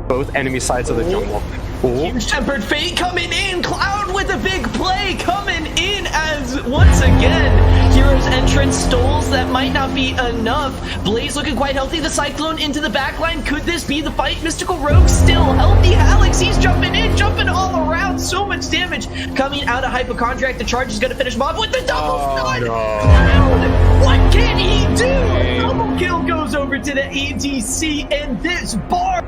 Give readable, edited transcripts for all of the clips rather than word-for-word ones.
both enemy sides of the jungle. Huge Tempered Fate coming in. Cloud with a big play coming in as once again Hero's entrance stalls. That might not be enough. Blaze looking quite healthy. The Cyclone into the backline. Could this be the fight? Mystical Rogue still healthy. Alex, he's jumping in, jumping all around. So much damage coming out of Hypochondriac. The charge is going to finish him off with the double stun. No. Cloud, what can he do? Double kill goes over to the ADC, and this bar.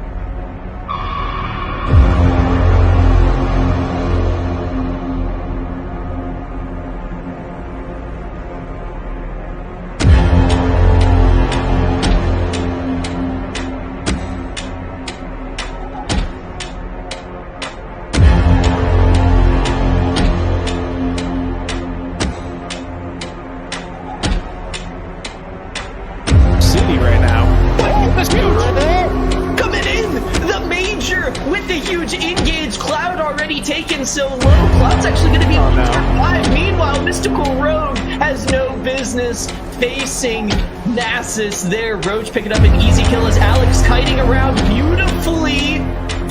With the huge engage, Cloud already taken so low. Cloud's actually going to be 5. Meanwhile, Mystical Rogue has no business facing Nasus there. Roach picking up an easy kill as Alex kiting around beautifully.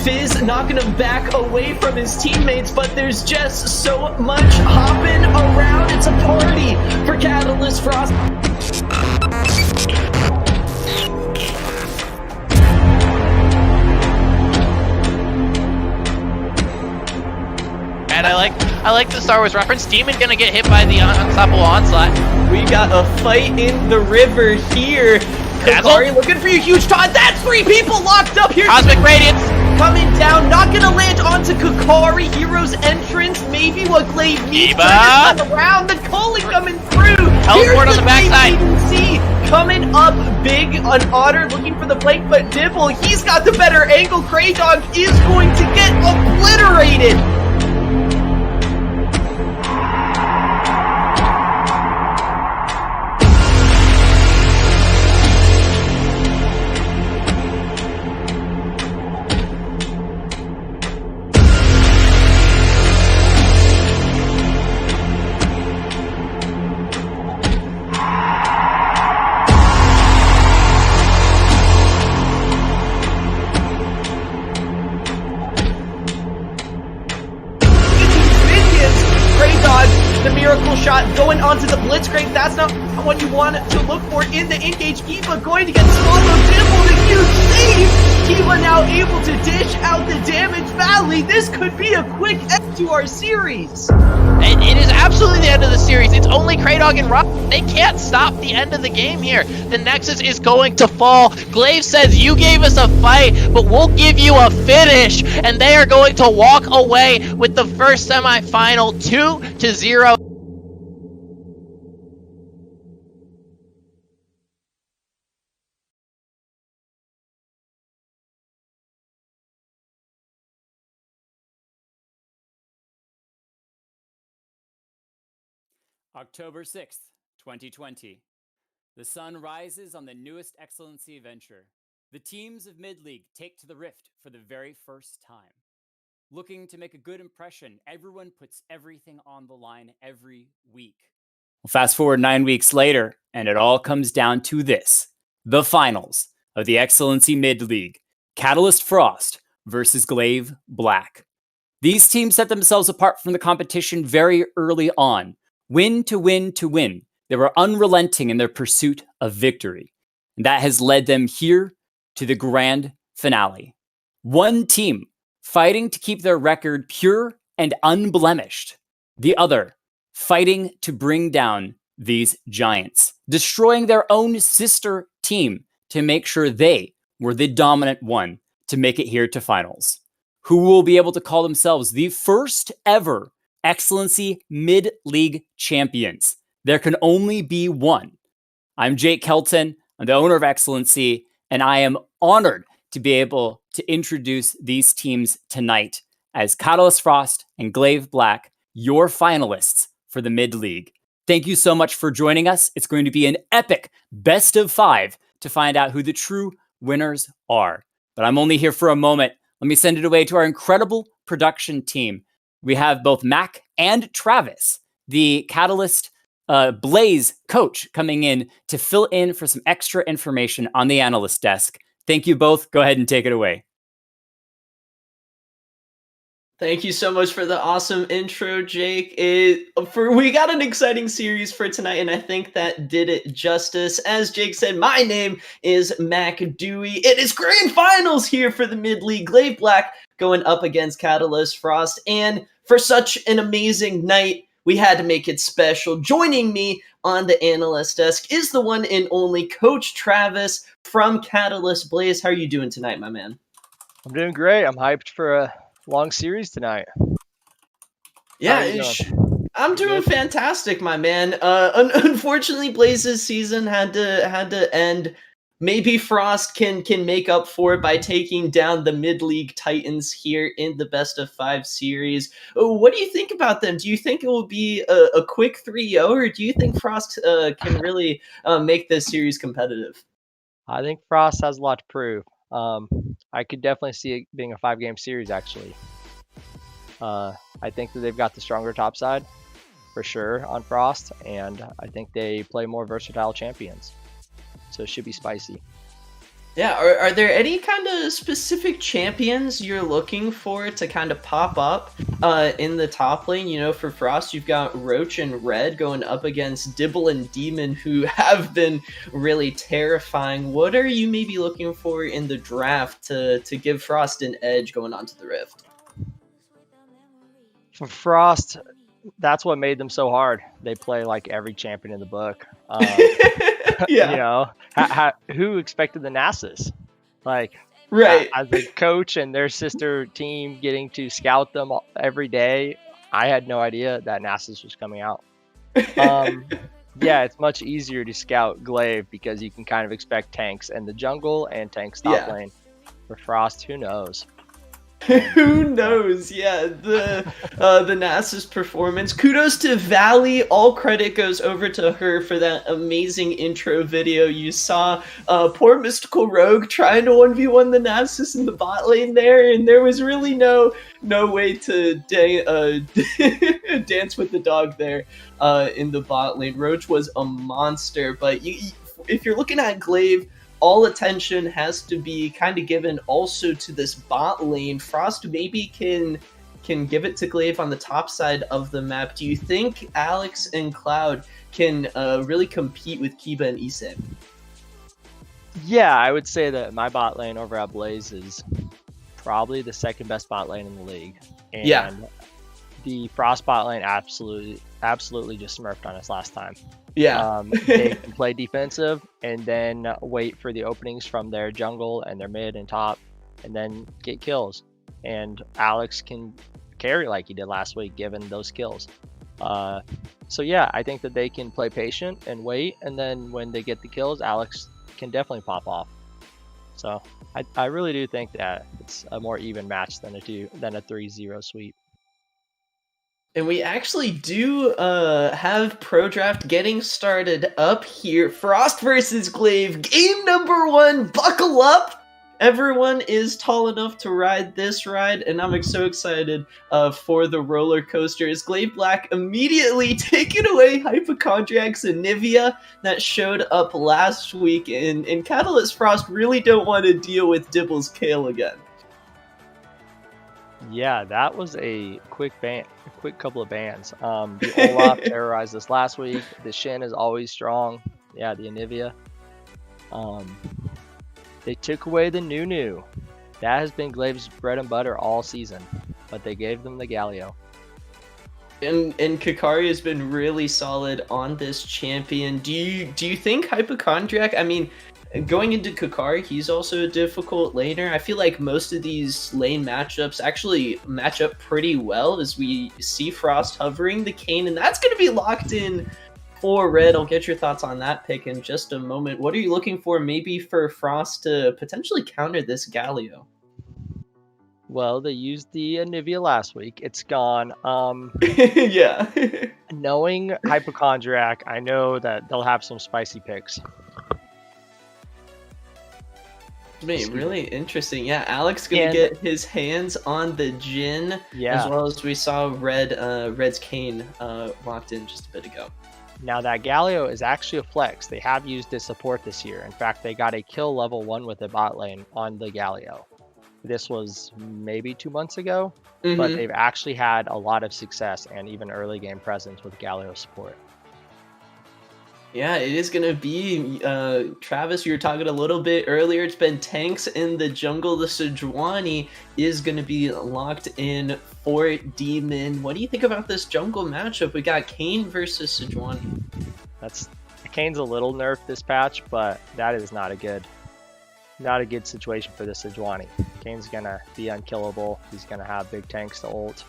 Fizz knocking him back away from his teammates, but there's just so much hopping around. It's a party for Catalyst Frost. And I like the Star Wars reference. Demon gonna get hit by the unstoppable onslaught. We got a fight in the river here. Kakari looking for you, huge taunt. That's 3 people locked up here. Cosmic Radiance coming down, not gonna land onto Kakari. Hero's entrance, maybe what Glaive needs. Around the Coley coming through. Teleport on the backside. Coming up big on Otter, looking for the flank, but Dibble, he's got the better angle. Kraydog is going to get obliterated. The miracle shot going onto the Blitzcrank. That's not what you want to look for in the engage. Kiva going to get swallowed. Dibble, the huge save. Kiva now able to dish out the damage. Valley, this could be a quick end to our series. It is absolutely the end of the series. It's only Kraydog and Rock. They can't stop the end of the game here. The Nexus is going to fall. Glaive says, you gave us a fight, but we'll give you a finish. And they are going to walk away with the first semifinal 2-0. October 6th, 2020. The sun rises on the newest Excellency venture. The teams of Mid-League take to the Rift for the very first time. Looking to make a good impression, everyone puts everything on the line every week. Well, fast forward 9 weeks later, and it all comes down to this. The finals of the Excellency Mid-League. Catalyst Frost versus Glaive Black. These teams set themselves apart from the competition very early on. Win to win to win. They were unrelenting in their pursuit of victory. And that has led them here to the grand finale. One team fighting to keep their record pure and unblemished. The other fighting to bring down these giants, destroying their own sister team to make sure they were the dominant one to make it here to finals. Who will be able to call themselves the first ever Excellency Mid-League champions? There can only be one. I'm Jake Kelton. I'm the owner of Excellency, and I am honored to be able to introduce these teams tonight as Catalyst Frost and Glaive Black, your finalists for the Mid-League. Thank you so much for joining us. It's going to be an epic best of 5 to find out who the true winners are. But I'm only here for a moment. Let me send it away to our incredible production team. We have both Mac and Travis, the Catalyst Blaze coach, coming in to fill in for some extra information on the analyst desk. Thank you both. Go ahead and take it away. Thank you so much for the awesome intro, Jake. We got an exciting series for tonight, and I think that did it justice. As Jake said, my name is Mac Dewey. It is grand finals here for the mid-league. Glaive Black going up against Catalyst Frost, and for such an amazing night, we had to make it special. Joining me on the analyst desk is the one and only Coach Travis from Catalyst Blaze. How are you doing tonight, my man? I'm doing great. I'm hyped for a long series tonight. Yeah, I'm doing fantastic, my man. Unfortunately, Blaze's season had to end. Maybe Frost can make up for it by taking down the mid-league Titans here in the best of 5 series. What do you think about them? Do you think it will be a quick 3-0, or do you think Frost can really make this series competitive? I think Frost has a lot to prove. I could definitely see it being a 5-game series, actually. I think that they've got the stronger top side, for sure, on Frost, and I think they play more versatile champions. So it should be spicy. Yeah, are there any kind of specific champions you're looking for to kind of pop up in the top lane? You know, for Frost, you've got Roach and Red going up against Dibble and Demon, who have been really terrifying. What are you maybe looking for in the draft to give Frost an edge going onto the Rift? For Frost, that's what made them so hard. They play like every champion in the book. Yeah. You know, who expected the Nasus? Like, right. As a coach and their sister team getting to scout them every day, I had no idea that Nasus was coming out. Yeah, it's much easier to scout Glaive because you can kind of expect tanks in the jungle and tanks top lane. For Frost, who knows? Who knows? Yeah, the Nasus performance. Kudos to Valley. All credit goes over to her for that amazing intro video you saw. Poor Mystical Rogue trying to 1v1 the Nasus in the bot lane there, and there was really no way to dance with the dog there in the bot lane. Roach was a monster, but if you're looking at Glaive, all attention has to be kind of given also to this bot lane. Frost maybe can give it to Glaive on the top side of the map. Do you think Alex and Cloud can really compete with Kiba and Issei? Yeah, I would say that my bot lane over at Blaze is probably the second best bot lane in the league. And the Frost bot lane absolutely just smurfed on us last time. Yeah. They can play defensive and then wait for the openings from their jungle and their mid and top and then get kills. And Alex can carry like he did last week, given those kills. So yeah, I think that they can play patient and wait. And then when they get the kills, Alex can definitely pop off. So I really do think that it's a more even match than a 3-0 sweep. And we actually do have Pro Draft getting started up here. Frost versus Glaive, game number 1. Buckle up! Everyone is tall enough to ride this ride, and I'm so excited for the roller coaster. As Glaive Black immediately taking away Hypochondriac's Anivia that showed up last week, and Catalyst Frost really don't want to deal with Dibble's Kale again. Yeah, that was a quick couple of bans. The Olaf terrorized us last week. The Shin is always strong. Yeah, the Anivia. They took away the Nunu. That has been Glaive's bread and butter all season, but they gave them the Galio. And Kakari has been really solid on this champion. Do you think Hypochondriac? I mean, going into Kakari, he's also a difficult laner. I feel like most of these lane matchups actually match up pretty well as we see Frost hovering the Kayn, and that's going to be locked in for Red. I'll get your thoughts on that pick in just a moment. What are you looking for maybe for Frost to potentially counter this Galio? Well, they used the Anivia last week. It's gone. Yeah. Knowing Hypochondriac, I know that they'll have some spicy picks. Really interesting. Yeah, Alex gonna get his hands on the Jhin, as well as we saw Red's Kayn locked in just a bit ago. Now that Galio is actually a flex. They have used his support this year. In fact, they got a kill level 1 with the bot lane on the Galio. this was maybe 2 months ago, but Mhm. they've actually had a lot of success and even early game presence with Galio support. Yeah, it is gonna be, Travis, you were talking a little bit earlier, it's been tanks in the jungle. The Sejuani is gonna be locked in for Demon. What do you think about this jungle matchup? We got Kane versus Sejuani. Kane's a little nerfed this patch, but that is not a good situation for the Sejuani. Kane's gonna be unkillable. He's gonna have big tanks to ult.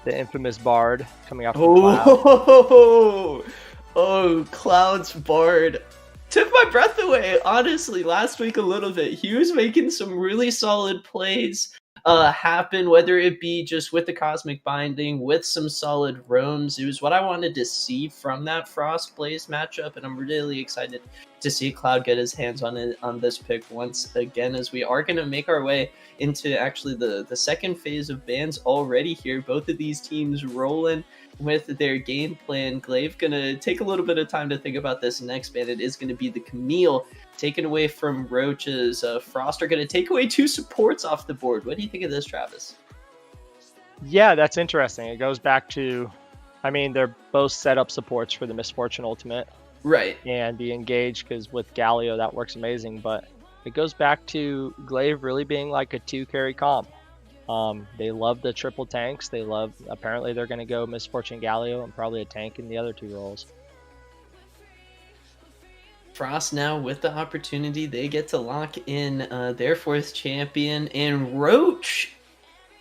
The infamous Bard coming out from Cloud. Oh, Cloud's Bard took my breath away, honestly, last week a little bit. He was making some really solid plays happen, whether it be just with the Cosmic Binding, with some solid roams. It was what I wanted to see from that Frost Blaze matchup, and I'm really excited to see Cloud get his hands on it on this pick once again, as we are going to make our way into actually the second phase of bans already here. Both of these teams rolling with their game plan. Glaive gonna take a little bit of time to think about this next ban. It is gonna be the Camille taken away from Roaches. Frost are gonna take away 2 supports off the board. What do you think of this, Travis? Yeah, that's interesting. It goes back to, I mean, they're both setup supports for the Misfortune Ultimate. Right. And the Engage, because with Galio that works amazing, but it goes back to Glaive really being like a 2-carry comp. They love the triple tanks. Apparently they're going to go Misfortune Galio and probably a tank in the other 2 roles. Frost now with the opportunity, they get to lock in their 4th champion, and Roach,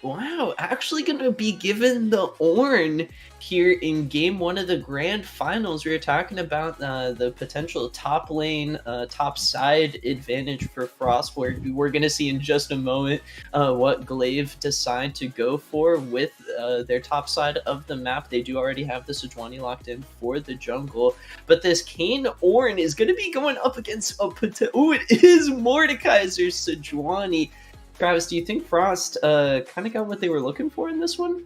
wow, actually going to be given the Ornn here in game 1 of the grand finals. We were talking about the potential top lane, top side advantage for Frost, where we're going to see in just a moment what Glaive decide to go for with their top side of the map. They do already have the Sejuani locked in for the jungle, but this Kane Ornn is going to be going up against it is Mordekaiser's Sejuani. Travis, do you think Frost kind of got what they were looking for in this one?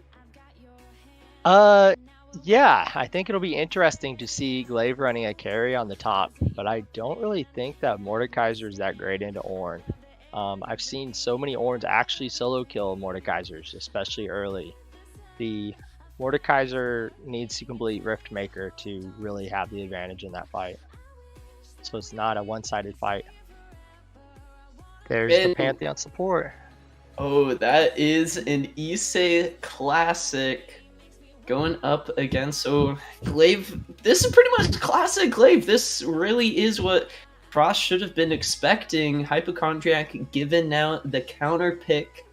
Yeah, I think it'll be interesting to see Glaive running a carry on the top, but I don't really think that Mordekaiser is that great into Ornn. I've seen so many Ornns actually solo kill Mordekaisers, especially early. The Mordekaiser needs to complete Riftmaker to really have the advantage in that fight. So it's not a one-sided fight. There's the Pantheon support. Oh, that is an Issei classic going up against Glaive. This is pretty much classic Glaive. This really is what Frost should have been expecting. Hypochondriac given now the counter pick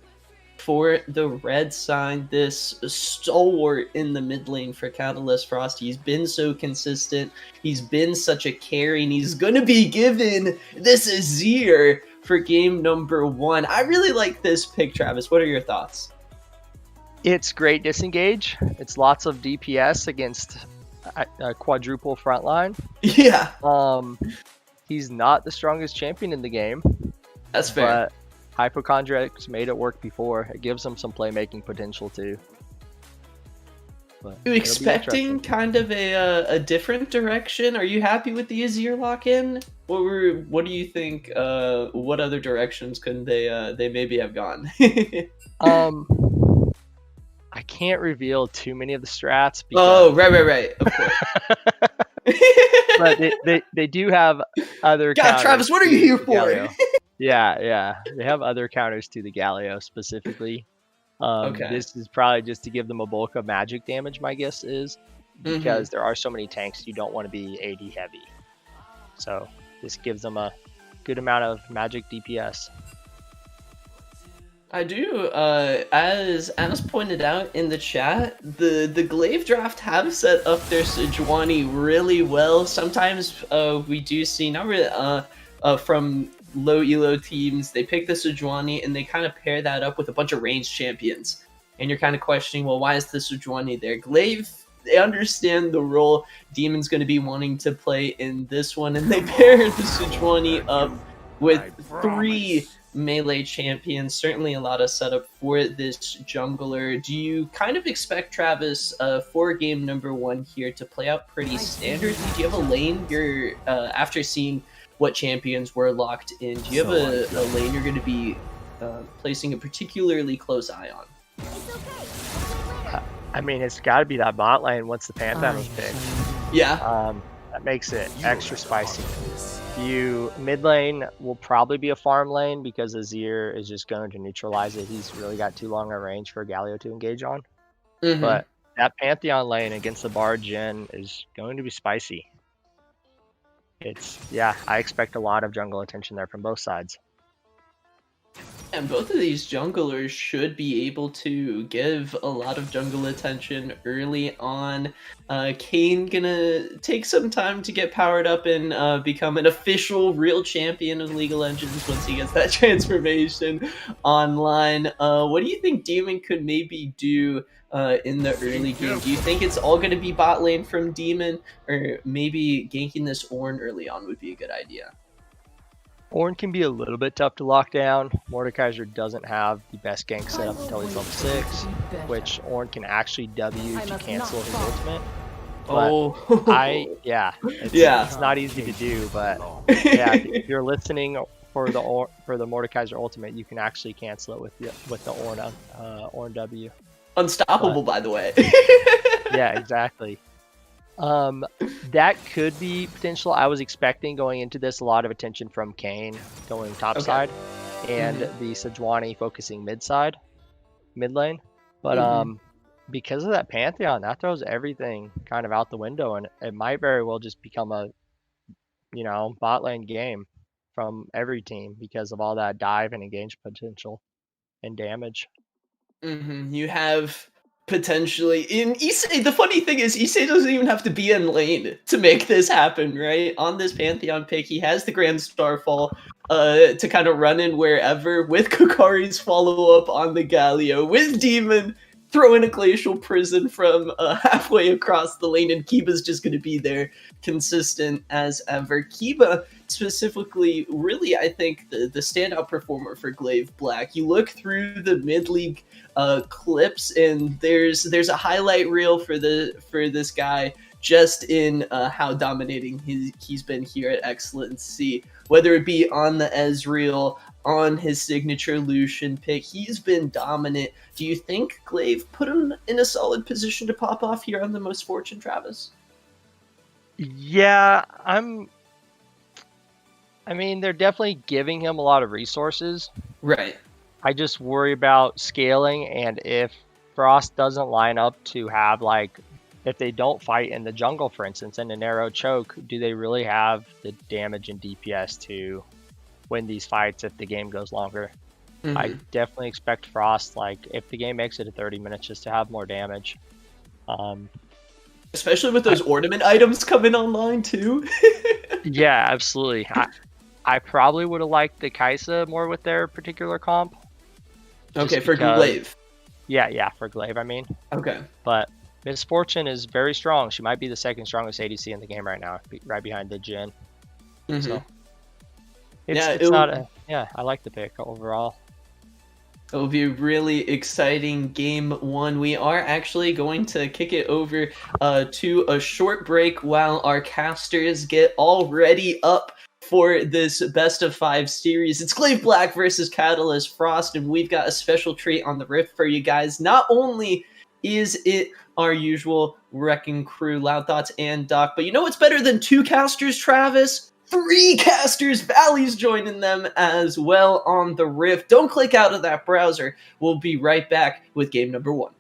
for the red side. This stalwart in the mid lane for Catalyst Frost. He's been so consistent. He's been such a carry, and he's going to be given this Azir for game number 1. I really like this pick, Travis. What are your thoughts? It's great disengage. It's lots of DPS against a quadruple frontline. Yeah. He's not the strongest champion in the game. That's fair. But Hypochondriac's made it work before. It gives him some playmaking potential too. But you expecting kind of a different direction? Are you happy with the Azir lock-in? What do you think? What other directions could they maybe have gone? I can't reveal too many of the strats. Because, right. Of course. But they do have other. God, Travis, what are you here for? Yeah. They have other counters to the Galio specifically. Okay. This is probably just to give them a bulk of magic damage, my guess is, because there are so many tanks, you don't want to be AD heavy. So this gives them a good amount of magic DPS. I do. As pointed out in the chat, the Glaive draft have set up their Sejuani really well. Sometimes we do see, not really from low elo teams, they pick the Sejuani and they kind of pair that up with a bunch of ranged champions. And you're kind of questioning, well, why is the Sejuani there? Glaive, they understand the role Demon's going to be wanting to play in this one, and they pair the Sejuani up with 3 melee champions. Certainly a lot of setup for this jungler. Do you kind of expect, Travis, for game number 1 here to play out pretty standard? Do you have a lane after seeing what champions were locked in, do you have a lane you're going to be placing a particularly close eye on? I mean, it's got to be that bot lane once the Pantheon was picked. Yeah. That makes it extra spicy. Mid lane will probably be a farm lane because Azir is just going to neutralize it. He's really got too long a range for Galio to engage on. But that Pantheon lane against the Bard Jhin is going to be spicy. I expect a lot of jungle attention there from both sides. And both of these junglers should be able to give a lot of jungle attention early on. Kayn gonna take some time to get powered up and become an official real champion of League of Legends once he gets that transformation online. What do you think Demon could maybe do in the early game? Do you think it's all gonna be bot lane from Demon, or maybe ganking this Ornn early on would be a good idea? Ornn can be a little bit tough to lock down. Mordekaiser doesn't have the best gank setup until he's level 6, which Ornn can actually W to cancel his ultimate. But it's not easy to do, but if you're listening for the Mordekaiser ultimate, you can actually cancel it with the Ornn W. Unstoppable, by the way. Yeah, exactly. That could be potential. I was expecting going into this a lot of attention from Kayn going topside and the Sejuani focusing mid lane. But because of that Pantheon, that throws everything kind of out the window, and it might very well just become a bot lane game from every team because of all that dive and engage potential and damage. You have potentially in Issei. The funny thing is, Issei doesn't even have to be in lane to make this happen, right? On this Pantheon pick, he has the Grand Starfall to kind of run in wherever, with Kokari's follow-up on the Galio, with Demon throwing a Glacial Prison from halfway across the lane, and Kiba's just going to be there, consistent as ever. Kiba, specifically, really, I think, the standout performer for Glaive Black. You look through the mid-league clips, and there's a highlight reel for this guy just in how dominating he's been here at Excellency, whether it be on the Ezreal, on his signature Lucian pick. He's been dominant. Do you think Glaive put him in a solid position to pop off here on the Most Fortune, Travis? Yeah, I mean, they're definitely giving him a lot of resources. Right. I just worry about scaling, and if Frost doesn't line up to have, like, if they don't fight in the jungle, for instance, in a narrow choke, do they really have the damage and DPS to win these fights if the game goes longer? I definitely expect Frost, like, if the game makes it to 30 minutes, just to have more damage. Especially with those ornament items coming online, too. Yeah, absolutely. I probably would have liked the Kaisa more with their particular comp. Okay, for Glaive. Yeah, for Glaive, I mean. Okay. But Miss Fortune is very strong. She might be the second strongest ADC in the game right now, right behind the Jhin. So I like the pick overall. It'll be a really exciting game one. We are actually going to kick it over to a short break while our casters get all ready up for this best of 5 series. It's Glaive Black versus Catalyst Frost, and we've got a special treat on the Rift for you guys. Not only is it our usual Wrecking Crew, Loud Thoughts, and Doc, but you know what's better than 2 casters, Travis? 3 casters. Valley's joining them as well on the Rift. Don't click out of that browser. We'll be right back with game number 1.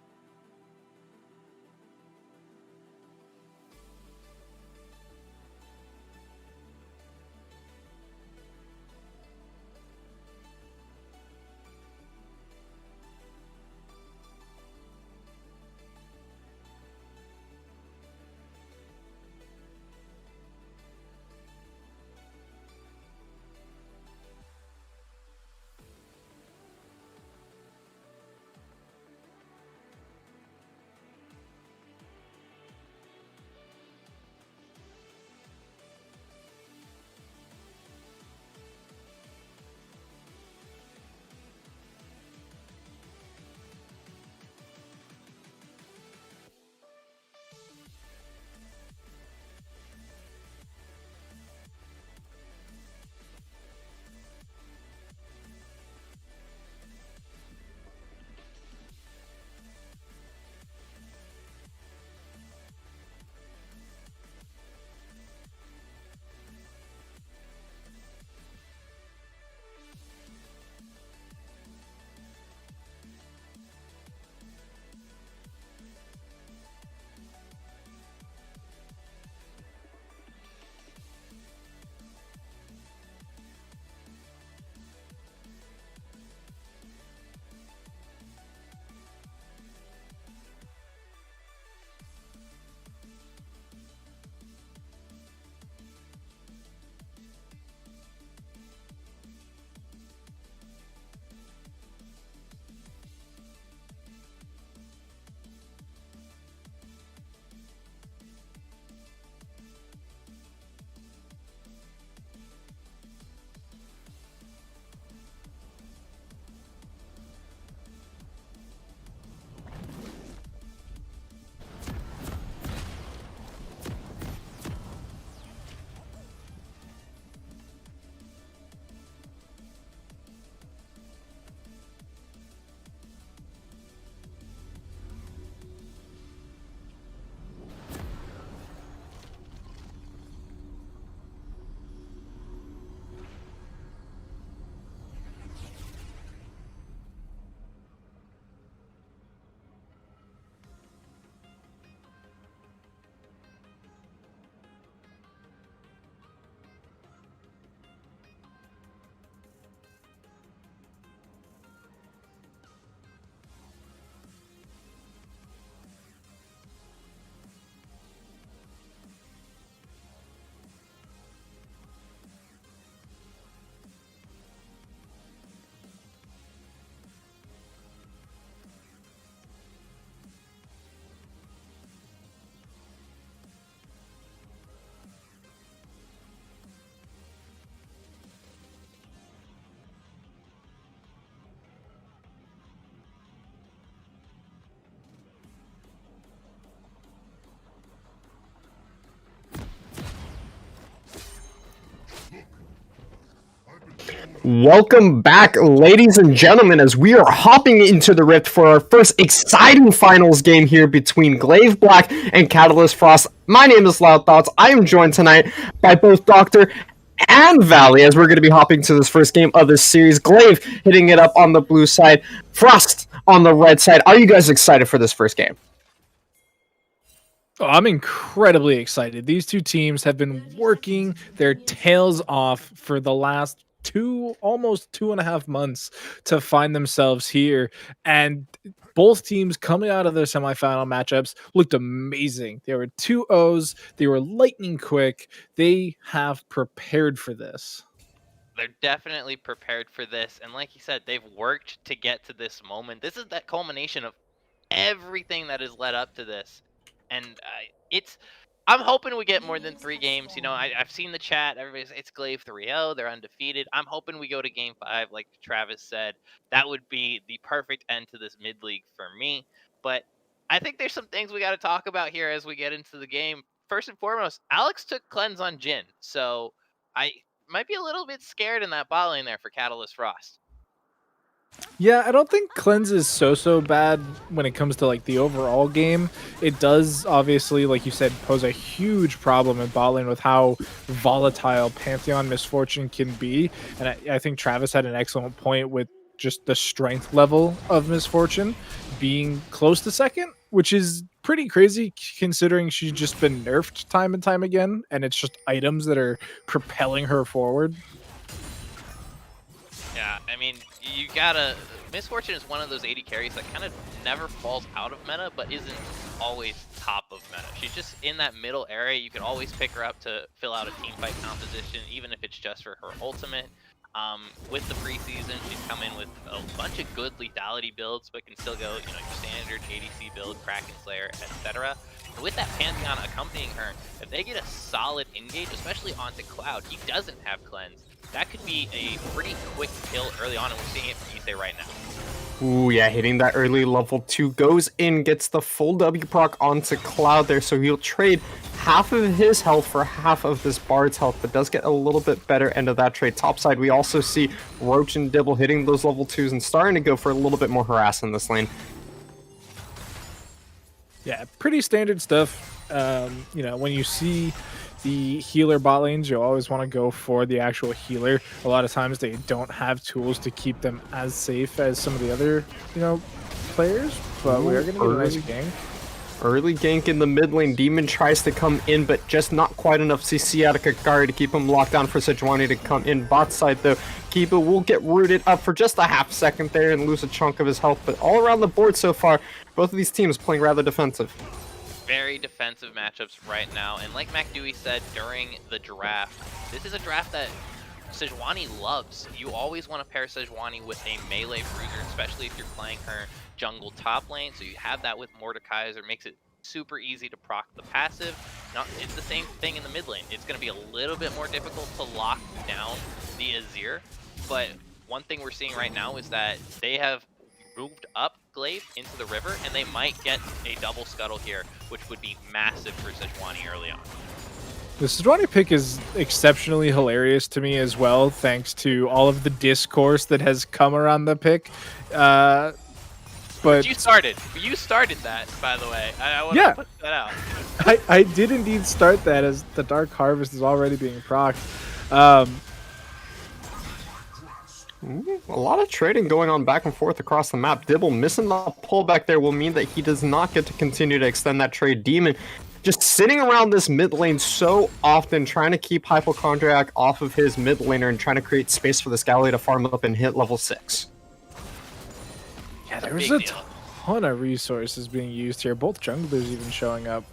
Welcome back, ladies and gentlemen, as we are hopping into the Rift for our first exciting finals game here between Glaive Black and Catalyst Frost. My name is Loud Thoughts. I am joined tonight by both Doctor and Valley, as we're going to be hopping to this first game of this series. Glaive hitting it up on the blue side, Frost on the red side. Are you guys excited for this first game? Oh, I'm incredibly excited. These two teams have been working their tails off for the last almost 2.5 months to find themselves here. And both teams coming out of their semifinal matchups looked amazing. They were 2-0s. They were lightning quick. They have prepared for this. They're definitely prepared for this. And like you said, they've worked to get to this moment. This is that culmination of everything that has led up to this. And I'm hoping we get more than 3 games. You know, I've seen the chat. Everybody's, it's Glaive 3-0. They're undefeated. I'm hoping we go to game 5, like Travis said. That would be the perfect end to this mid-league for me. But I think there's some things we got to talk about here as we get into the game. First and foremost, Alex took cleanse on Jhin. So I might be a little bit scared in that bot lane there for Catalyst Frost. Yeah, I don't think cleanse is so bad when it comes to like the overall game. It does obviously, like you said, pose a huge problem in bot lane with how volatile Pantheon Misfortune can be. And I think Travis had an excellent point with just the strength level of Misfortune being close to second, which is pretty crazy considering she's just been nerfed time and time again, and it's just items that are propelling her forward. Yeah, I mean, you gotta... Misfortune is one of those AD carries that kind of never falls out of meta, but isn't always top of meta. She's just in that middle area. You can always pick her up to fill out a teamfight composition, even if it's just for her ultimate. With the preseason, she's come in with a bunch of good lethality builds, but can still go, you know, your standard ADC build, Kraken Slayer, etc. And with that Pantheon accompanying her, if they get a solid engage, especially onto Cloud, he doesn't have cleanse. That could be a pretty quick kill early on, and we're seeing it from Issei right now. Ooh, yeah, hitting that early level 2, goes in, gets the full W proc onto Cloud there, so he'll trade half of his health for half of this Bard's health, but does get a little bit better end of that trade. Topside, we also see Roach and Dibble hitting those level 2s and starting to go for a little bit more harass in this lane. Yeah, pretty standard stuff. You know, when you see the healer bot lanes, you always want to go for the actual healer. A lot of times they don't have tools to keep them as safe as some of the other, you know, players, but we are going to get a nice gank. Early gank in the mid lane. Demon tries to come in, but just not quite enough CC out of Kakari to keep him locked down for Sejuani to come in. Bot side, though, Kiba will get rooted up for just a half second there and lose a chunk of his health, but all around the board so far, both of these teams playing rather defensive. Very defensive matchups right now, and like Mac Dewey said during the draft, this is a draft that Sejuani loves. You always want to pair Sejuani with a melee bruiser, especially if you're playing her jungle top lane, so you have that with Mordekaiser, makes it super easy to proc the passive. Now, it's the same thing in the mid lane. It's going to be a little bit more difficult to lock down the Azir, but one thing we're seeing right now is that they have moved up Glaive into the river, and they might get a double scuttle here, which would be massive for Sejuani early on. The Sejuani pick is exceptionally hilarious to me as well, thanks to all of the discourse that has come around the pick. But you started that, by the way. I want to put that out. I did indeed start that, as the Dark Harvest is already being procced. A lot of trading going on back and forth across the map. Dibble missing the pullback there will mean that he does not get to continue to extend that trade. Demon just sitting around this mid lane so often, trying to keep Hypochondriac off of his mid laner and trying to create space for this Galley to farm up and hit level 6. Yeah, there was a ton of resources being used here. Both junglers even showing up.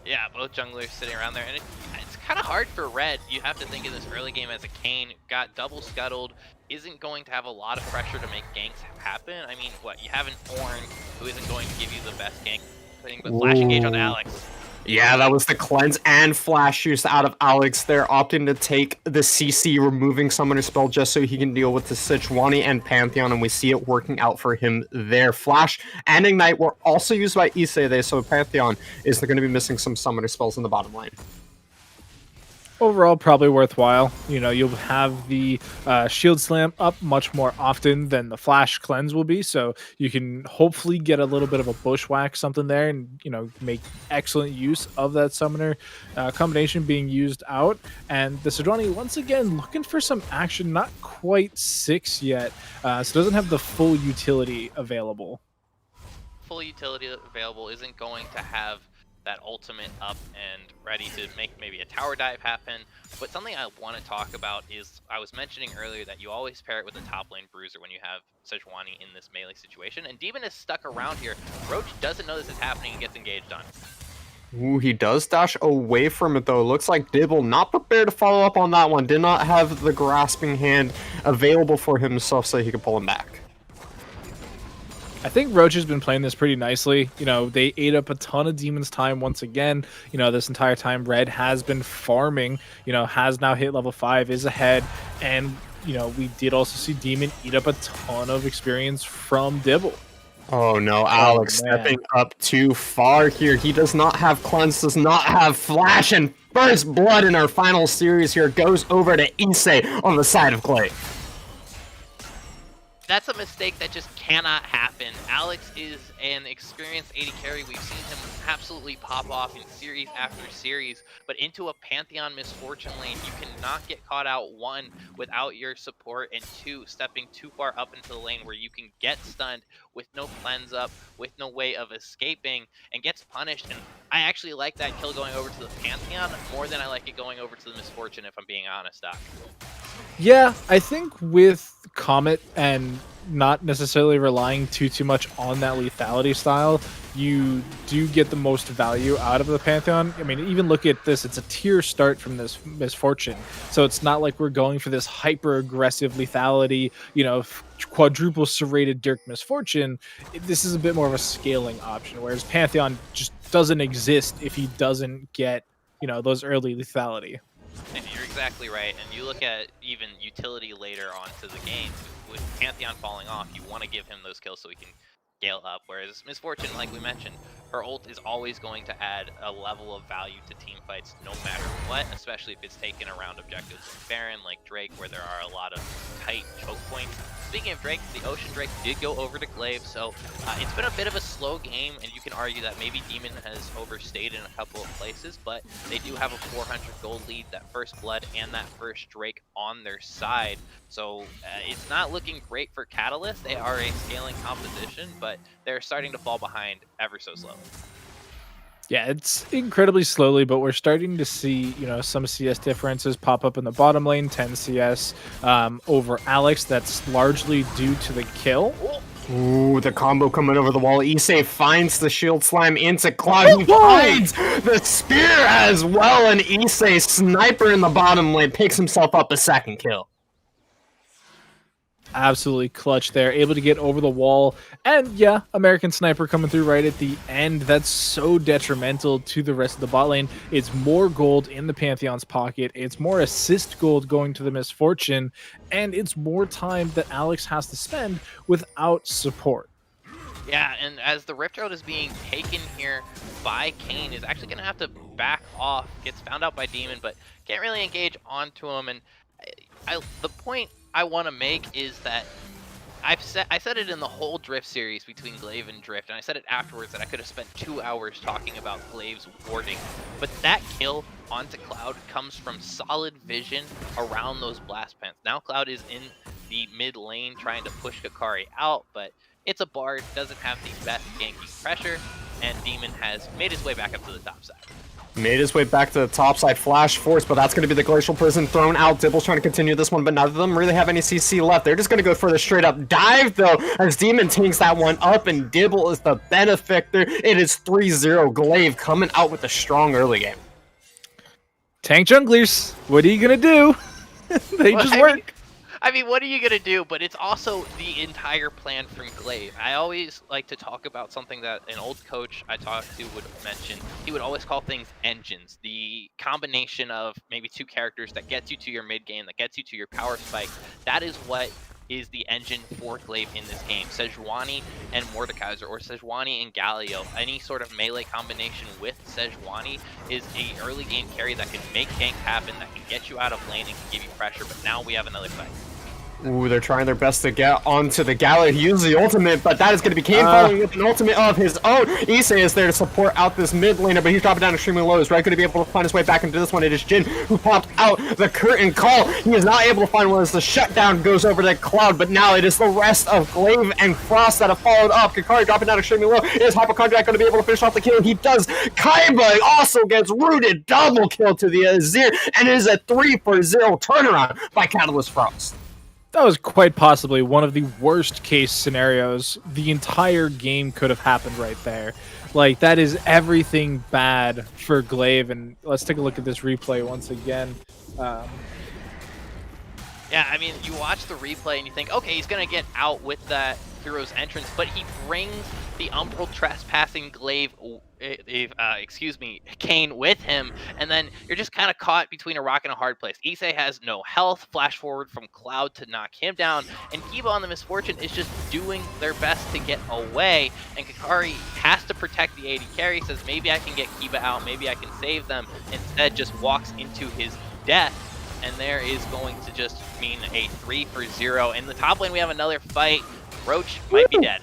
Yeah, both junglers sitting around there, and it's kind of hard for Red. You have to think in this early game as a Kayn got double scuttled, isn't going to have a lot of pressure to make ganks happen. I mean, what, you have an Ornn who isn't going to give you the best gank thing, but Flash Engage on Alex. Yeah, that was the cleanse and flash use out of Alex there, opting to take the CC, removing Summoner Spell just so he can deal with the Sejuani and Pantheon, and we see it working out for him there. Flash and Ignite were also used by Issei there, so Pantheon is going to be missing some Summoner Spells in the bottom lane. Overall, probably worthwhile. You know, you'll have the shield slam up much more often than the flash cleanse will be, so you can hopefully get a little bit of a bushwhack something there, and make excellent use of that summoner combination being used out. And the Sejuani once again looking for some action, not quite 6 yet, so doesn't have the full utility available. Full utility available isn't going to have that ultimate up and ready to make maybe a tower dive happen. But something I want to talk about is, I was mentioning earlier that you always pair it with a top lane bruiser when you have Sejuani in this melee situation, and Demon is stuck around here. Roach doesn't know this is happening and gets engaged on. Ooh, he does dash away from it though. Looks like Dibble not prepared to follow up on that one. Did not have the grasping hand available for himself so he could pull him back. I think Roach has been playing this pretty nicely. They ate up a ton of Demon's time once again. This entire time Red has been farming, has now hit level 5, is ahead. And, we did also see Demon eat up a ton of experience from Dibble. Oh no, Alex stepping up too far here. He does not have cleanse, does not have flash, and first blood in our final series here goes over to Issei on the side of Clay. That's a mistake that just cannot happen. Alex is an experienced AD carry. We've seen him absolutely pop off in series after series, but into a Pantheon misfortune lane, you cannot get caught out, 1, without your support, and 2, stepping too far up into the lane where you can get stunned with no cleanse up, with no way of escaping, and gets punished. And I actually like that kill going over to the Pantheon more than I like it going over to the misfortune, if I'm being honest, Doc. Yeah, I think with Comet and not necessarily relying too much on that lethality style, you do get the most value out of the Pantheon. I mean, even look at this, it's a tier start from this misfortune, so it's not like we're going for this hyper aggressive lethality, quadruple serrated Dirk misfortune. This is a bit more of a scaling option, whereas Pantheon just doesn't exist if he doesn't get those early lethality. And you're exactly right. And you look at even utility later on to the game, with Pantheon falling off, you want to give him those kills so he can scale up. Whereas Misfortune, like we mentioned, her ult is always going to add a level of value to team fights no matter what, especially if it's taken around objectives like Baron, like Drake, where there are a lot of tight choke points. Speaking of Drake, the Ocean Drake did go over to Glaive, so it's been a bit of a slow game, and you can argue that maybe Demon has overstayed in a couple of places, but they do have a 400 gold lead, that first blood and that first Drake on their side. So it's not looking great for Catalyst. They are a scaling composition, but they're starting to fall behind ever so slowly. Yeah, it's incredibly slowly, but we're starting to see, some CS differences pop up in the bottom lane, 10 CS over Alex. That's largely due to the kill. Ooh, the combo coming over the wall. Issei finds the shield slam into Cloud. He finds the spear as well, and Issei, sniper in the bottom lane, picks himself up a second kill. Absolutely clutch there, able to get over the wall. And yeah, American Sniper coming through right at the end. That's so detrimental to the rest of the bot lane. It's more gold in the Pantheon's pocket, it's more assist gold going to the Misfortune, and it's more time that Alex has to spend without support. Yeah, and as the Rift Road is being taken here by Kane, is actually going to have to back off, gets found out by Demon, but can't really engage onto him. And the point I want to make is that I said it in the whole Drift series between Glaive and Drift, and I said it afterwards that I could have spent 2 hours talking about Glaive's warding, but that kill onto Cloud comes from solid vision around those blast pants. Now Cloud is in the mid lane trying to push Kakari out, but it's a Bard, doesn't have the best ganking pressure, and Demon has made his way back up to the top side. Made his way back to the top side, flash force, but that's going to be the Glacial Prison thrown out. Dibble's trying to continue this one, but none of them really have any CC left. They're just going to go for the straight up dive, though, as Demon takes that one up, and Dibble is the benefactor. It is 3-0. Glaive coming out with a strong early game. Tank junglers, what are you going to do? They just work. I mean, what are you going to do? But it's also the entire plan from Glaive. I always like to talk about something that an old coach I talked to would mention. He would always call things engines. The combination of maybe 2 characters that gets you to your mid game, that gets you to your power spike. That is what is the engine for Glaive in this game. Sejuani and Mordekaiser, or Sejuani and Galio, any sort of melee combination with Sejuani is a early game carry that can make ganks happen, that can get you out of lane and can give you pressure, but now we have another fight. Ooh, they're trying their best to get onto the Galio. He uses the ultimate, but that is going to be Kane following with an ultimate of his own. Issei is there to support out this mid laner, but he's dropping down extremely low. Is Red going to be able to find his way back into this one? It is Jin who popped out the curtain call. He is not able to find one as the shutdown goes over to Cloud, but now it is the rest of Glaive and Frost that have followed up. Kakari dropping down extremely low. Is Hypochondriac going to be able to finish off the kill? He does. Kaiba also gets rooted. Double kill to the Azir, and it is a 3-for-0 turnaround by Catalyst Frost. That was quite possibly one of the worst case scenarios. The entire game could have happened right there. Like, that is everything bad for Glaive. And let's take a look at this replay once again. Yeah, I mean, you watch the replay and you think, okay, he's going to get out with that Hero's entrance, but he brings the Umbral trespassing Kane with him, and then you're just kind of caught between a rock and a hard place. Issei has no health, flash forward from Cloud to knock him down, and Kiba on the Misfortune is just doing their best to get away, and Kakari has to protect the AD carry, says maybe I can get Kiba out, maybe I can save them, instead just walks into his death, and there is going to just mean a 3-for-0. In the top lane we have another fight. Roach might be dead.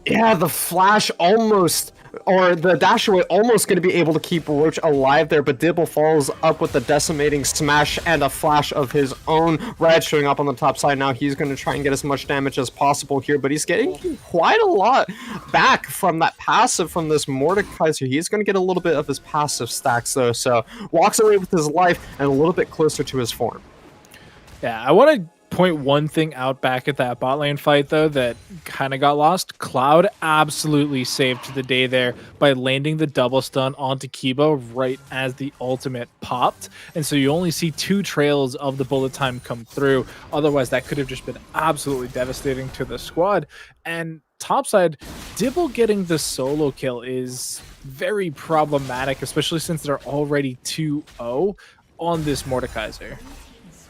Yeah, the flash almost, or the dash away almost going to be able to keep Roach alive there, but Dibble falls up with the decimating smash and a flash of his own. Red showing up on the top side now. He's going to try and get as much damage as possible here, but he's getting quite a lot back from that passive from this Mordekaiser. He's going to get a little bit of his passive stacks though, so walks away with his life and a little bit closer to his form. Yeah, I want to point one thing out back at that bot lane fight though that kind of got lost. Cloud absolutely saved the day there by landing the double stun onto Kiba right as the ultimate popped, and so you only see 2 trails of the bullet time come through. Otherwise that could have just been absolutely devastating to the squad. And topside, Dibble getting the solo kill is very problematic, especially since they're already 2-0 on this Mordekaiser.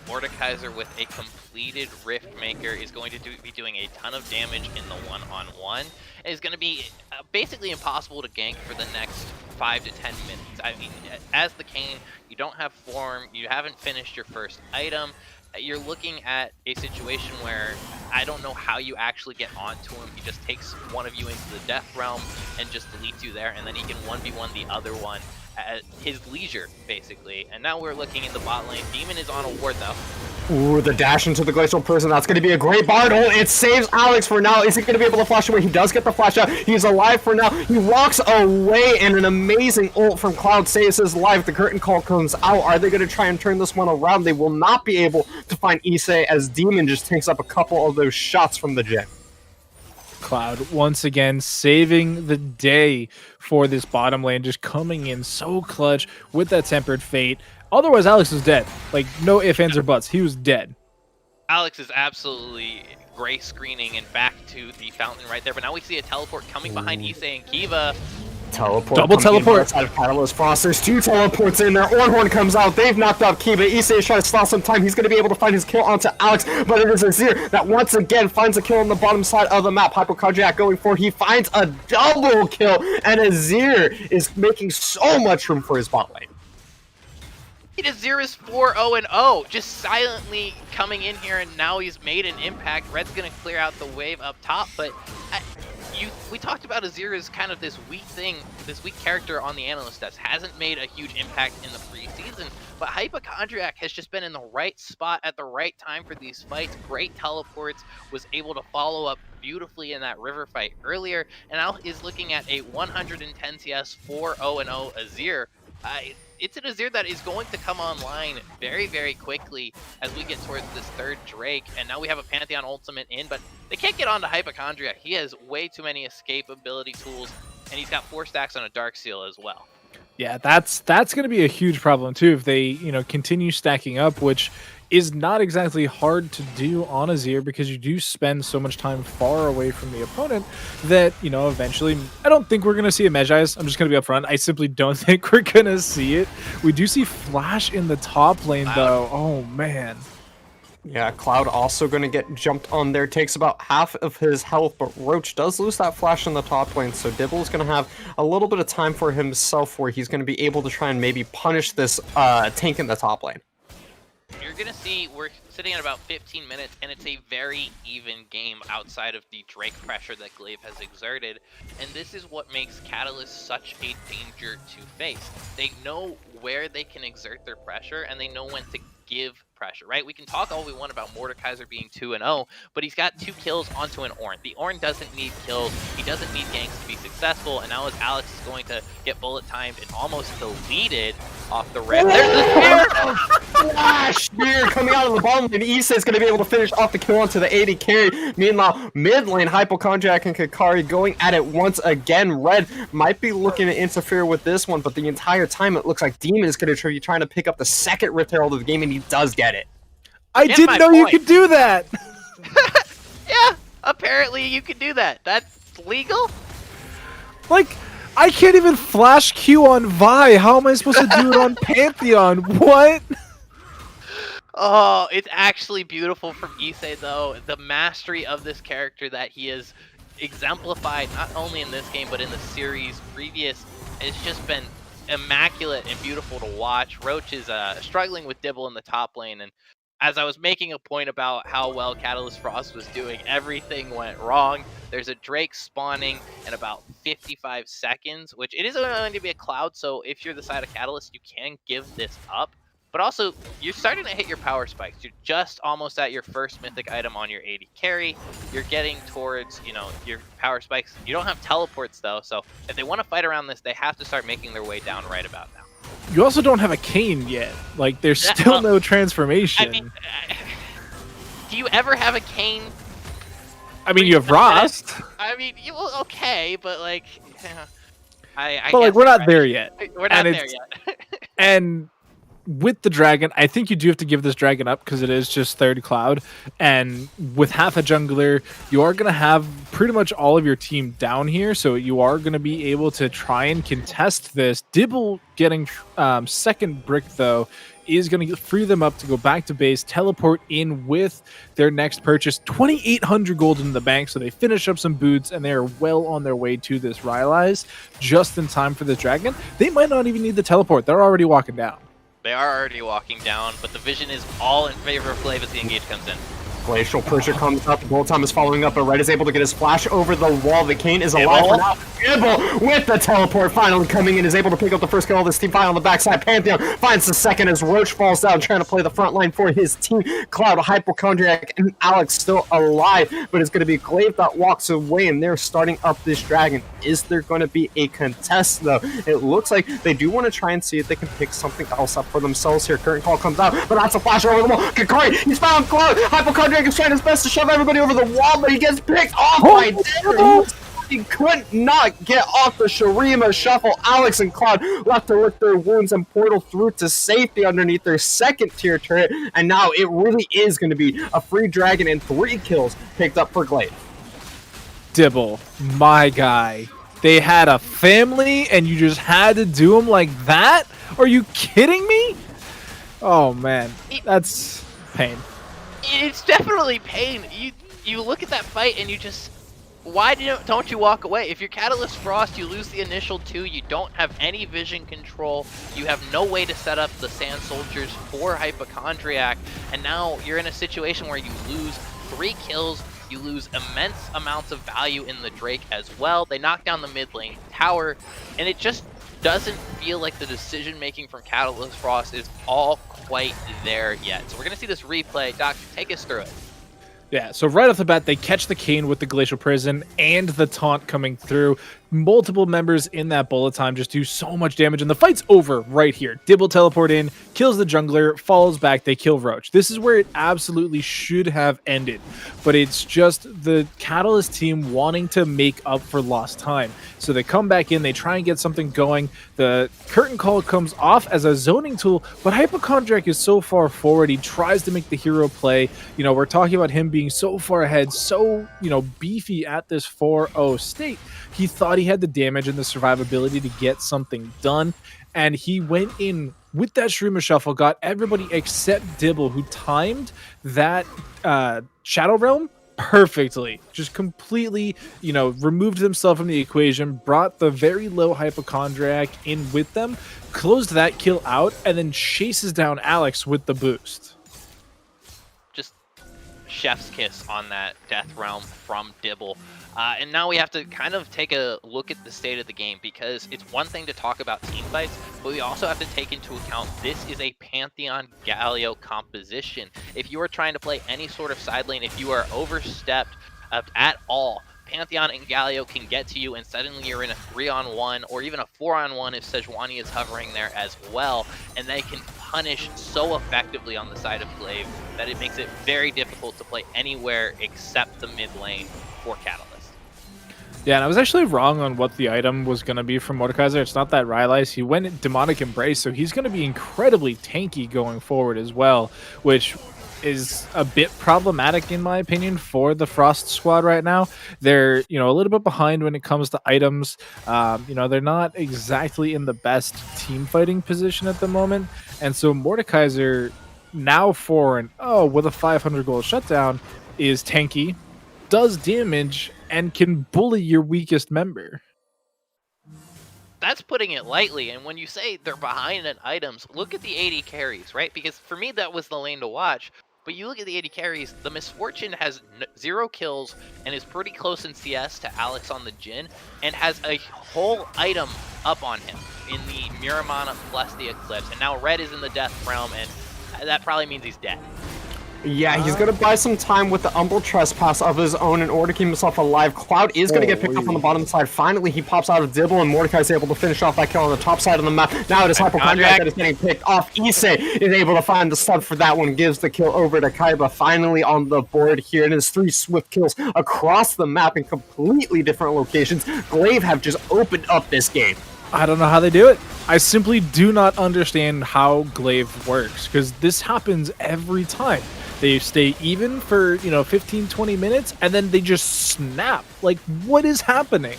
Mordekaiser with a completed Rift Maker is going to be doing a ton of damage in the one-on-one. It is going to be basically impossible to gank for the next 5 to 10 minutes. I mean, as the Kane, you don't have form, you haven't finished your first item. You're looking at a situation where I don't know how you actually get onto him. He just takes one of you into the Death Realm and just deletes you there, and then he can 1v1 the other one at his leisure, basically. And now we're looking in the bot lane. Demon is on a ward, though. Ooh, the dash into the Glacial Prison. That's going to be a great Bard ult. It saves Alex for now. Is he going to be able to flash away? He does get the flash out. He's alive for now. He walks away, and an amazing ult from Cloud saves his life. The curtain call comes out. Are they going to try and turn this one around? They will not be able to find Issei as Demon just takes up a couple of those shots from the Jin. Cloud once again saving the day for this bottom lane, just coming in so clutch with that Tempered Fate. Otherwise, Alex is dead. Like, no ifs, ands, or buts. He was dead. Alex is absolutely gray screening and back to the fountain right there. But now we see a teleport coming behind Issei and Kiba. Teleport. Double teleport. Out of Catalyst Frost. There's 2 teleports in there. Ornhorn comes out. They've knocked out Kiba. Issei is trying to stall some time. He's going to be able to find his kill onto Alex, but it is Azir that once again finds a kill on the bottom side of the map. Hypochondriac going for. He finds a double kill, and Azir is making so much room for his bot lane. Azir is 4-0-0, just silently coming in here, and now he's made an impact. Red's going to clear out the wave up top, but we talked about Azir as kind of this weak thing, this weak character on the analyst desk. Hasn't made a huge impact in the preseason, but Hypochondriac has just been in the right spot at the right time for these fights. Great teleports, was able to follow up beautifully in that river fight earlier, and now is looking at a 110 CS 4-0-0 Azir. It's an Azir that is going to come online very, very quickly as we get towards this third Drake. And now we have a Pantheon ultimate in, but they can't get onto Hypochondriac. He has way too many escape ability tools, and he's got 4 stacks on a Dark Seal as well. Yeah, that's going to be a huge problem too if they, continue stacking up, which is not exactly hard to do on Azir because you do spend so much time far away from the opponent that, eventually, I don't think we're going to see a Mejai's. I'm just going to be upfront. I simply don't think we're going to see it. We do see Flash in the top lane, though. Oh, man. Yeah, Cloud also going to get jumped on there. Takes about half of his health, but Roach does lose that flash in the top lane, so Dibble's going to have a little bit of time for himself where he's going to be able to try and maybe punish this tank in the top lane. You're going to see we're sitting at about 15 minutes, and it's a very even game outside of the Drake pressure that Glaive has exerted. And this is what makes Catalyst such a danger to face. They know where they can exert their pressure, and they know when to give pressure, right? We can talk all we want about Mordekaiser being 2-0, but he's got 2 kills onto an Ornn. The Ornn doesn't need kills. He doesn't need ganks to be successful, and now as Alex is going to get bullet timed and almost deleted off the red. There's the spear! Flash spear coming out of the bottom lane. Issa is going to be able to finish off the kill onto the AD carry. Meanwhile, mid lane, Hypochondriac and Kakari going at it once again. Red might be looking to interfere with this one, but the entire time it looks like Demon is going to be trying to pick up the second Rift Herald of the game, and he does get it. I didn't know you could do that! Yeah, apparently you can do that. That's legal? Like, I can't even flash Q on Vi. How am I supposed to do it on Pantheon? What? Oh, it's actually beautiful from Issei, though. The mastery of this character that he has exemplified, not only in this game, but in the series previous, has just been immaculate and beautiful to watch. Roach is struggling with Dibble in the top lane, and as I was making a point about how well Catalyst Frost was doing, everything went wrong. There's a Drake spawning in about 55 seconds, which it is going to be a Cloud, so if you're the side of Catalyst, you can give this up. But also, you're starting to hit your power spikes. You're just almost at your first mythic item on your AD carry. You're getting towards, you know, your power spikes. You don't have teleports, though, so if they want to fight around this, they have to start making their way down right about now. You also don't have a Kayn yet. Like, there's still no transformation. I mean, do you ever have a Kayn? I mean, you have Rost. I mean, okay, but like, I but like, we're not there yet. We're not there yet. And with the dragon, I think you do have to give this dragon up because it is just third Cloud, and with half a jungler, you are going to have pretty much all of your team down here, so you are going to be able to try and contest this. Dibble getting second brick, though, is going to free them up to go back to base, teleport in with their next purchase, 2,800 gold in the bank, so they finish up some boots, and they are well on their way to this Rylai's just in time for the dragon. They might not even need the teleport. They're already walking down. They are already walking down, but the vision is all in favor of Glaive as the engage comes in. Glacial pressure comes up. The bullet time is following up, but Red is able to get his flash over the wall. The Kayn is alive for now. Dibble with the teleport finally coming in, is able to pick up the first kill of this team fight on the backside. Pantheon finds the second as Roach falls down, trying to play the front line for his team. Cloud, Hypochondriac, and Alex still alive, but it's going to be Glaive that walks away, and they're starting up this dragon. Is there going to be a contest, though? It looks like they do want to try and see if they can pick something else up for themselves here. Current call comes out, but that's a flash over the wall. Kakari, he's found Cloud. Hypochondriac is trying his best to shove everybody over the wall, but he gets picked off by Dibble. He could not get off the Shurima shuffle. Alex and Cloud left to lick their wounds and portal through to safety underneath their second tier turret, and now it really is going to be a free dragon and 3 kills picked up for Glaive. Dibble, my guy. They had a family and you just had to do them like that? Are you kidding me? Oh man, that's pain. It's definitely pain. You look at that fight and you just, why don't you walk away? If you're Catalyst Frost, you lose the initial 2, you don't have any vision control, you have no way to set up the Sand Soldiers for Hypochondriac, and now you're in a situation where you lose 3 kills, you lose immense amounts of value in the Drake as well. They knock down the mid lane tower, and it just doesn't feel like the decision making from Catalyst Frost is all quite there yet. So we're going to see this replay. Doc, take us through it. Yeah, so right off the bat, they catch the Kayn with the Glacial Prison and the taunt coming through. Multiple members in that bullet time just do so much damage, and the fight's over right here. Dibble teleport in, kills the jungler, follows back, they kill Roach. This is where it absolutely should have ended, but it's just the Catalyst team wanting to make up for lost time. So they come back in, they try and get something going. The curtain call comes off as a zoning tool, but Hypochondriac is so far forward, he tries to make the hero play. You know, we're talking about him being so far ahead, so, you know, beefy at this 4-0 state. He thought he had the damage and the survivability to get something done, and he went in with that Streamer Shuffle, got everybody except Dibble, who timed that Shadow Realm perfectly. Just completely, removed themselves from the equation, brought the very low Hypochondriac in with them, closed that kill out, and then chases down Alex with the boost. Just chef's kiss on that Death Realm from Dibble. And now we have to kind of take a look at the state of the game, because it's one thing to talk about team fights, but we also have to take into account this is a Pantheon Galio composition. If you are trying to play any sort of side lane, if you are overstepped at all, Pantheon and Galio can get to you, and suddenly you're in a 3-on-1 or even a 4-on-1 if Sejuani is hovering there as well, and they can punish so effectively on the side of Glaive that it makes it very difficult to play anywhere except the mid lane for Catalyst. Yeah, and I was actually wrong on what the item was going to be from Mordekaiser. It's not that Rylai's. He went Demonic Embrace, so he's going to be incredibly tanky going forward as well, which is a bit problematic in my opinion for the Frost squad right now. They're, a little bit behind when it comes to items. They're not exactly in the best team fighting position at the moment. And so Mordekaiser now with a 500 gold shutdown is tanky, does damage, and can bully your weakest member. That's putting it lightly, and when you say they're behind in items, look at the 80 carries, right? Because for me, that was the lane to watch. But you look at the 80 carries, the Misfortune has 0 kills and is pretty close in CS to Alex on the Jhin, and has a whole item up on him in the Miramana plus the Eclipse. And now Red is in the Death Realm, and that probably means he's dead. Yeah, he's going to buy some time with the Umbral Trespass of his own in order to keep himself alive. Cloud is going to get picked up on the bottom side. Finally, he pops out of Dibble, and Mordecai is able to finish off that kill on the top side of the map. Now it is Hypochondriac that is getting picked off. Issei is able to find the stun for that one, gives the kill over to Kaiba. Finally on the board here, and his 3 swift kills across the map in completely different locations. Glaive have just opened up this game. I don't know how they do it. I simply do not understand how Glaive works, because this happens every time. They stay even for, 15, 20 minutes, and then they just snap. Like, what is happening?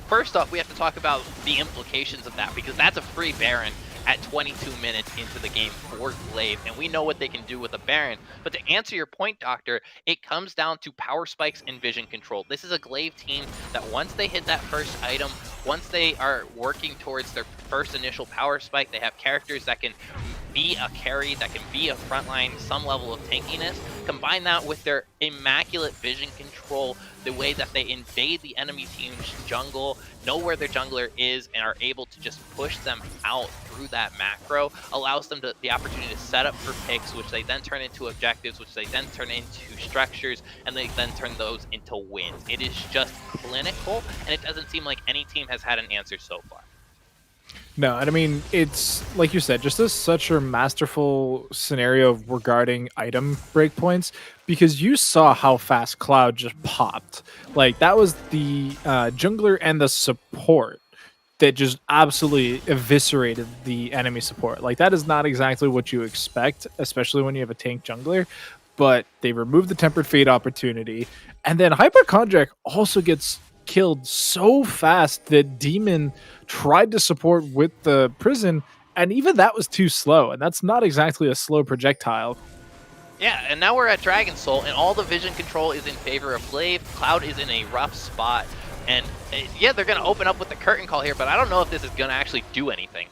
First off, we have to talk about the implications of that, because that's a free Baron at 22 minutes into the game for Glaive, and we know what they can do with a Baron. But to answer your point, Doctor, it comes down to power spikes and vision control. This is a Glaive team that once they hit that first item, once they are working towards their first initial power spike, they have characters that can be a carry, that can be a frontline, some level of tankiness. Combine that with their immaculate vision control, the way that they invade the enemy team's jungle, know where their jungler is, and are able to just push them out through that macro, allows them the opportunity to set up for picks, which they then turn into objectives, which they then turn into structures, and they then turn those into wins. It is just clinical, and it doesn't seem like any team has had an answer so far. No, and I mean, it's, like you said, just such a masterful scenario regarding item breakpoints, because you saw how fast Cloud just popped. Like, that was the jungler and the support that just absolutely eviscerated the enemy support. Like, that is not exactly what you expect, especially when you have a tank jungler, but they removed the Tempered Fate opportunity, and then Hypochondriac also gets killed so fast that Demon tried to support with the prison, and even that was too slow, and that's not exactly a slow projectile. Yeah, and now we're at Dragon Soul, and all the vision control is in favor of Glaive. Cloud is in a rough spot, and yeah, they're going to open up with the curtain call here, but I don't know if this is going to actually do anything.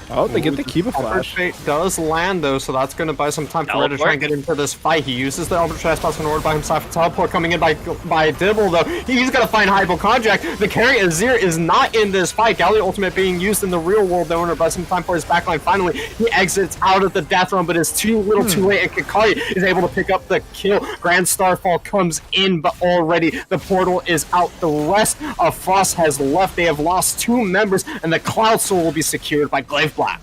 Oh, they get the Kiva Flash. Fate does land, though, so that's going to buy some time for Red to try and get into this fight. He uses the Umbral Trespass in order by himself. Teleport coming in by Dibble, though. He's going to find Hypochondriac. The carry Azir is not in this fight. Galio Ultimate being used in the real world, though, and buy some time for his backline. Finally, he exits out of the Death Realm, but it's too little too late, and Kakari is able to pick up the kill. Grand Starfall comes in, but already the portal is out. The rest of Frost has left. They have lost 2 members, and the Cloud Soul will be secured by Glaive Black.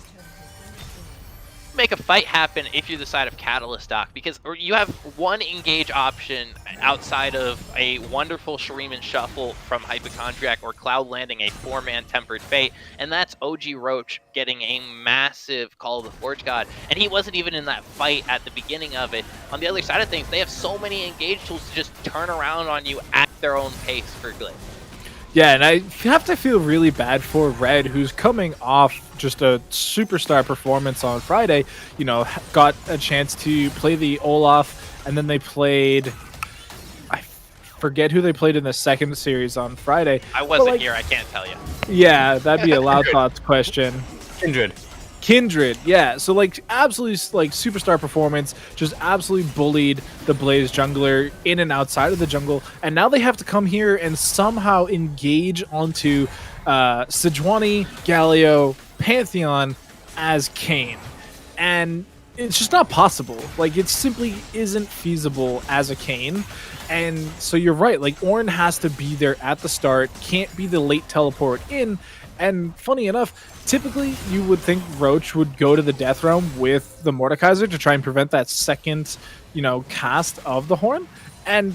Make a fight happen if you're the side of Catalyst, Doc, because you have one engage option outside of a wonderful Shuriman shuffle from Hypochondriac or Cloud landing a 4-man Tempered Fate, and that's OG Roach getting a massive Call of the Forge God, and he wasn't even in that fight at the beginning of it. On the other side of things, they have so many engage tools to just turn around on you at their own pace for Glaive. Yeah, and I have to feel really bad for Red, who's coming off just a superstar performance on Friday. You know, got a chance to play the Olaf, and then they played... I forget who they played in the second series on Friday. I wasn't here, I can't tell you. Yeah, that'd be a Loud Thoughts question. Kindred, yeah. So like absolutely like superstar performance, just absolutely bullied the Blaze jungler in and outside of the jungle, and now they have to come here and somehow engage onto Sejuani, Galio, Pantheon as Kayn, and it's just not possible. Like it simply isn't feasible as a Kayn. And so you're right, like Ornn has to be there at the start, can't be the late teleport in. And funny enough, typically you would think Roach would go to the Death Realm with the Mordekaiser to try and prevent that second, you know, cast of the Horn. And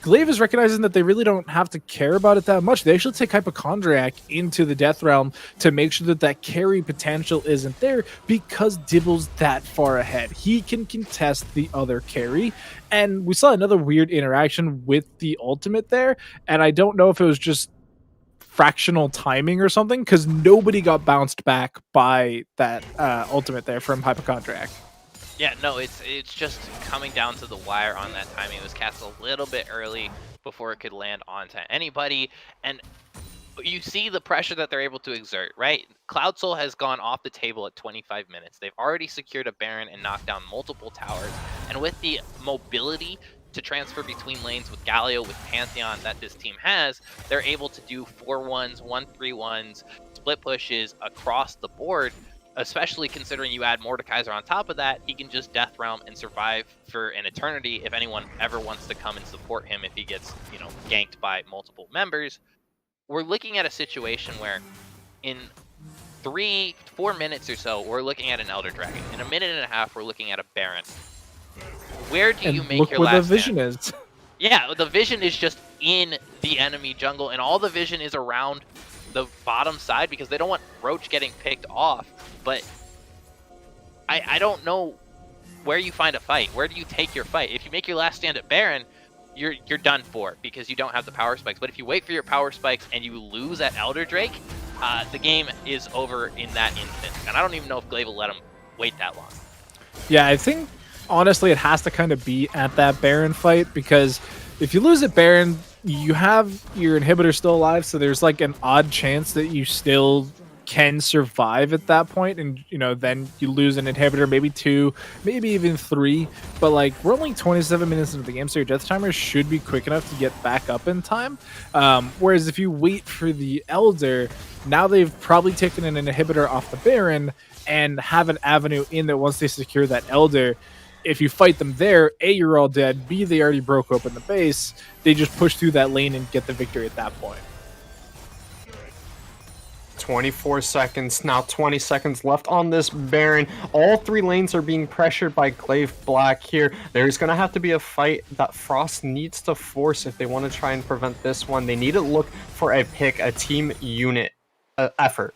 Glaive is recognizing that they really don't have to care about it that much. They actually take Hypochondriac into the Death Realm to make sure that that carry potential isn't there because Dibble's that far ahead. He can contest the other carry. And we saw another weird interaction with the ultimate there. And I don't know if it was just fractional timing or something, because nobody got bounced back by that ultimate there from Hypochondriac. Yeah, no, it's just coming down to the wire on that timing. It was cast a little bit early before it could land onto anybody, and you see the pressure that they're able to exert, right? Cloud Soul has gone off the table at 25 minutes. They've already secured a Baron and knocked down multiple towers, and with the mobility to transfer between lanes with Galio, with Pantheon that this team has, they're able to do 4-1s, 1-3-1s, split pushes across the board, especially considering you add Mordekaiser on top of that. He can just Death Realm and survive for an eternity if anyone ever wants to come and support him if he gets, you know, ganked by multiple members. We're looking at a situation where in 3-4 minutes or so, we're looking at an Elder Dragon. In a minute and a half, we're looking at a Baron. Where do you make your last stand? Look where the vision is. Yeah, the vision is just in the enemy jungle, and all the vision is around the bottom side because they don't want Roach getting picked off. But I don't know where you find a fight. Where do you take your fight? If you make your last stand at Baron, you're done for because you don't have the power spikes. But if you wait for your power spikes and you lose at Elder Drake, the game is over in that instant. And I don't even know if Glaive will let him wait that long. Yeah, I think honestly, it has to kind of be at that Baron fight, because if you lose at Baron, you have your inhibitor still alive, so there's like an odd chance that you still can survive at that point, and you know, then you lose an inhibitor, maybe 2, maybe even 3, but like we're only 27 minutes into the game, so your death timer should be quick enough to get back up in time. Whereas if you wait for the Elder, now they've probably taken an inhibitor off the Baron and have an avenue in that once they secure that Elder, if you fight them there, A, you're all dead, B, they already broke open the base, they just push through that lane and get the victory at that point. 24 seconds, now 20 seconds left on this Baron. All 3 lanes are being pressured by Glaive Black here. There's going to have to be a fight that Frost needs to force if they want to try and prevent this one. They need to look for a pick, a team unit effort.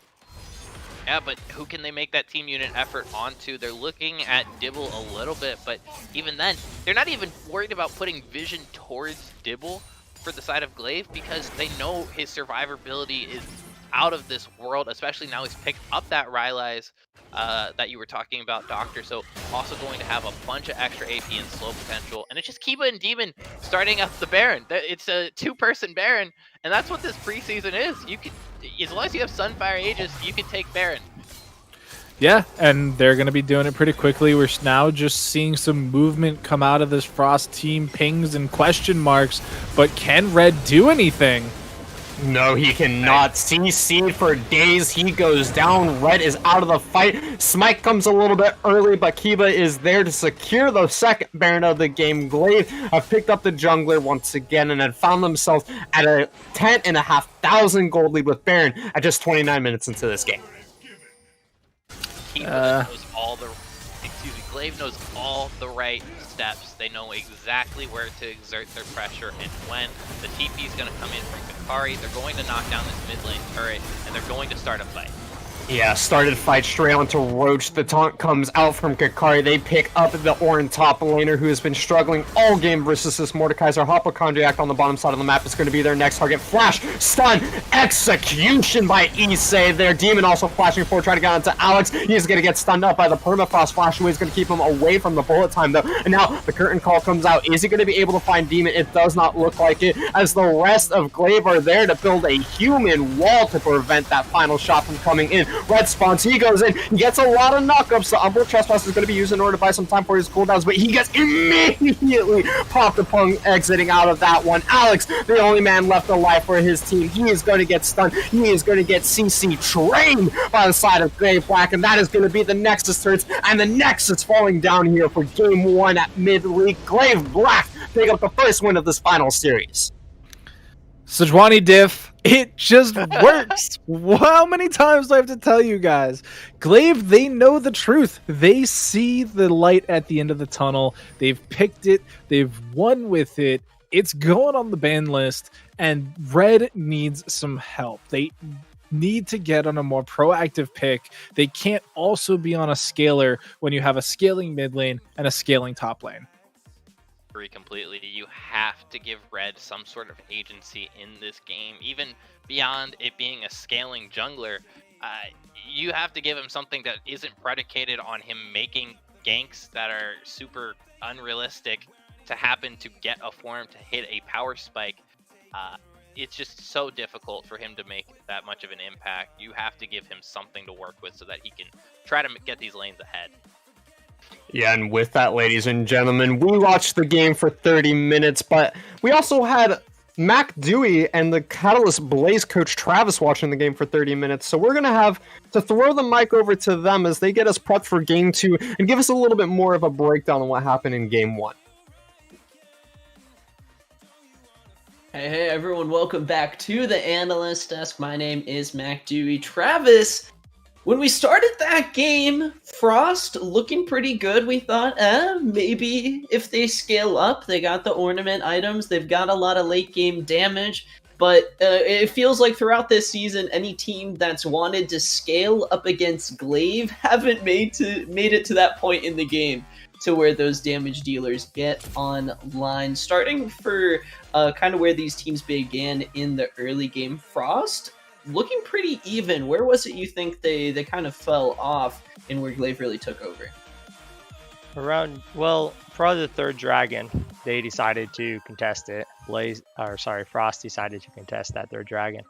Yeah, but who can they make that team unit effort onto? They're looking at Dibble a little bit, but even then, they're not even worried about putting vision towards Dibble for the side of Glaive because they know his survivability is out of this world, especially now he's picked up that Rylai's that you were talking about, Doctor, so also going to have a bunch of extra AP and slow potential, and it's just Kiba and Demon starting up the Baron. It's a 2-person Baron, and that's what this preseason is. You can, as long as you have Sunfire Aegis, you can take Baron. Yeah, and they're going to be doing it pretty quickly. We're now just seeing some movement come out of this Frost team, pings and question marks, but can Red do anything? No, he cannot. CC for days. He goes down. Red is out of the fight. Smite comes a little bit early, but Kiba is there to secure the second Baron of the game. Glaive have picked up the jungler once again and had found themselves at a 10,500 gold lead with Baron at just 29 minutes into this game. Kiba knows all the... Glaive knows all the right steps. They know exactly where to exert their pressure and when. The TP is going to come in from Kakari. They're going to knock down this mid lane turret, and they're going to start a fight. Yeah, started fight straight onto Roach. The taunt comes out from Kakari. They pick up the Orin top laner who has been struggling all game versus this Mordekaiser. Hypochondriac on the bottom side of the map is going to be their next target. Flash, stun, execution by Issei there. Demon also flashing forward, trying to get onto Alex. He's going to get stunned up by the Permafrost flash away. He's going to keep him away from the bullet time though. And now the curtain call comes out. Is he going to be able to find Demon? It does not look like it, as the rest of Glaive are there to build a human wall to prevent that final shot from coming in. Red spawns, he goes in, he gets a lot of knockups. The Umbral Trespass is going to be used in order to buy some time for his cooldowns, but he gets immediately popped upon exiting out of that one. Alex, the only man left alive for his team, he is going to get stunned. He is going to get CC trained by the side of Glaive Black, and that is going to be the Nexus turns, and the Nexus falling down here for game 1 at mid-league. Glaive Black pick up the first win of this final series. Sejuani diff, it just works. How many times do I have to tell you guys? Glaive, they know the truth. They see the light at the end of the tunnel. They've picked it. They've won with it. It's going on the ban list, and Red needs some help. They need to get on a more proactive pick. They can't also be on a scaler when you have a scaling mid lane and a scaling top lane. Completely. You have to give Red some sort of agency in this game, even beyond it being a scaling jungler. You have to give him something that isn't predicated on him making ganks that are super unrealistic to happen to get a form to hit a power spike. It's just so difficult for him to make that much of an impact. You have to give him something to work with so that he can try to get these lanes ahead. Yeah, and with that, ladies and gentlemen, we watched the game for 30 minutes, but we also had Mac Dewey and the Catalyst Blaze coach Travis watching the game for 30 minutes, so we're going to have to throw the mic over to them as they get us prepped for game 2 and give us a little bit more of a breakdown on what happened in game 1. Hey everyone, welcome back to the Analyst Desk. My name is Mac Dewey. Travis, when we started that game, Frost looking pretty good. We thought, maybe if they scale up, they got the ornament items, they've got a lot of late game damage, but it feels like throughout this season, any team that's wanted to scale up against Glaive haven't made it to that point in the game to where those damage dealers get online. Starting for kind of where these teams began in the early game, Frost looking pretty even. Where was it you think they kind of fell off and where Glaive really took over? Probably the third dragon, they decided to contest it. Frost decided to contest that third dragon.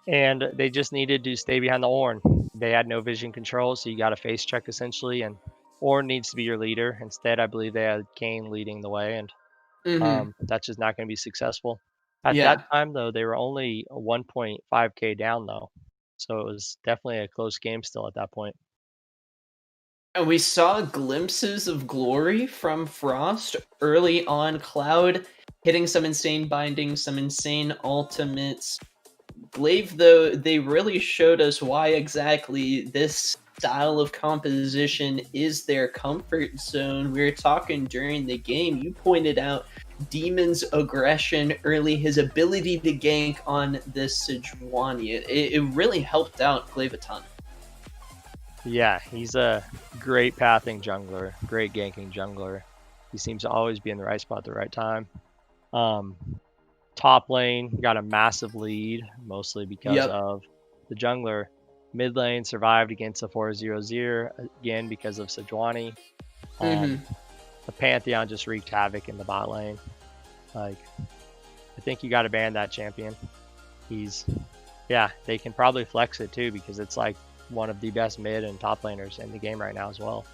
And they just needed to stay behind the Ornn. They had no vision control, so you got a face check essentially, and Ornn needs to be your leader. Instead, I believe they had Kayn leading the way, and that's just not going to be successful. At that time, though, they were only 1.5k down, though. So it was definitely a close game still at that point. And we saw glimpses of glory from Frost early on. Cloud hitting some insane bindings, some insane ultimates. Glaive, though, they really showed us why exactly this style of composition is their comfort zone. We were talking during the game. You pointed out Demon's aggression early, his ability to gank on this Sejuani. It really helped out Glaive a ton. Yeah, he's a great pathing jungler, great ganking jungler. He seems to always be in the right spot at the right time. Top lane got a massive lead, mostly because of the jungler. Mid lane survived against a 4-0-0, again because of Sejuani. The Pantheon just wreaked havoc in the bot lane. I think you got to ban that champion. They can probably flex it too, because it's like one of the best mid and top laners in the game right now as well.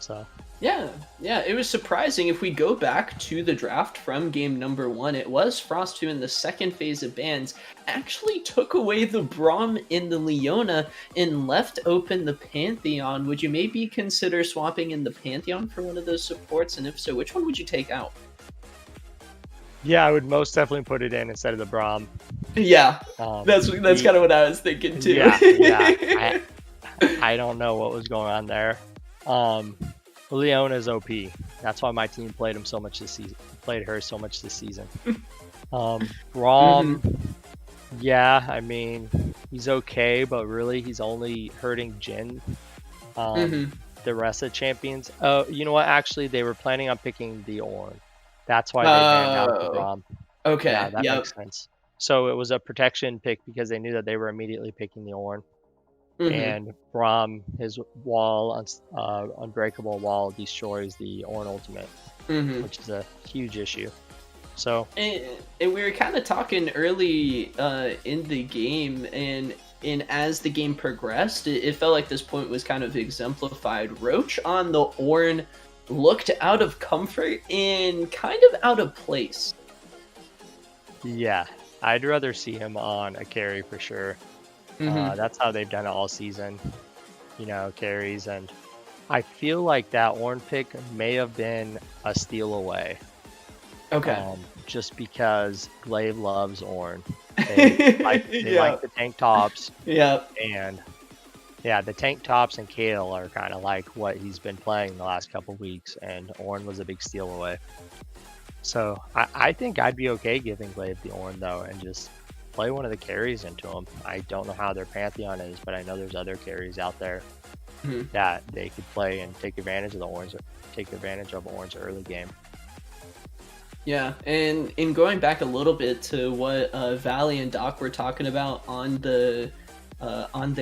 So yeah, it was surprising. If we go back to the draft from game number 1, it was Frost who in the second phase of bans actually took away the Braum in the Leona and left open the Pantheon. Would you maybe consider swapping in the Pantheon for one of those supports? And if so, which one would you take out? Yeah, I would most definitely put it in instead of the Braum. Yeah, that's kind of what I was thinking too. Yeah. I don't know what was going on there. Leona's OP. That's why my team played her so much this season. Braum, yeah, I mean, he's okay, but really he's only hurting Jin. The rest of the champions. Oh, you know what? Actually, they were planning on picking the Ornn. That's why they banned out the Braum. Okay. Yeah, that makes sense. So it was a protection pick because they knew that they were immediately picking the Ornn. And Braum, his wall, unbreakable wall, destroys the Ornn ultimate, which is a huge issue. So, and we were kind of talking early in the game, and as the game progressed, it felt like this point was kind of exemplified. Roach on the Ornn looked out of comfort and kind of out of place. Yeah, I'd rather see him on a carry for sure. That's how they've done it all season, you know, carries. And I feel like that Ornn pick may have been a steal away. Okay. Just because Glaive loves Ornn. They like the tank tops. Yeah. And yeah, the tank tops and Kale are kind of like what he's been playing the last couple weeks, and Ornn was a big steal away. So I think I'd be okay giving Glaive the Ornn though, and just play one of the carries into him. I don't know how their Pantheon is, but I know there's other carries out there that they could play and take advantage of Ornn's early game. Yeah, and in going back a little bit to what Valley and Doc were talking about on the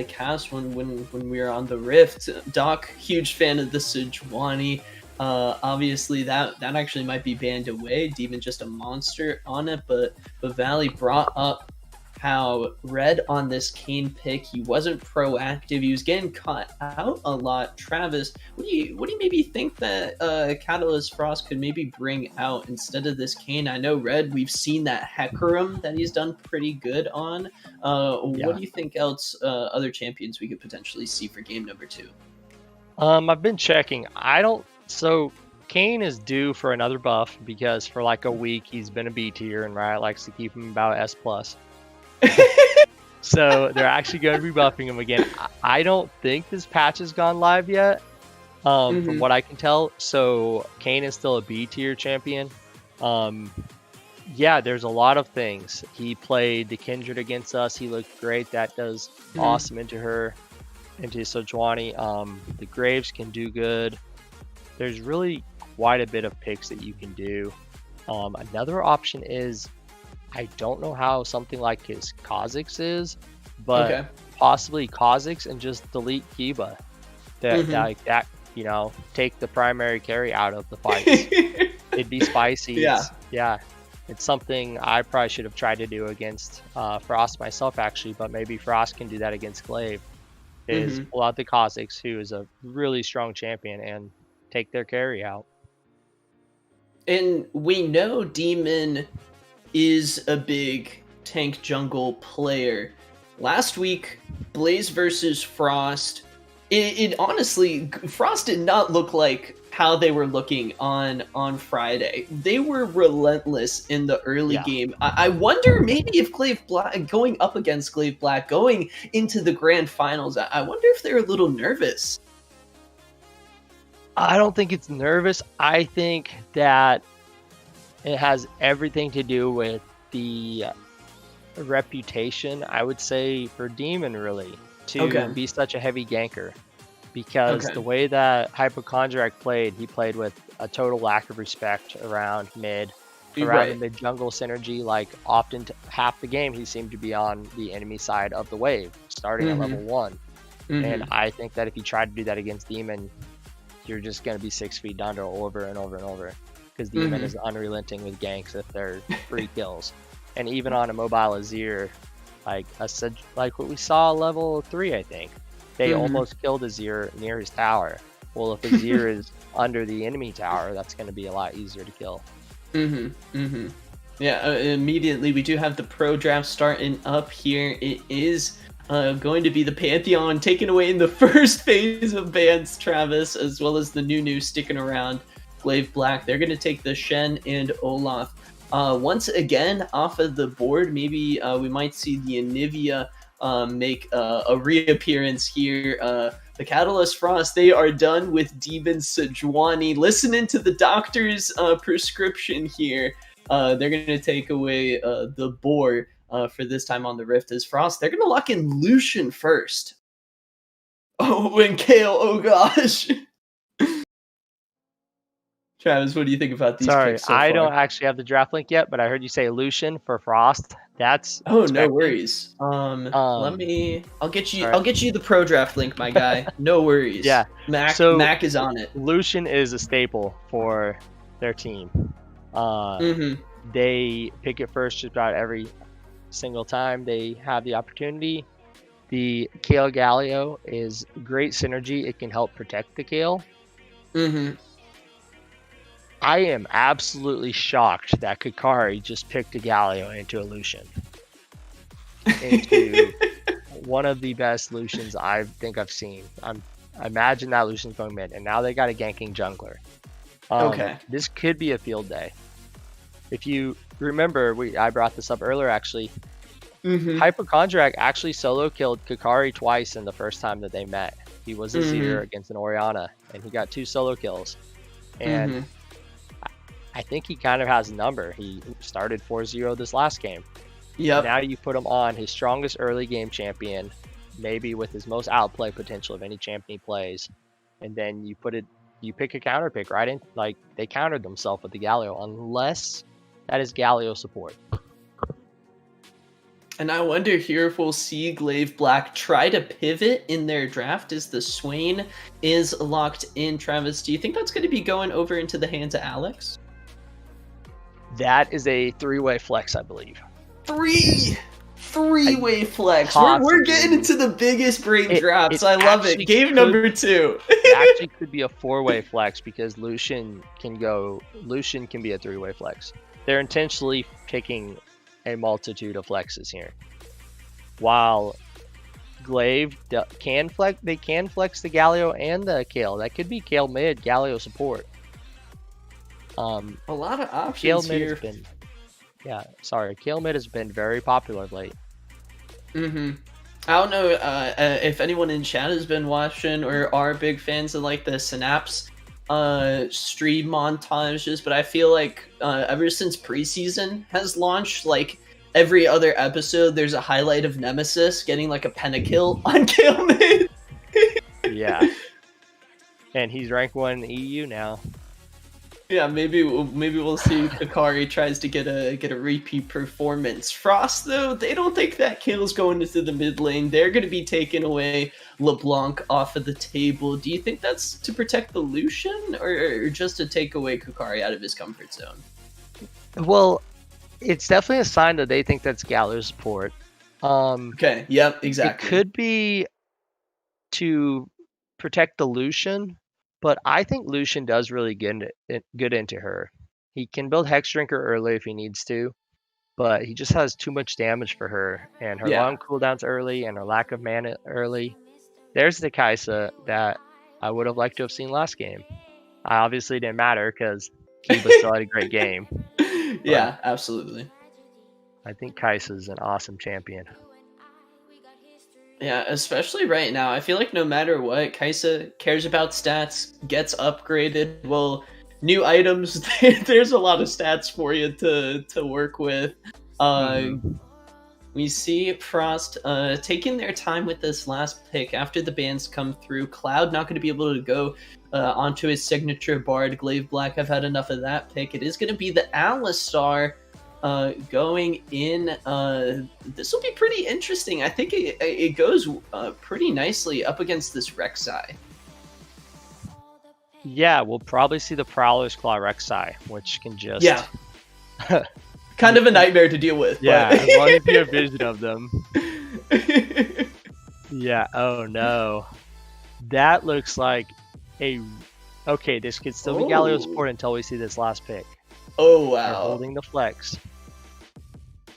cast when we were on the Rift, Doc, huge fan of the Sejuani. Obviously that actually might be banned away. Demon just a monster on it, but Valley brought up how Red on this Kayn pick, he wasn't proactive. He was getting caught out a lot. Travis, what do you maybe think that Catalyst Frost could maybe bring out instead of this Kayn? I know Red, we've seen that Hecarim that he's done pretty good on. What do you think else other champions we could potentially see for game number 2? I've been checking. So Kayn is due for another buff because for like a week he's been a B tier and Riot likes to keep him about S+. So they're actually going to be buffing him again. I don't think this patch has gone live yet, from what I can tell. So Kayn is still a B tier champion. Yeah, there's a lot of things. He played the Kindred against us. He looked great. That does awesome into Sejuani. The Graves can do good. There's really quite a bit of picks that you can do. Another option is, I don't know how something like his Kha'Zix is, but possibly Kha'Zix and just delete Kiba. That, you know, take the primary carry out of the fights. It'd be spicy. Yeah. It's something I probably should have tried to do against Frost myself, actually, but maybe Frost can do that against Glaive. Is pull out the Kha'Zix, who is a really strong champion, and take their carry out. And we know Demon is a big tank jungle player. Last week, Blaze versus Frost, it honestly, Frost did not look like how they were looking on Friday. They were relentless in the early game. I wonder maybe if Glaive Black, going up against Glaive Black, going into the grand finals, I wonder if they're a little nervous. I don't think it's nervous. I think that it has everything to do with the reputation, I would say, for Demon, really, to be such a heavy ganker. Because the way that Hypochondriac played, he played with a total lack of respect around mid. Around the mid jungle synergy, like often half the game he seemed to be on the enemy side of the wave, starting at level 1. And I think that if you try to do that against Demon, you're just going to be 6 feet under over and over and over. Because Demon is unrelenting with ganks if they're free kills. And even on a mobile Azir, like what we saw level 3, I think, they almost killed Azir near his tower. Well, if Azir is under the enemy tower, that's going to be a lot easier to kill. Yeah, immediately we do have the pro draft starting up here. It is going to be the Pantheon taken away in the first phase of bans, Travis, as well as the new sticking around. Glaive Black, they're going to take the Shen and Olaf. Once again, off of the board, maybe we might see the Anivia make a reappearance here. The Catalyst Frost, they are done with Demon Sejuani. Listening to the doctor's prescription here, they're going to take away the boar. for this time on the Rift is Frost. They're gonna lock in Lucian first. Oh, and Kale. Oh gosh. Travis, what do you think about these Sorry, picks so I far? don't actually have the draft link yet, but I heard you say Lucian for Frost. That's Oh, no expected. worries. I'll get you sorry. I'll get you the pro draft link, my guy. No worries. Yeah. Mac is on it. Lucian is a staple for their team. Mm-hmm. They pick it first just about every single time they have the opportunity. The Kale Galio is great synergy. It can help protect the Kale. Mm-hmm. I am absolutely shocked that Kakari just picked a Galio into a Lucian. Into one of the best Lucians I think I've seen. I imagine that Lucian's going mid, and now they got a ganking jungler. Okay. This could be a field day. If you remember, I brought this up earlier actually. Mm-hmm. Hypochondriac actually solo killed Kakari twice in the first time that they met. He was a Seer against an Orianna, and he got 2 solo kills. And I think he kind of has a number. He started 4-0 this last game. Yep. Now you put him on his strongest early game champion, maybe with his most outplay potential of any champion he plays, and then you pick a counter pick right in. Like, they countered themselves with the Galio, unless that is Galio support. And I wonder here if we'll see Glaive Black try to pivot in their draft as the Swain is locked in. Travis, do you think that's going to be going over into the hands of Alex? That is a 3-way flex, I believe. Three-way flex. We're getting into the biggest brain drafts. I love it. Game number 2. It actually could be a 4-way flex because Lucian can be a 3-way flex. They're intentionally picking a multitude of flexes here. While Glaive can flex the Galio and the Kale. That could be Kale mid, Galio support. A lot of options Kale mid here. Kale mid has been very popular of late. I don't know if anyone in chat has been watching or are big fans of like the Synapse stream montages, but I feel like ever since preseason has launched, like every other episode there's a highlight of Nemesis getting like a pentakill on Kale mid. Yeah. And he's rank 1 in the EU now. Yeah, maybe we'll see Kakari tries to get a repeat performance. Frost, though, they don't think that kill's going into the mid lane. They're going to be taking away LeBlanc off of the table. Do you think that's to protect the Lucian, or just to take away Kakari out of his comfort zone? Well, it's definitely a sign that they think that's Galio support. Okay, yep, exactly. It could be to protect the Lucian, but I think Lucian does really get into her. He can build Hex Drinker early if he needs to, but he just has too much damage for her, and her long cooldowns early and her lack of mana early. There's the Kai'Sa that I would have liked to have seen last game. I obviously didn't matter because Kiba still had a great game. Yeah, absolutely. I think Kai'Sa is an awesome champion. Yeah, especially right now. I feel like no matter what, Kai'Sa cares about stats, gets upgraded. Well, new items, there's a lot of stats for you to work with. We see Frost taking their time with this last pick after the bans come through. Cloud not going to be able to go onto his signature Bard. Glaive Black have had enough of that pick. It is going to be the Alistar going in. This will be pretty interesting. I think it goes pretty nicely up against this Rek'Sai. Yeah, we'll probably see the Prowler's Claw Rek'Sai, which can just... Yeah. Kind of a nightmare to deal with. Yeah, but... as long as you have vision of them. Yeah, oh no. That looks like a... Okay, this could still be Galio support until we see this last pick. Oh, wow. They're holding the flex.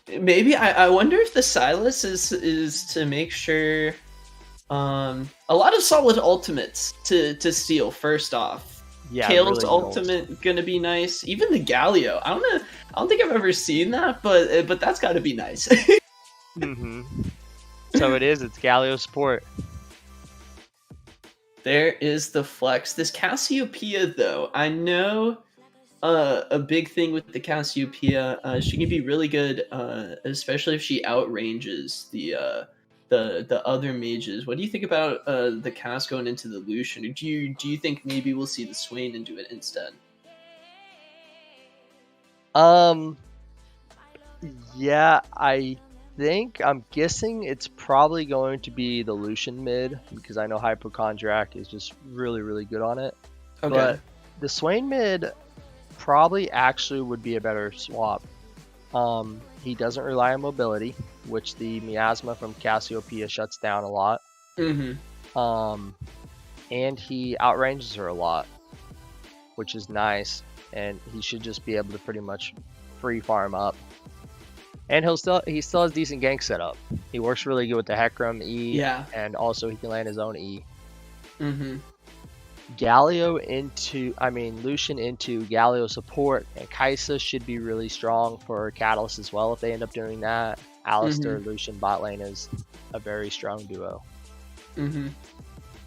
Maybe I wonder if the Silas is to make sure a lot of solid ultimates to steal first off. Yeah, Kale's really ultimate gonna be nice. Even the Galio. I don't think I've ever seen that, but that's gotta be nice. So it's Galio support. There is the flex. This Cassiopeia though, I know a big thing with the Cassiopeia. She can be really good, especially if she outranges the other mages. What do you think about the Cass going into the Lucian? Or do you think maybe we'll see the Swain into it instead? Yeah, I'm guessing it's probably going to be the Lucian mid because I know Hypochondriac is just really, really good on it. Okay. But the Swain mid probably actually would be a better swap. He doesn't rely on mobility, which the miasma from Cassiopeia shuts down a lot. And he outranges her a lot, which is nice. And he should just be able to pretty much free farm up. And he still has decent gank setup. He works really good with the Hecarim E, and also he can land his own E. Lucian into Galio support, and Kaisa should be really strong for Catalyst as well if they end up doing that. Alistair, Lucian bot lane is a very strong duo.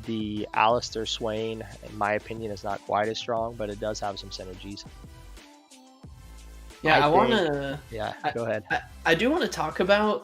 The Alistair Swain, in my opinion, is not quite as strong, but it does have some synergies. Yeah, I want to. Yeah, go ahead. I do want to talk about.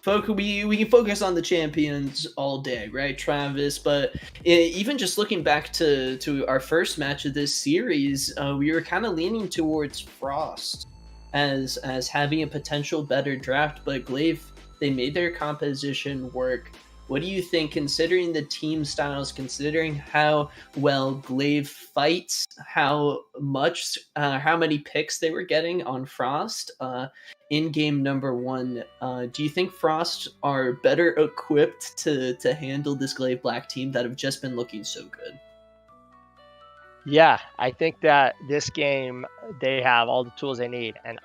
We can focus on the champions all day, right, Travis? But even just looking back to our first match of this series, we were kind of leaning towards Frost as having a potential better draft. But Glaive, they made their composition work. What do you think, considering the team styles, considering how well Glaive fights, how many picks they were getting on Frost in game number 1? Do you think Frost are better equipped to handle this Glaive Black team that have just been looking so good? Yeah, I think that this game, they have all the tools they need. And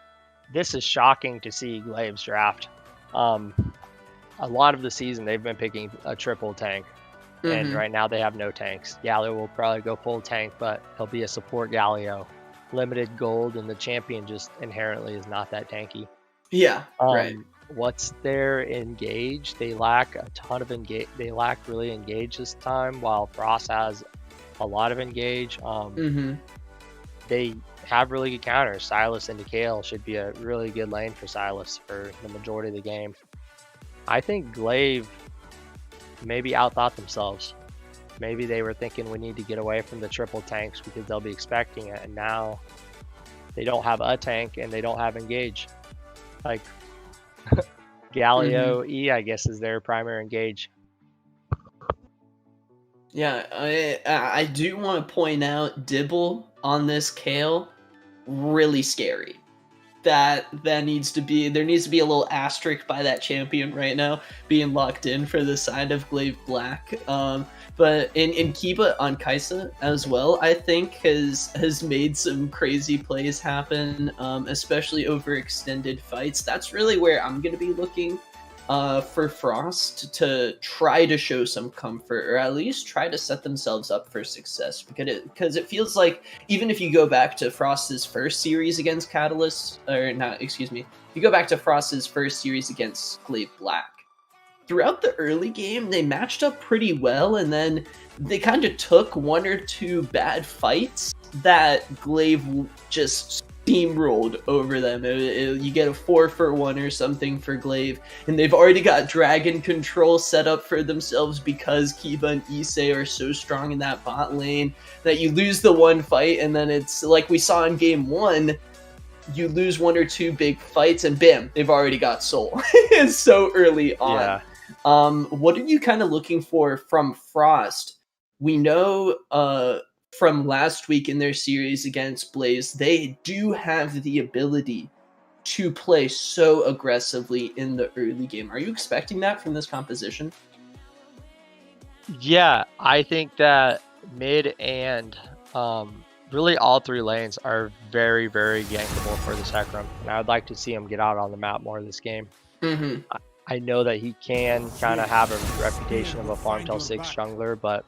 this is shocking to see Glaive's draft. A lot of the season they've been picking a triple tank, and right now they have no tanks. Galio will probably go full tank, but he'll be a support Galio. Limited gold, and the champion just inherently is not that tanky. Yeah, right. What's their engage? They lack a ton of engage. They lack really engage this time, while Frost has a lot of engage. They have really good counters. Silas into Kale should be a really good lane for Silas for the majority of the game. I think Glaive maybe outthought themselves. Maybe they were thinking we need to get away from the triple tanks because they'll be expecting it, and now they don't have a tank and they don't have engage. Like Galio E, I guess, is their primary engage. Yeah, I do want to point out Dibble on this Kale, really scary. There needs to be a little asterisk by that champion right now, being locked in for the side of Glaive Black. But in Kiba on Kaisa as well, I think has made some crazy plays happen, especially over extended fights. That's really where I'm going to be looking for Frost to try to show some comfort, or at least try to set themselves up for success, because it feels like, even if you go back to Frost's first series against Catalyst, if you go back to Frost's first series against Glaive Black, throughout the early game they matched up pretty well, and then they kind of took one or two bad fights that Glaive just steamrolled over them. You get a 4-for-1 or something for Glaive, and they've already got dragon control set up for themselves because Kiba and Issei are so strong in that bot lane that you lose the one fight, and then it's like we saw in game 1, you lose one or two big fights and bam, they've already got soul. It's so early on. Yeah. What are you kind of looking for from Frost? We know from last week in their series against Blaze, they do have the ability to play so aggressively in the early game. Are you expecting that from this composition? Yeah, I think that mid and really all three lanes are very, very gankable for the Hecarim, and I would like to see him get out on the map more this game. I know that he can kind of have a reputation of a farm till 6 jungler, but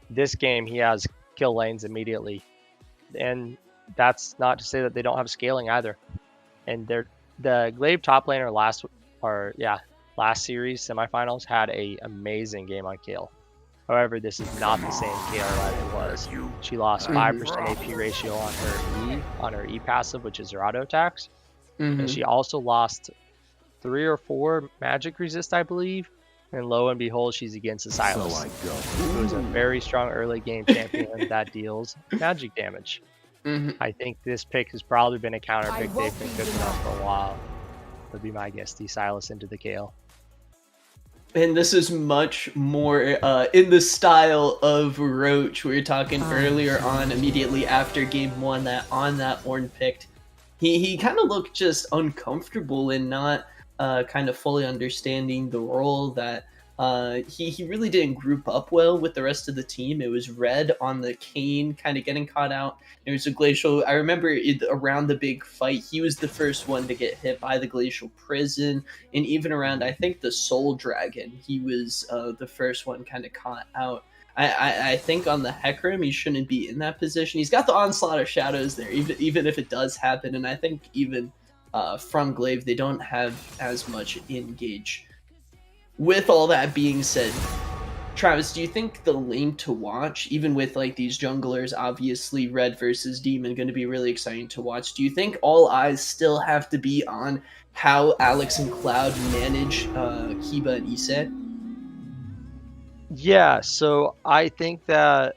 this game he has kill lanes immediately, and that's not to say that they don't have scaling either. And the Glaive top laner last series semifinals had a amazing game on Kale. However, this is not the same Kayle that it was. She lost 5% AP ratio on her E passive, which is her auto attacks. And she also lost 3 or 4 magic resist, I believe. And lo and behold, she's against the Silas, who is a very strong early game champion that deals magic damage. I think this pick has probably been a counter pick they've been cooking up for a while. Would be my guess. The Silas into the Kayle. And this is much more in the style of Roach. We were talking earlier on, immediately after game 1, that on that Ornn picked, he kind of looked just uncomfortable and not kind of fully understanding the role that he really didn't group up well with the rest of the team. It was Red on the Kayn kind of getting caught out. There was a Glacial. I remember around the big fight, he was the first one to get hit by the Glacial Prison. And even around, I think, the Soul Dragon, he was the first one kind of caught out. I think on the Hecarim, he shouldn't be in that position. He's got the Onslaught of Shadows there, even if it does happen. And I think even from Glaive, they don't have as much engage. With all that being said, Travis, do you think the lane to watch, even with like these junglers, obviously Red versus Demon, going to be really exciting to watch? Do you think all eyes still have to be on how Alex and Cloud manage Kiba and Ise? Yeah, so I think that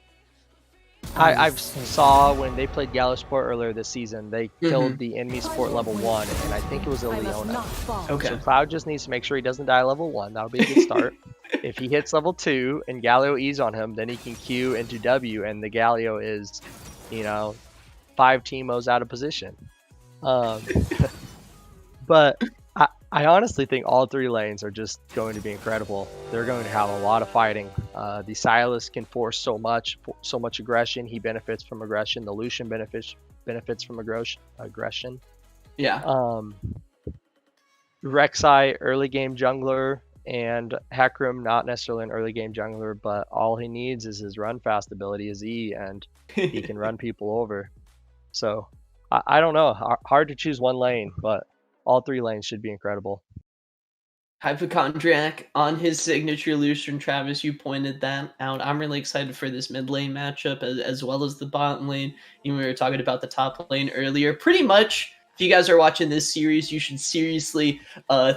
I saw when they played Gallowsport earlier this season, they killed the enemy sport level 1, and I think it was a Leona. Okay. So Cloud just needs to make sure he doesn't die level 1. That would be a good start. If he hits level 2 and Galio E's on him, then he can Q into W, and the Galio is, 5 Teemos out of position. But I honestly think all 3 lanes are just going to be incredible. They're going to have a lot of fighting. The Silas can force so much aggression. He benefits from aggression. The Lucian benefits from aggression. Yeah. Rek'Sai, early game jungler, and Hecarim, not necessarily an early game jungler, but all he needs is his run fast ability, his E, and he can run people over. So I don't know. Hard to choose one lane, but all 3 lanes should be incredible. Hypochondriac on his signature Lucian. Travis, you pointed that out. I'm really excited for this mid lane matchup as well as the bottom lane. Even we were talking about the top lane earlier. Pretty much, if you guys are watching this series, you should seriously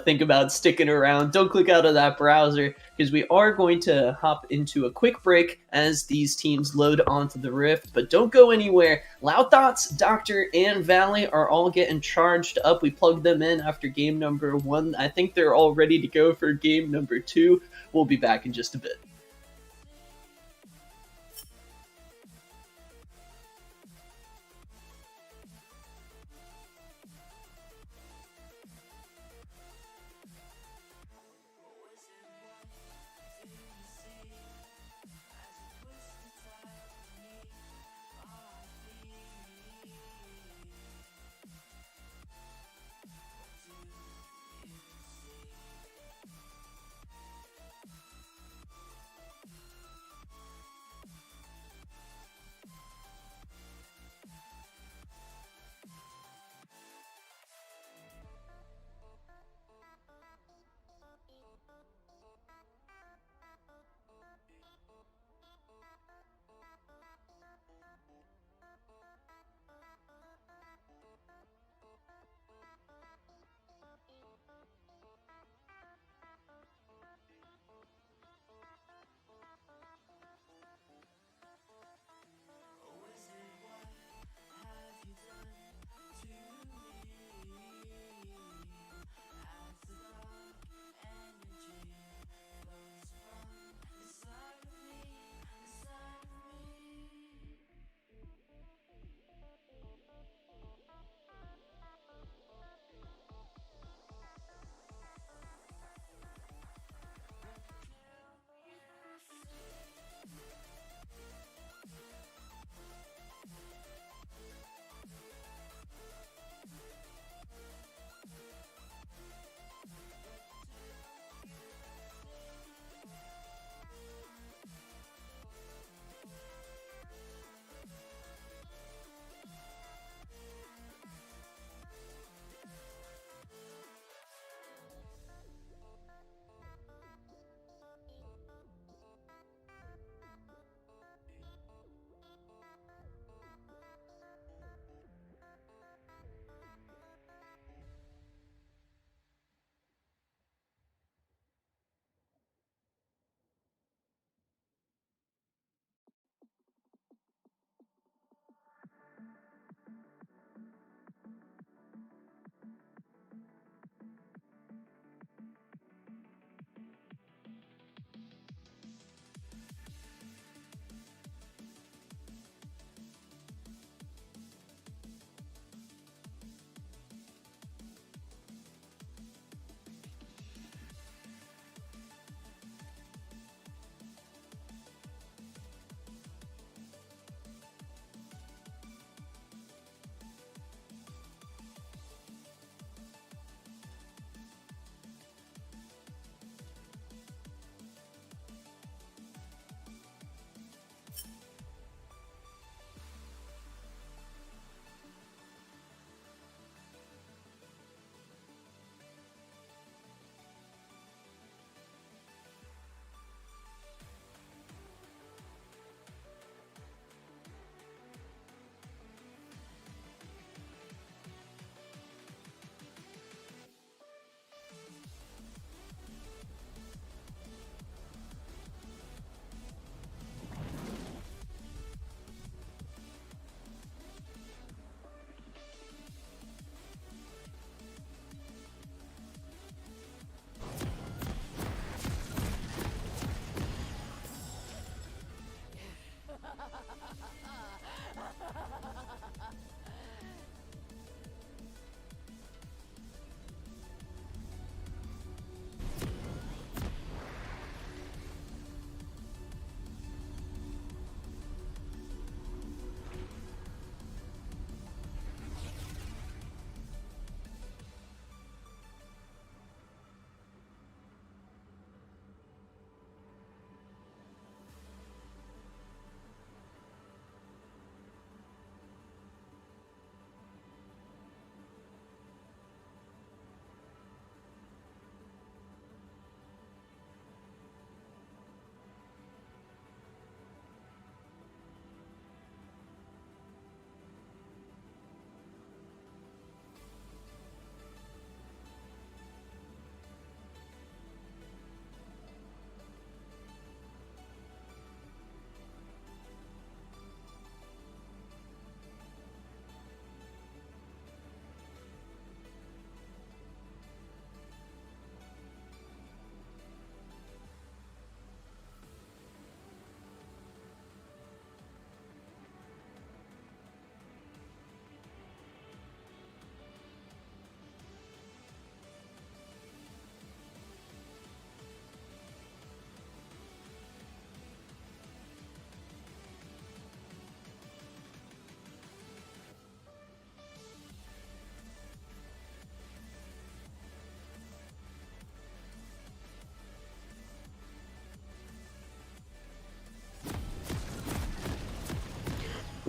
think about sticking around. Don't click out of that browser, because we are going to hop into a quick break as these teams load onto the Rift. But don't go anywhere. Loud Thoughts, Doctor, and Valley are all getting charged up. We plugged them in after game number 1. I think they're all ready to go for game number 2. We'll be back in just a bit.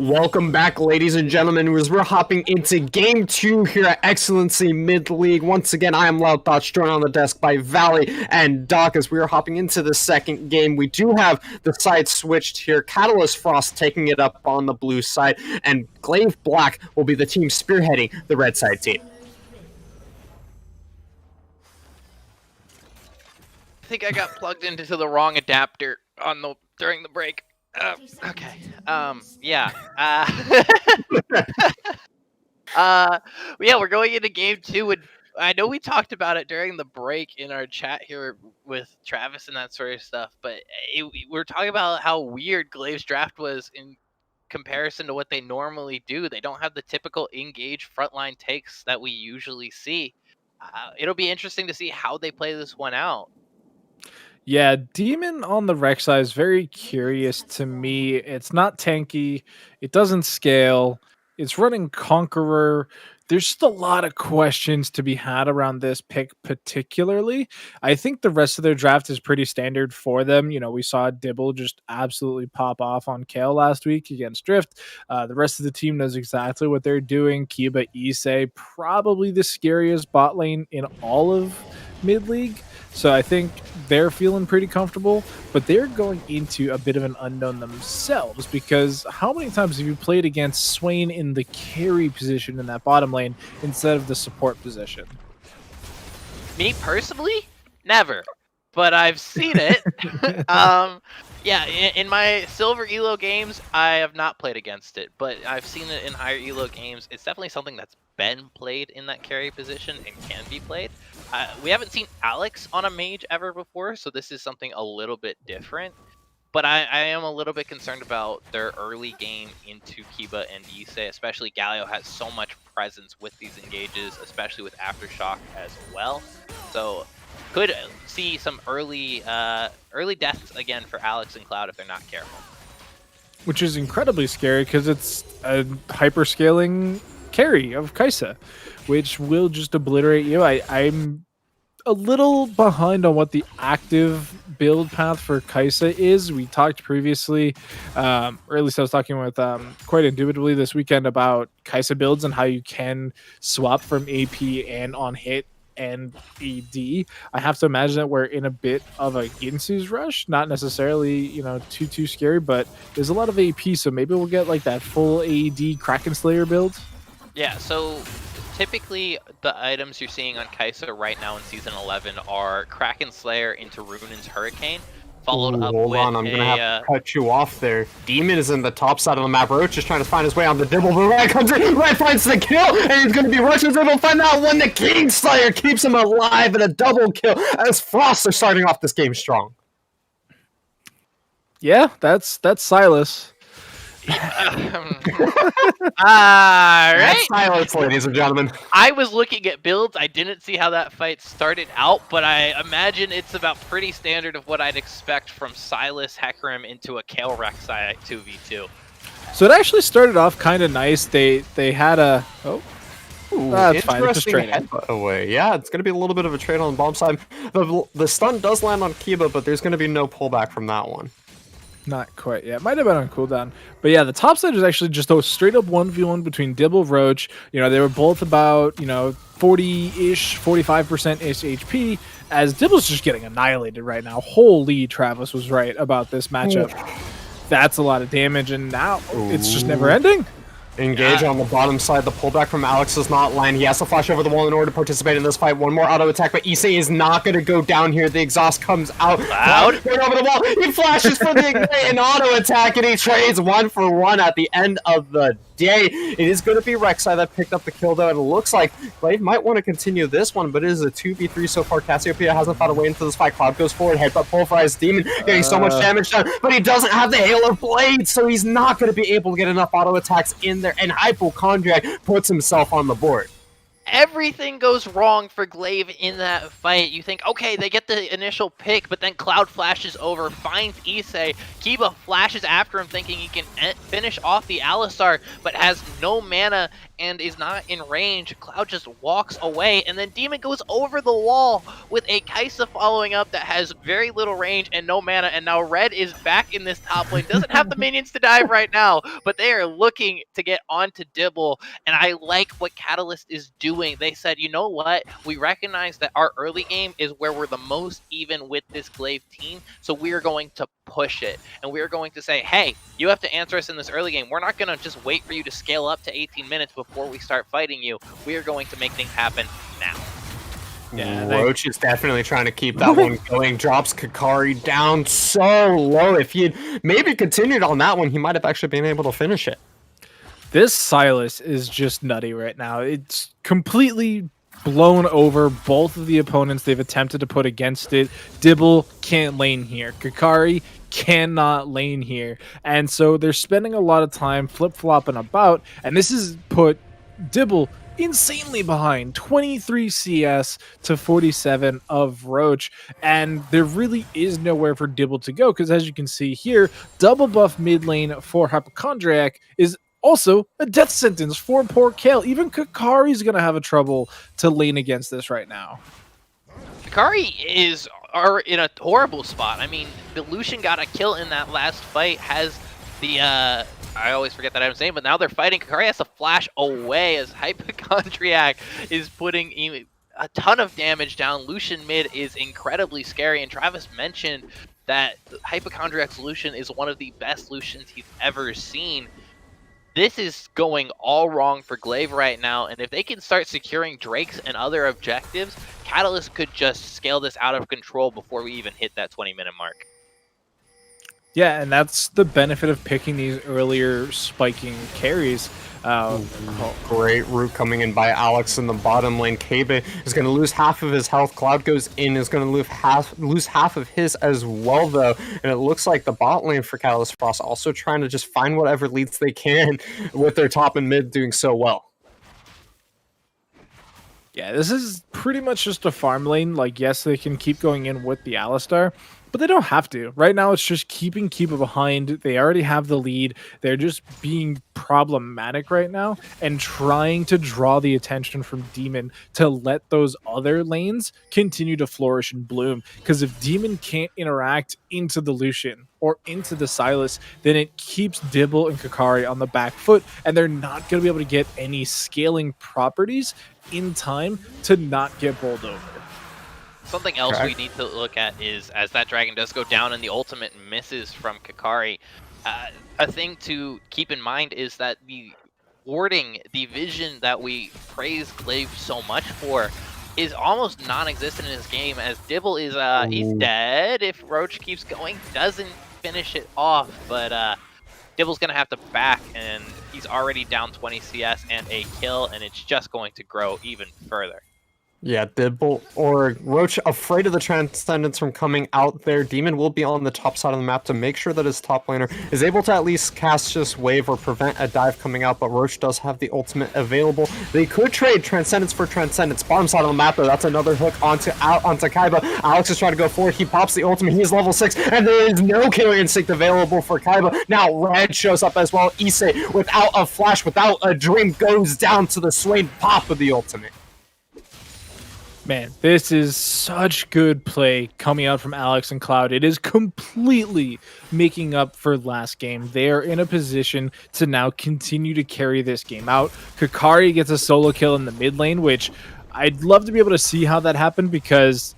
Welcome back, ladies and gentlemen, as we're hopping into Game 2 here at Excellency Mid-League. Once again, I am Loud Thoughts, joined on the desk by Valley and Doc. As we are hopping into the second game, we do have the side switched here. Catalyst Frost taking it up on the blue side, and Glaive Black will be the team spearheading the red side team. I think I got plugged into the wrong adapter during the break. Okay. Yeah. Yeah, we're going into game 2, and I know we talked about it during the break in our chat here with Travis and that sort of stuff, but we're talking about how weird Glaive's draft was in comparison to what they normally do. They don't have the typical engage frontline takes that we usually see. It'll be interesting to see how they play this one out. Yeah, Demon on the Rex side is very curious to me. It's not tanky. It doesn't scale. It's running Conqueror. There's just a lot of questions to be had around this pick particularly. I think the rest of their draft is pretty standard for them. You know, we saw Dibble just absolutely pop off on Kale last week against Drift. The rest of the team knows exactly what they're doing. Kiba, Issei, probably the scariest bot lane in all of mid-league. So I think they're feeling pretty comfortable, but they're going into a bit of an unknown themselves, because how many times have you played against Swain in the carry position in that bottom lane instead of the support position? Me personally, never, but I've seen it. Yeah, in my silver elo games, I have not played against it, but I've seen it in higher elo games. It's definitely something that's been played in that carry position and can be played. We haven't seen Alex on a mage ever before, so this is something a little bit different. But I am a little bit concerned about their early game into Kiba and Issei, especially Galio has so much presence with these engages, especially with Aftershock as well. So could see some early deaths again for Alex and Cloud if they're not careful. Which is incredibly scary because it's a hyper-scaling carry of Kai'Sa, which will just obliterate you. I'm a little behind on what the active build path for Kai'Sa is. We talked previously, or at least I was talking with quite indubitably this weekend about Kai'Sa builds and how you can swap from AP and on hit and AD. I have to imagine that we're in a bit of a Ginsu's rush, not necessarily, you know, too scary, but there's a lot of AP, so maybe we'll get like that full AD Kraken Slayer build. Yeah, so typically the items you're seeing on Kai'Sa right now in Season 11 are Kraken Slayer into Runen's Hurricane, followed up hold with on, I'm gonna have to cut you off there. Demon is in the top side of the map. Roach is trying to find his way on the Dibble, but Red comes in, Red finds the kill, and he's gonna be rushing able to find that one. The Kingslayer keeps him alive in a double kill as Frost are starting off this game strong. Yeah, that's Silas. Alright. Silence, ladies and gentlemen. I was looking at builds. I didn't see how that fight started out, but I imagine it's about pretty standard of what I'd expect from Silas Hecarim into a Kale Rek'Sai 2v2. So it actually started off kind of nice. They had a that's fine. It's just Interesting training. headbutt away. Yeah, it's going to be a little bit of a trade on the bomb side. The stun does land on Kiba, but there's going to be no pullback from that one. Not quite. Yeah, it might have been on cooldown. But yeah, the top side is actually just a straight up 1v1 between Dibble, Roach. You know, they were both about, 40-ish, 45%-ish HP, as Dibble's just getting annihilated right now. Holy, Travis was right about this matchup. That's a lot of damage, and now it's just never ending. Engage on the bottom side. The pullback from Alex does not land. He has to flash over the wall in order to participate in this fight. One more auto attack, but Issei is not going to go down here. The exhaust comes out. Cloud right over the wall. He flashes for the ignite and auto attack, and he trades 1-for-1 at the end of the day. It is going to be Rek'Sai that picked up the kill, though, and it looks like Glaive might want to continue this one, but it is a 2v3 so far. Cassiopeia hasn't found a way into this fight. Cloud goes forward, headbutt pulverized Demon, getting so much damage done, but he doesn't have the Halo Blade, so he's not going to be able to get enough auto attacks in there, and Hypochondriac puts himself on the board. everything goes wrong for Glaive in that fight. You think, okay, they get the initial pick, but then Cloud flashes over, finds Issei. Kiba flashes after him thinking he can finish off the Alistar, but has no mana and is not in range. Cloud just walks away, and then Demon goes over the wall with a Kaisa following up that has very little range and no mana, and now Red is back in this top lane. Doesn't have the minions to dive right now, but they are looking to get onto Dibble, and I like what Catalyst is doing. They said, you know what? We recognize that our early game is where we're the most even with this Glaive team, so we are going to push it, and we are going to say, hey, you have to answer us in this early game. We're not going to just wait for you to scale up to 18 minutes before we start fighting you. We are going to make things happen now. Yeah, Roach is definitely trying to keep that one going. Drops Kakari down so low. If he had maybe continued on that one, he might have actually been able to finish it. This Silas is just nutty right now. It's completely blown over both of the opponents they've attempted to put against it. Dibble can't lane here. Kakari cannot lane here. And so they're spending a lot of time flip-flopping about, and this has put Dibble insanely behind, 23 CS to 47 of Roach, and there really is nowhere for Dibble to go, because as you can see here, double buff mid lane for Hypochondriac is also a death sentence for poor Kale. Even Kakari's gonna have a trouble to lane against this right now. Kakari are in a horrible spot. I mean, the Lucian got a kill in that last fight, has the I always forget that I'm saying, but now they're fighting. Kakari has to flash away as Hypochondriac is putting a ton of damage down. Lucian mid is incredibly scary, and Travis mentioned that Hypochondriac's Lucian is one of the best Lucians he's ever seen. This is going all wrong for Glaive right now, and if they can start securing Drakes and other objectives, Catalyst could just scale this out of control before we even hit that 20-minute mark. Yeah, and that's the benefit of picking these earlier spiking carries. Great root coming in by Alex in the bottom lane. Kabe is going to lose half of his health. Cloud goes in, is going to lose half of his as well, though. And it looks like the bot lane for Catalyst Frost also trying to just find whatever leads they can with their top and mid doing so well. Yeah, this is pretty much just a farm lane. Like, yes, they can keep going in with the Alistar, but they don't have to. Right now, it's just keeping Kiba behind. They already have the lead. They're just being problematic right now and trying to draw the attention from Demon to let those other lanes continue to flourish and bloom. Because if Demon can't interact into the Lucian or into the Silas, then it keeps Dibble and Kakari on the back foot, and they're not going to be able to get any scaling properties in time to not get bowled over. Something else we need to look at is, as that dragon does go down and the ultimate misses from Kakari, a thing to keep in mind is that the warding, the vision that we praise Glaive so much for, is almost non-existent in this game, as Dibble is, he's dead if Roach keeps going, doesn't finish it off, but Dibble's going to have to back, and he's already down 20 CS and a kill, and it's just going to grow even further. Yeah, Dibble or Roach afraid of the Transcendence from coming out there. Demon will be on the top side of the map to make sure that his top laner is able to at least cast just wave or prevent a dive coming out, but Roach does have the ultimate available. They could trade Transcendence for Transcendence. Bottom side of the map, though, that's another hook onto Kaiba. Alex is trying to go forward. He pops the ultimate. He is level 6, and there is no Killer Instinct available for Kaiba. Now Red shows up as well. Issei, without a flash, without a dream, goes down to the Swain pop of the ultimate. Man, this is such good play coming out from Alex and Cloud. It is completely making up for last game. They are in a position to now continue to carry this game out. Kakari gets a solo kill in the mid lane, which I'd love to be able to see how that happened, because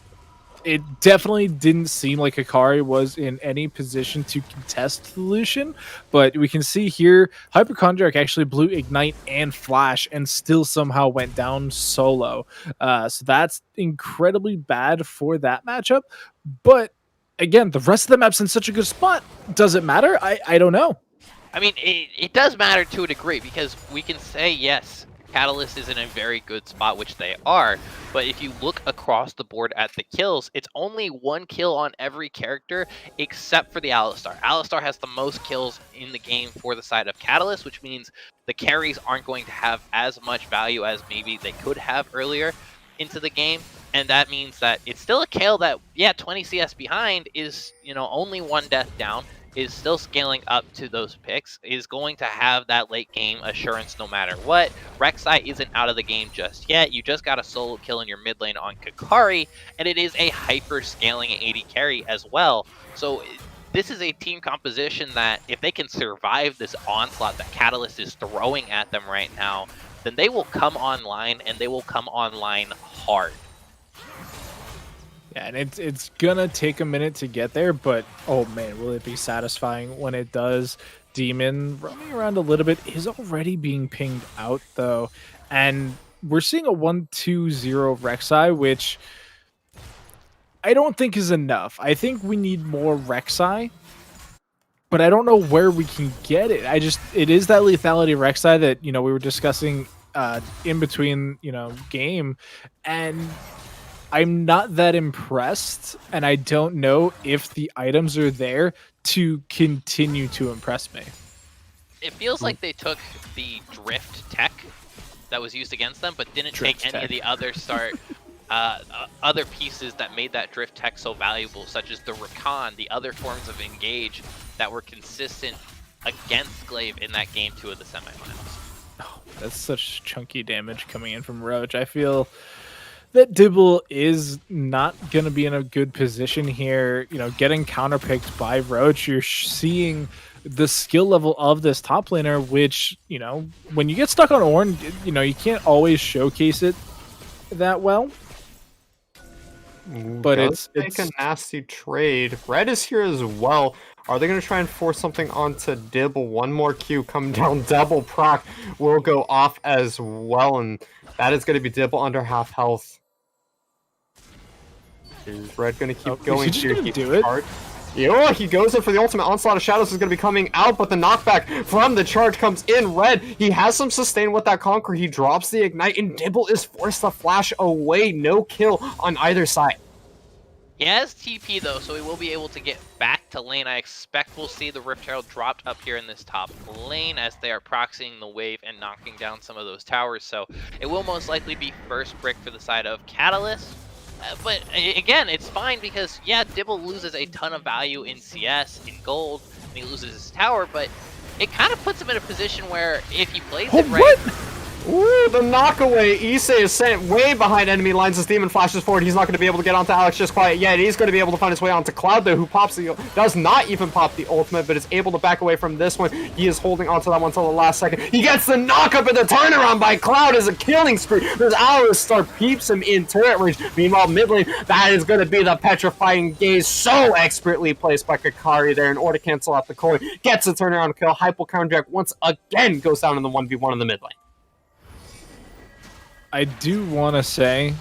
it definitely didn't seem like Kakari was in any position to contest the Lucian, but we can see here Hypochondriac actually blew Ignite and Flash and still somehow went down solo. So that's incredibly bad for that matchup. But again, the rest of the map's in such a good spot. Does it matter? I don't know. I mean, it does matter to a degree, because we can say, yes, Catalyst is in a very good spot, which they are. But if you look across the board at the kills, it's only 1 kill on every character except for the Alistar. Alistar has the most kills in the game for the side of Catalyst, which means the carries aren't going to have as much value as maybe they could have earlier into the game. And that means that it's still a Kayle that, yeah, 20 CS behind is, only 1 death down, is still scaling up to those picks, is going to have that late game assurance no matter what. Rek'Sai isn't out of the game just yet. You just got a solo kill in your mid lane on Kakari, and it is a hyper scaling AD carry as well. So this is a team composition that if they can survive this onslaught that Catalyst is throwing at them right now, then they will come online, and they will come online hard. Yeah, and it's gonna take a minute to get there, but oh man, will it be satisfying when it does. Demon roaming around a little bit is already being pinged out though, and we're seeing a 1-2-0 Rek'Sai, which I don't think is enough. I think we need more Rek'Sai, but I don't know where we can get it. It is that lethality Rek'Sai that we were discussing in between game, and I'm not that impressed, and I don't know if the items are there to continue to impress me. It feels like they took the drift tech that was used against them, but didn't take any of the other other pieces that made that drift tech so valuable, such as the Rakan, the other forms of engage that were consistent against Glaive in that game 2 of the semifinals. Oh, that's such chunky damage coming in from Roach. I feel that Dibble is not going to be in a good position here. Getting counterpicked by Roach, you're seeing the skill level of this top laner, which, when you get stuck on Ornn, you can't always showcase it that well. But it's a nasty trade. Red is here as well. Are they going to try and force something onto Dibble? One more Q come down, double proc will go off as well, and that is going to be Dibble under half health. Is Red going to keep going? Is he just going to do it? Yeah, he goes in for the ultimate. Onslaught of Shadows is going to be coming out, but the knockback from the charge comes in. Red, he has some sustain with that Conquer. He drops the Ignite, and Dibble is forced to flash away. No kill on either side. He has TP though, so he will be able to get back to lane. I expect we'll see the Rift Herald dropped up here in this top lane as they are proxying the wave and knocking down some of those towers. So it will most likely be first brick for the side of Catalyst. But again, it's fine because, yeah, Dibble loses a ton of value in CS, in gold, and he loses his tower, but it kind of puts him in a position where if he plays it right... Ooh, the knockaway. Issei is sent way behind enemy lines as Demon flashes forward. He's not going to be able to get onto Alex just quite yet. He's going to be able to find his way onto Cloud, though, who does not even pop the ultimate, but is able to back away from this one. He is holding onto that one until the last second. He gets the knock-up, and the turnaround by Cloud is a killing spree. There's Alistar peeps him in turret range. Meanwhile, mid lane, that is going to be the petrifying gaze, so expertly placed by Kakari there in order to cancel out the coin. Gets a turnaround kill. Hypo counterjack once again goes down in the 1v1 in the mid lane. I do want to say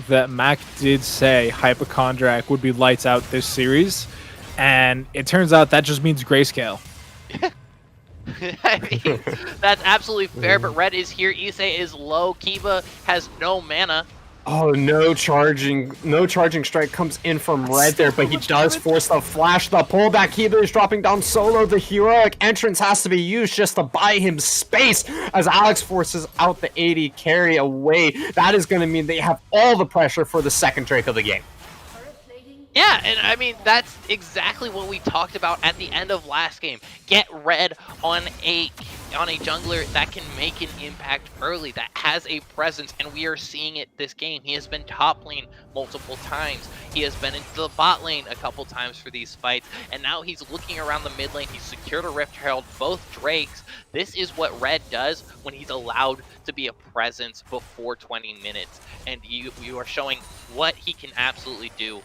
that Mac did say Hypochondriac would be lights out this series, and it turns out that just means grayscale. I mean, that's absolutely fair, but Red is here, Issei is low, Kiba has no mana. Oh, no charging strike comes in from Red there, but he does force the flash, the pullback. Kiba is dropping down solo. The heroic entrance has to be used just to buy him space as Alex forces out the AD carry away. That is going to mean they have all the pressure for the second Drake of the game. Yeah, and I mean, that's exactly what we talked about at the end of last game. Get Red on a jungler that can make an impact early, that has a presence, and we are seeing it this game. He has been top lane multiple times. He has been into the bot lane a couple times for these fights, and now he's looking around the mid lane. He's secured a Rift Herald, both Drakes. This is what Red does when he's allowed to be a presence before 20 minutes, and you are showing what he can absolutely do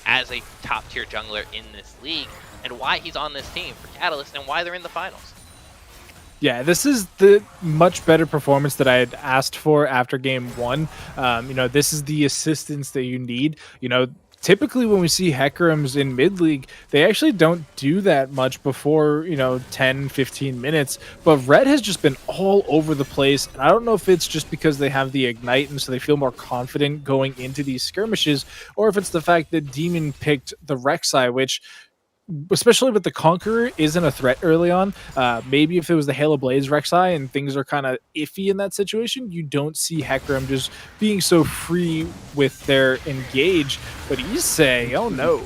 as a top-tier jungler in this league, and why he's on this team for Catalyst, and why they're in the finals. Yeah, this is the much better performance that I had asked for after game one. This is the assistance that you need. typically when we see Hecarims in mid league, they actually don't do that much before, 10, 15 minutes. But Red has just been all over the place. And I don't know if it's just because they have the Ignite and so they feel more confident going into these skirmishes, or if it's the fact that Demon picked the Rek'Sai, which, especially with the Conqueror, isn't a threat early on. Maybe if it was the Halo Blaze Rek'Sai and things are kind of iffy in that situation, you don't see Hecarim just being so free with their engage. But Issei, oh no.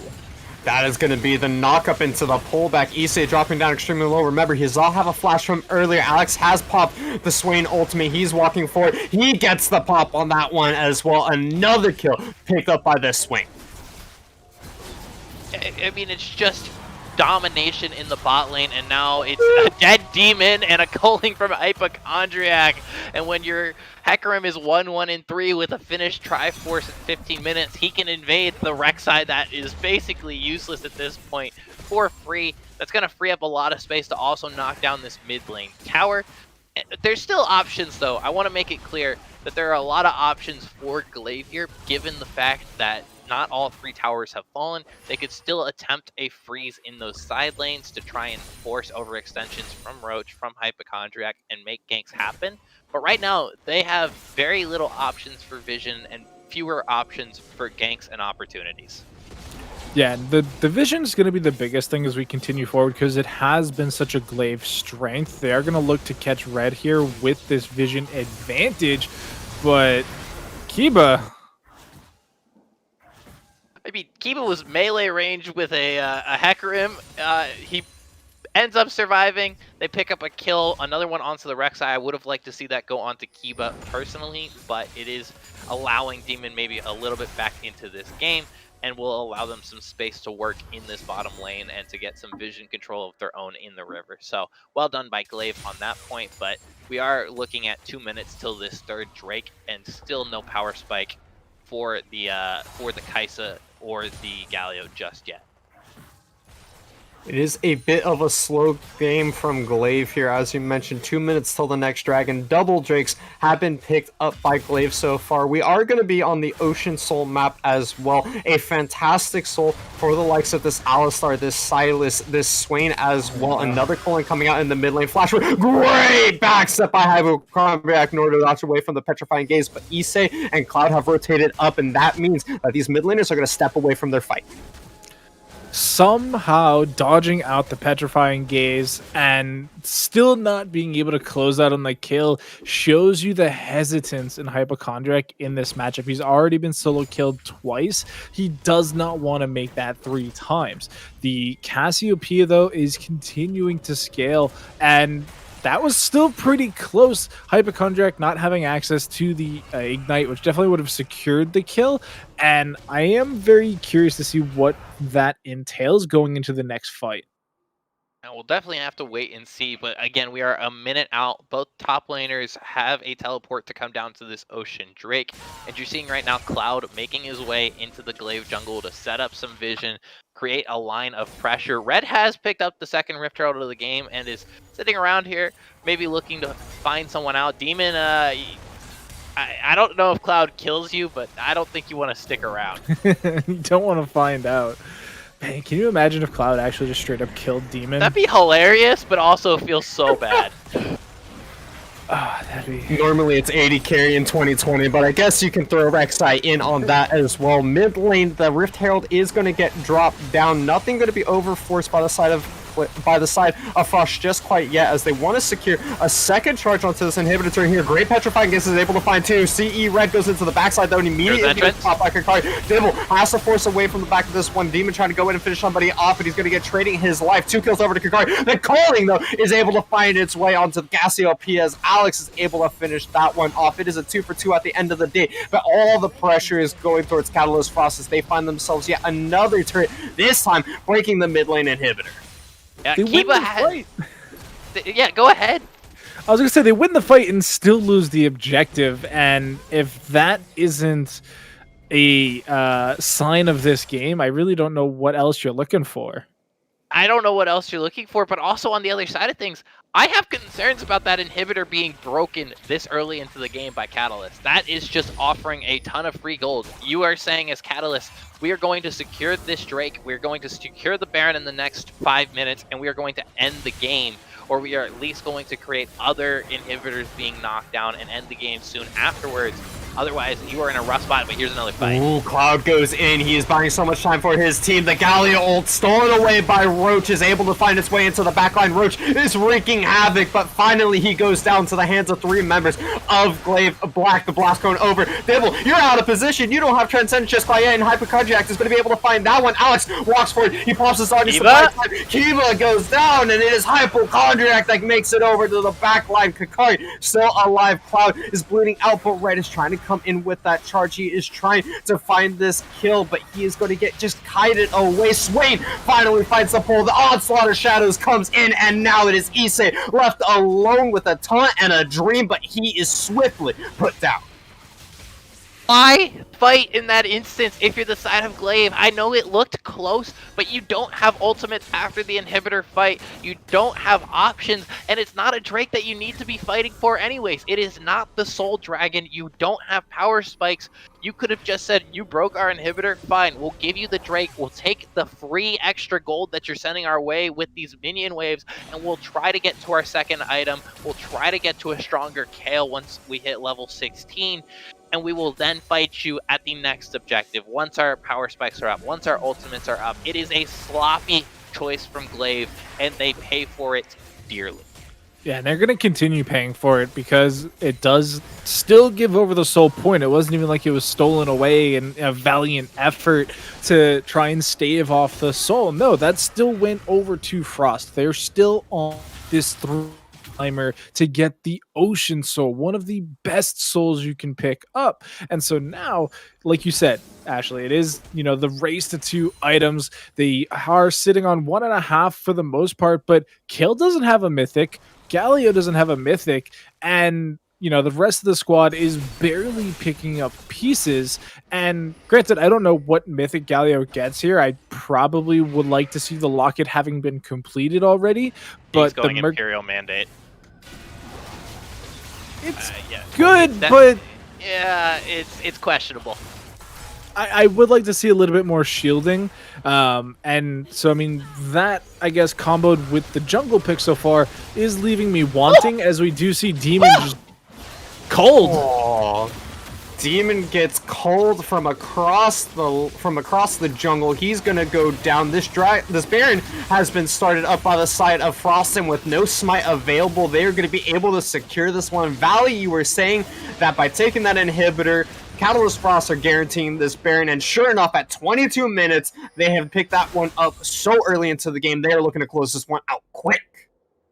That is going to be the knock-up into the pullback. Issei dropping down extremely low. Remember, he does all have a flash from earlier. Alex has popped the Swain ultimate. He's walking forward. He gets the pop on that one as well. Another kill picked up by the Swain. I mean, it's just domination in the bot lane, and now it's a dead Demon and a culling from Hypochondriac. And when your Hecarim is 1-1-3 with a finished Triforce in 15 minutes, he can invade the Rek'Sai that is basically useless at this point for free. That's going to free up a lot of space to also knock down this mid lane tower. There's still options, though. I want to make it clear that there are a lot of options for Glaive here, given the fact that not all 3 towers have fallen. They could still attempt a freeze in those side lanes to try and force overextensions from Roach, from Hypochondriac, and make ganks happen. But right now, they have very little options for vision and fewer options for ganks and opportunities. Yeah, the vision is going to be the biggest thing as we continue forward, because it has been such a Glaive strength. They are going to look to catch Red here with this vision advantage, but Kiba... I mean, Kiba was melee range with a Hecarim. He ends up surviving. They pick up a kill, another one onto the Rek'Sai. I would have liked to see that go onto Kiba personally, but it is allowing Demon maybe a little bit back into this game and will allow them some space to work in this bottom lane and to get some vision control of their own in the river. So well done by Glaive on that point, but we are looking at 2 minutes till this third Drake and still no power spike for the Kaisa or the Galio just yet. It is a bit of a slow game from Glaive here. As you mentioned, 2 minutes till the next dragon. Double Drakes have been picked up by Glaive so far. We are going to be on the Ocean Soul map as well. A fantastic soul for the likes of this Alistar, this Silas, this Swain as well. Another Colin coming out in the mid lane. Flash, great backstep by Hypochondriac in order to dodge away from the Petrifying Gaze. But Issei and Cloud have rotated up, and that means that these mid laners are going to step away from their fight. Somehow dodging out the Petrifying Gaze and still not being able to close out on the kill shows you the hesitance in Hypochondriac in this matchup. He's already been solo killed twice. He does not want to make that 3 times. The Cassiopeia, though, is continuing to scale, and that was still pretty close. Hypochondriac not having access to the Ignite, which definitely would have secured the kill. And I am very curious to see what that entails going into the next fight. Now, we'll definitely have to wait and see, but again, we are a minute out. Both top laners have a teleport to come down to this Ocean Drake, and you're seeing right now Cloud making his way into the Glaive jungle to set up some vision, create a line of pressure. Red has picked up the second Rift Herald of the game and is sitting around here, maybe looking to find someone out. Demon, I don't know if Cloud kills you, but I don't think you want to stick around. You don't want to find out. Man, can you imagine if Cloud actually just straight up killed Demon? That'd be hilarious, but also feels so bad. That'd be... Normally it's 80 carry in 2020, but I guess you can throw Rek'Sai in on that as well. Mid lane, the Rift Herald is going to get dropped down. Nothing going to be overforced by the side of Frost just quite yet, as they want to secure a second charge onto this inhibitor turn here. Great Petrifying Gaze is able to find 2. CE Red goes into the backside though, and immediately gets popped by Kakari. Dibble has to force away from the back of this one. Demon trying to go in and finish somebody off, but he's going to get trading his life. 2 kills over to Kakari. The calling though is able to find its way onto the Cassiopeia as Alex is able to finish that one off. It is a 2 for 2 at the end of the day, but all the pressure is going towards Catalyst Frost as they find themselves yet another turret, this time breaking the mid lane inhibitor. Yeah, they win the fight. Yeah, go ahead. I was going to say, they win the fight and still lose the objective, and if that isn't a sign of this game, I really don't know what else you're looking for. I don't know what else you're looking for, but also on the other side of things, I have concerns about that inhibitor being broken this early into the game by Catalyst. That is just offering a ton of free gold. You are saying as Catalyst, we are going to secure this Drake, we're going to secure the Baron in the next 5 minutes, and we are going to end the game. Or we are at least going to create other inhibitors being knocked down and end the game soon afterwards. Otherwise, you are in a rough spot, but here's another fight. Ooh, Cloud goes in. He is buying so much time for his team. The Galio ult stolen away by Roach is able to find its way into the backline. Roach is wreaking havoc, but finally he goes down to the hands of 3 members of Glaive Black. The blast cone over. Dibble, you're out of position. You don't have Transcendence just quite yet, and Hypochondriac is going to be able to find that one. Alex walks forward. He pops his on. Kiva goes down, and it is Hypochondriac that makes it over to the backline. Kakari still alive. Cloud is bleeding out, but Red is trying to come in with that charge. He is trying to find this kill, but he is going to get just kited away. Swain finally finds the pole. The Onslaught of Shadows comes in, and now it is Issei left alone with a taunt and a dream, but he is swiftly put down. Why fight in that instance if you're the side of Glaive? I know it looked close, but you don't have ultimates after the inhibitor fight. You don't have options, and it's not a Drake that you need to be fighting for anyways. It is not the Soul Dragon. You don't have power spikes. You could have just said, you broke our inhibitor, fine, we'll give you the Drake, we'll take the free extra gold that you're sending our way with these minion waves, and we'll try to get to our second item, we'll try to get to a stronger Kale once we hit level 16, and we will then fight you at the next objective, once our power spikes are up, once our ultimates are up. It is a sloppy choice from Glaive, and they pay for it dearly. Yeah, and they're going to continue paying for it because it does still give over the soul point. It wasn't even like it was stolen away in a valiant effort to try and stave off the soul. No, that still went over to Frost. They're still on this timer to get the Ocean Soul, one of the best souls you can pick up. And so now, like you said, Ashley, it is, the race to 2 items. They are sitting on 1.5 for the most part, but Kale doesn't have a mythic. Galio doesn't have a mythic, and the rest of the squad is barely picking up pieces. And granted, I don't know what mythic Galio gets here. I probably would like to see the locket having been completed already. But he's going Imperial Mandate. It's good, but yeah, it's questionable. I would like to see a little bit more shielding. And so, I mean, that, I guess, comboed with the jungle pick so far is leaving me wanting, as we do see Demon just cold. Aww. Demon gets cold from across the jungle. He's gonna go down. This Baron has been started up by the side of Frost, and with no smite available, they are gonna be able to secure this one. Valley, you were saying that by taking that inhibitor, Catalyst Frost are guaranteeing this Baron, and sure enough, at 22 minutes, they have picked that one up so early into the game. They are looking to close this one out quick.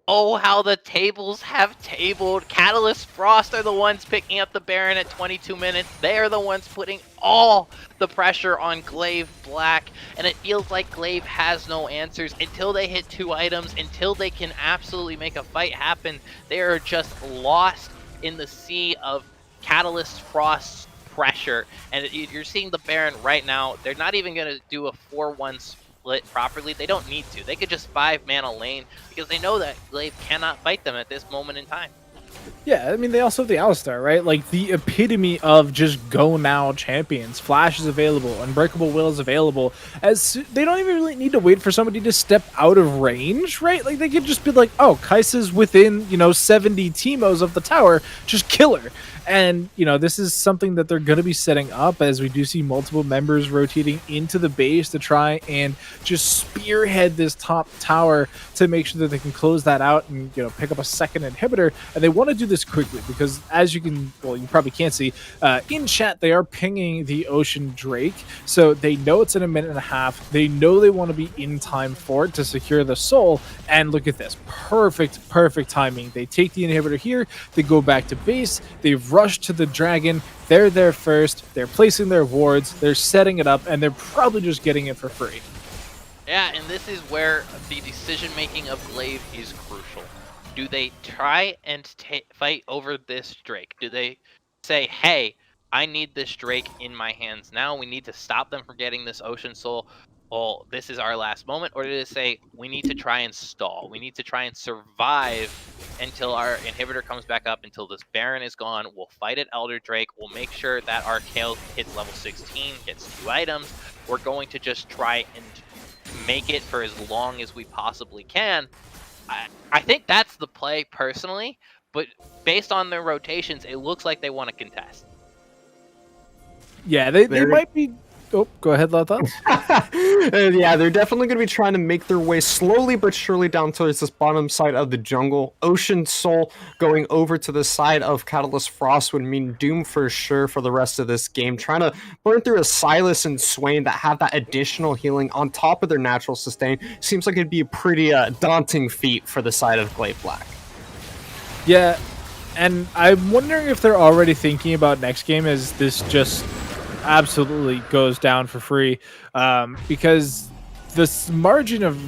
Oh, how the tables have tabled. Catalyst Frost are the ones picking up the Baron at 22 minutes. They are the ones putting all the pressure on Glaive Black, and it feels like Glaive has no answers until they hit 2 items, until they can absolutely make a fight happen. They are just lost in the sea of Catalyst Frost's pressure, and you're seeing the Baron right now. They're not even going to do a 4-1 split properly. They don't need to. They could just 5-mana lane because they know that Glaive cannot fight them at this moment in time. Yeah, I mean, they also have the Alistar, right? Like, the epitome of just go now champions. Flash is available, Unbreakable Will is available. They don't even really need to wait for somebody to step out of range, right? Like, they could just be like, oh, Kai'Sa's within, 70 Teemos of the tower, just kill her. And, this is something that they're going to be setting up, as we do see multiple members rotating into the base to try and just spearhead this top tower to make sure that they can close that out and, pick up a second inhibitor. And they want to do this quickly because, as you probably can't see, in chat, they are pinging the Ocean Drake. So they know it's in 1.5 minutes. They know they want to be in time for it to secure the soul. And look at this. Perfect timing. They take the inhibitor here. They go back to base. They've rushed to the dragon. They're there first. They're placing their wards. They're setting it up. And they're probably just getting it for free. Yeah, and this is where the decision-making of Glaive is crucial. Do they try and fight over this Drake? Do they say, hey, I need this Drake in my hands now. We need to stop them from getting this Ocean Soul. well, this is our last moment, or did it say we need to try and stall? We need to try and survive until our inhibitor comes back up, until this Baron is gone. We'll fight at Elder Drake. We'll make sure that our Kale hits level 16, gets 2 items. We're going to just try and make it for as long as we possibly can. I think that's the play personally, but based on their rotations, it looks like they want to contest. Yeah, they might be. Oh, go ahead, Loud Thoughts. Yeah, they're definitely going to be trying to make their way slowly but surely down towards this bottom side of the jungle. Ocean Soul going over to the side of Catalyst Frost would mean doom for sure for the rest of this game. Trying to burn through a Silas and Swain that have that additional healing on top of their natural sustain seems like it'd be a pretty daunting feat for the side of Glaive Black. Yeah, and I'm wondering if they're already thinking about next game as this just absolutely goes down for free, because this margin of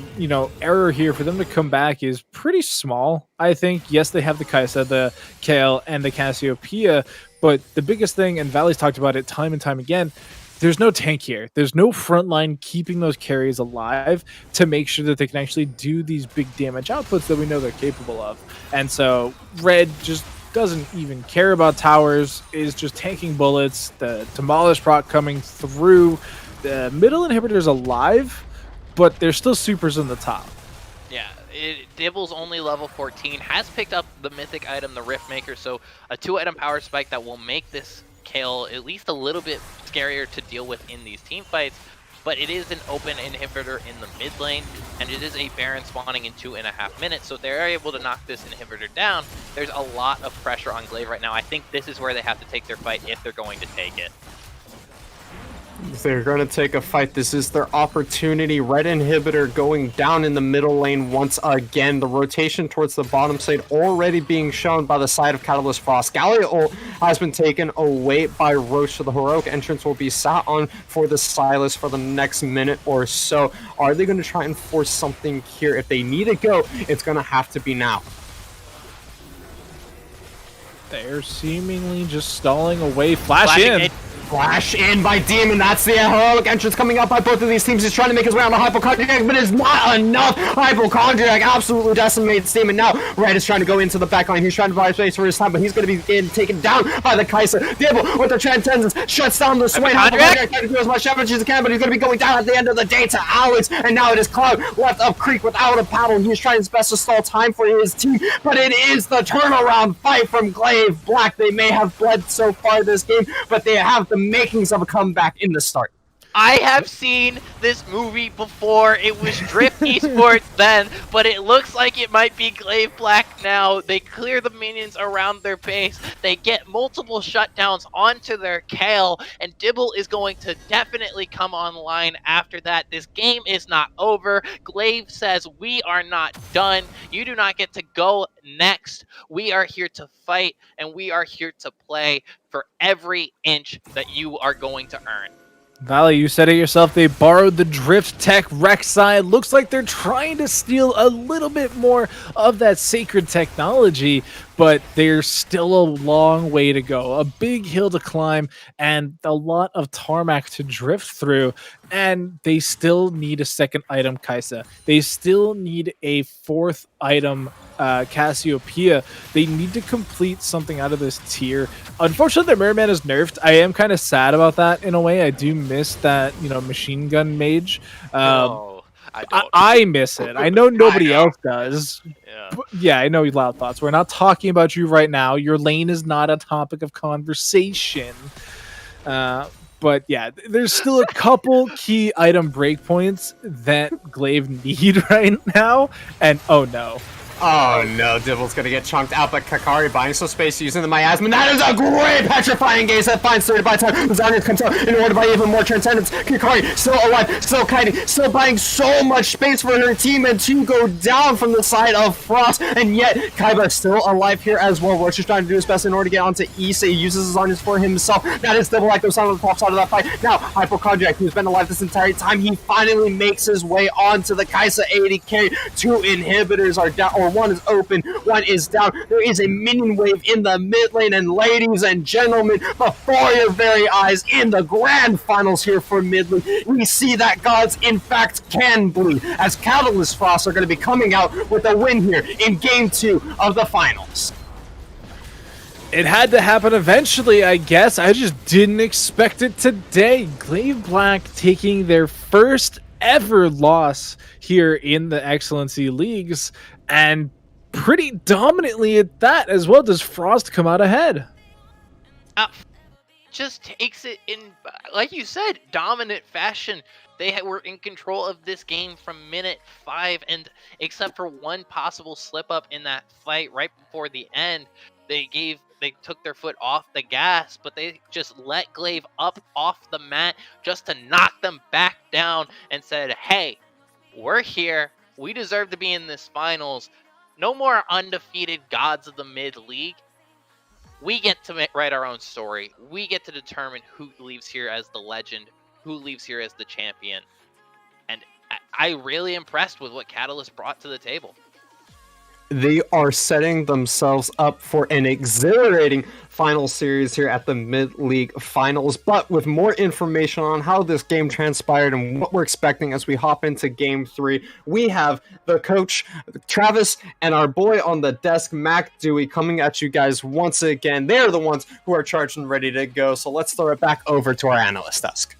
error here for them to come back is pretty small. I think, yes, they have the Kaisa, the Kale, and the Cassiopeia, but the biggest thing, and Valley's talked about it time and time again, there's no tank here. There's no front line keeping those carries alive to make sure that they can actually do these big damage outputs that we know they're capable of. And so Red just doesn't even care about towers, is just tanking bullets. The Demolish proc coming through. The middle inhibitor's alive, but there's still supers in the top. Yeah, Dibble's only level 14, has picked up the mythic item, the Rift Maker, so a 2-item power spike that will make this Kale at least a little bit scarier to deal with in these team fights. But it is an open inhibitor in the mid lane, and it is a Baron spawning in 2.5 minutes, so if they're able to knock this inhibitor down, there's a lot of pressure on Glaive right now. I think this is where they have to take their fight if they're going to take it. If they're going to take a fight, this is their opportunity. Red inhibitor going down in the middle lane once again. The rotation towards the bottom side already being shown by the side of Catalyst Frost. Gallia ult has been taken away by Roche, so the heroic entrance will be sat on for the Silas for the next minute or so. Are they going to try and force something here? If they need to go, it's going to have to be now. They're seemingly just stalling away. Flash in. Flash in by Demon. That's the heroic entrance coming up by both of these teams. He's trying to make his way on the Hypochondriac, but it's not enough. Hypochondriac absolutely decimates Demon. Now, Red is trying to go into the back line. He's trying to provide space for his time, but he's going to be taken down by the Kaiser. Dibble with the Transcendence shuts down the Swain. Hypochondriac trying to do as much damage as he can, but he's going to be going down at the end of the day to Alex. And now it is Cloud left up Creek without a paddle. He's trying his best to stall time for his team, but it is the turnaround fight from Glaive Black. They may have bled so far this game, but they have the makings of a comeback in the start. I have seen this movie before. It was Drift Esports then, but it looks like it might be Glaive Black now. They clear the minions around their base. They get multiple shutdowns onto their Kale, and Dibble is going to definitely come online after that. This game is not over. Glaive says, we are not done. You do not get to go next. We are here to fight, and we are here to play for every inch that you are going to earn. Valley, you said it yourself. They borrowed the Drift Tech Rek'Sai. Looks like they're trying to steal a little bit more of that sacred technology, but there's still a long way to go. A big hill to climb and a lot of tarmac to drift through. And they still need a second item, Kaisa. They still need a fourth item, Cassiopeia. They need to complete something out of this tier. Unfortunately, the Merman is nerfed. I am kind of sad about that in a way. I do miss that, machine gun mage. No, I don't. I miss it. I know nobody else does. Yeah. Yeah, I know you Loud Thoughts. We're not talking about you right now. Your lane is not a topic of conversation. But yeah, there's still a couple key item breakpoints that Glaive need right now. And oh no. Oh no, Dibble's gonna get chunked out, but Kakari buying some space using the miasma. That is a great petrifying gaze that finds 30 by time. Zarya comes out in order to buy even more transcendence. Kakari still alive, still kiting, still buying so much space for her team and to go down from the side of Frost. And yet, Kaiba still alive here as well. Roach is trying to do his best in order to get onto Issa. He uses his Zarya for himself. That is Dibble like goes on the top side of that fight. Now, Hypochondriac, who's been alive this entire time, he finally makes his way onto the Kaisa 80k. Two inhibitors are down, or One is open, one is down. There is a minion wave in the mid lane, and ladies and gentlemen, before your very eyes, in the grand finals here for mid lane, we see that gods in fact can bleed, as Catalyst Frost are going to be coming out with a win here in Game 2 of the finals. It had to happen eventually, I guess. I just didn't expect it today. Glaive Black taking their first ever loss here in the Excellency Leagues, and pretty dominantly at that as well. Does Frost come out ahead? Just takes it in, like you said, dominant fashion. They were in control of this game from minute 5, and except for one possible slip up in that fight right before the end, they took their foot off the gas, but they just let Glaive up off the mat just to knock them back down and said, hey, we're here. We deserve to be in this finals. No more undefeated gods of the mid-league. We get to write our own story. We get to determine who leaves here as the legend, who leaves here as the champion. And I'm really impressed with what Catalyst brought to the table. They are setting themselves up for an exhilarating final series here at the Mid-League Finals, but with more information on how this game transpired and what we're expecting as we hop into Game 3, we have the coach, Travis, and our boy on the desk, Mac Dewey, coming at you guys once again. They're the ones who are charged and ready to go, so let's throw it back over to our analyst desk.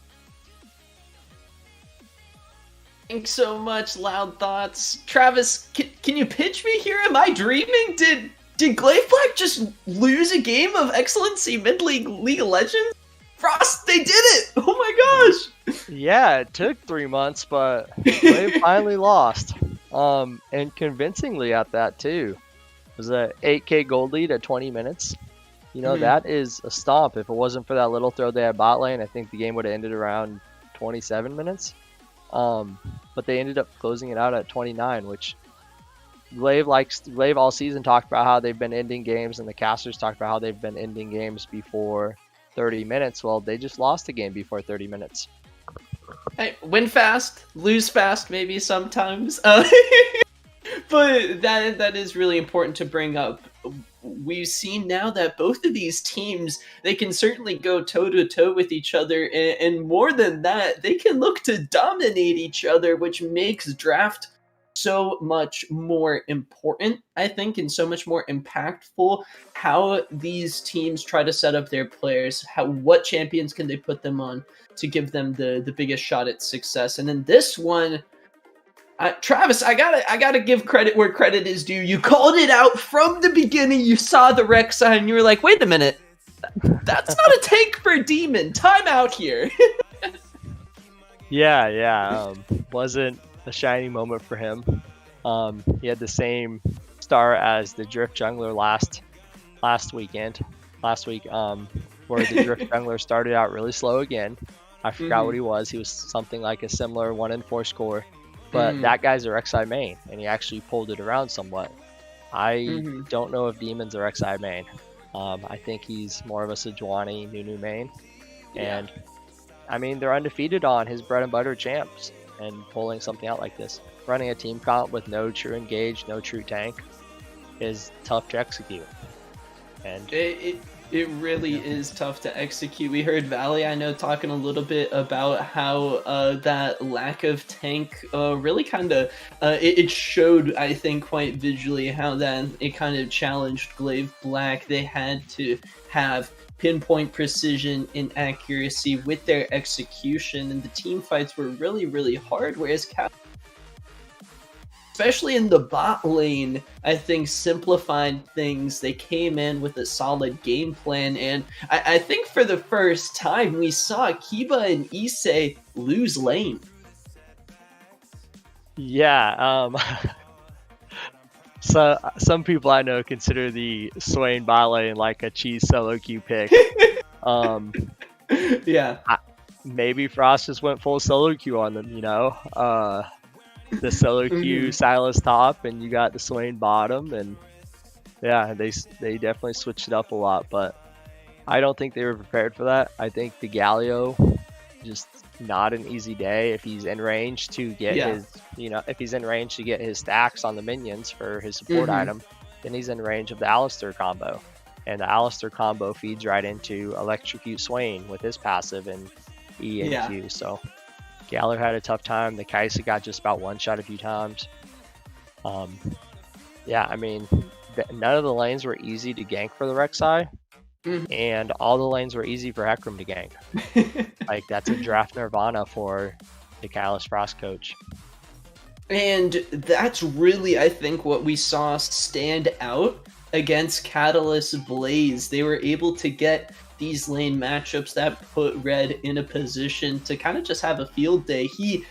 Thanks so much, Loud Thoughts. Travis, can you pitch me here? Am I dreaming? Did Glaive Black just lose a game of Excellency Mid-League League of Legends? Frost, they did it! Oh my gosh! Yeah, it took 3 months, but they finally lost. And convincingly at that too. It was a 8k gold lead at 20 minutes. You know, that is a stomp. If it wasn't for that little throw they had bot lane, I think the game would have ended around 27 minutes. But they ended up closing it out at 29, which Glaive all season talked about how they've been ending games, and the casters talked about how they've been ending games before 30 minutes. Well, they just lost a game before 30 minutes. Hey, win fast, lose fast, maybe sometimes. But that is really important to bring up. We've seen now that both of these teams, they can certainly go toe-to-toe with each other, and more than that, they can look to dominate each other, which makes draft so much more important, I think, and so much more impactful. How these teams try to set up their players, what champions can they put them on to give them the biggest shot at success. And then this one, Travis, I gotta give credit where credit is due. You called it out from the beginning. You saw the rec sign. You were like, wait a minute. That's not a take for Demon. Time out here. Yeah. Wasn't a shiny moment for him. He had the same star as the Drift Jungler last week, where the Drift Jungler started out really slow again. I forgot what he was. He was something like a similar 1-4 score. But that guy's a Rek'Sai main, and he actually pulled it around somewhat. I don't know if Demon's a Rek'Sai main. I think he's more of a Sejuani Nunu main. And, I mean, they're undefeated on his bread and butter champs, and pulling something out like this. Running a team comp with no true engage, no true tank is tough to execute. And It really is tough to execute. We heard Valley, I know, talking a little bit about how that lack of tank really kind of, it showed, I think, quite visually how that it kind of challenged Glaive Black. They had to have pinpoint precision and accuracy with their execution, and the team fights were really, really hard, whereas especially in the bot lane, I think simplified things. They came in with a solid game plan, and I think for the first time we saw Kiba and Issei lose lane. Yeah, so some people I know consider the Swain bot lane like a cheese solo queue pick. Yeah. Maybe Frost just went full solo queue on them, you know? The solo queue Silas top, and you got the Swain bottom, and yeah, they definitely switched it up a lot, but I don't think they were prepared for that. I think the Galio just not an easy day if he's in range to get his, if he's in range to get his stacks on the minions for his support item, then he's in range of the Alistar combo. And the Alistar combo feeds right into Electrocute Swain with his passive and E and Q. So Galler had a tough time. The Kaisa got just about one shot a few times. Yeah, I mean, none of the lanes were easy to gank for the Rek'Sai. And all the lanes were easy for Hecarim to gank. Like, that's a draft nirvana for the Catalyst Frost coach. And that's really, I think, what we saw stand out against Catalyst Blaze. They were able to get these lane matchups that put Red in a position to kind of just have a field day. He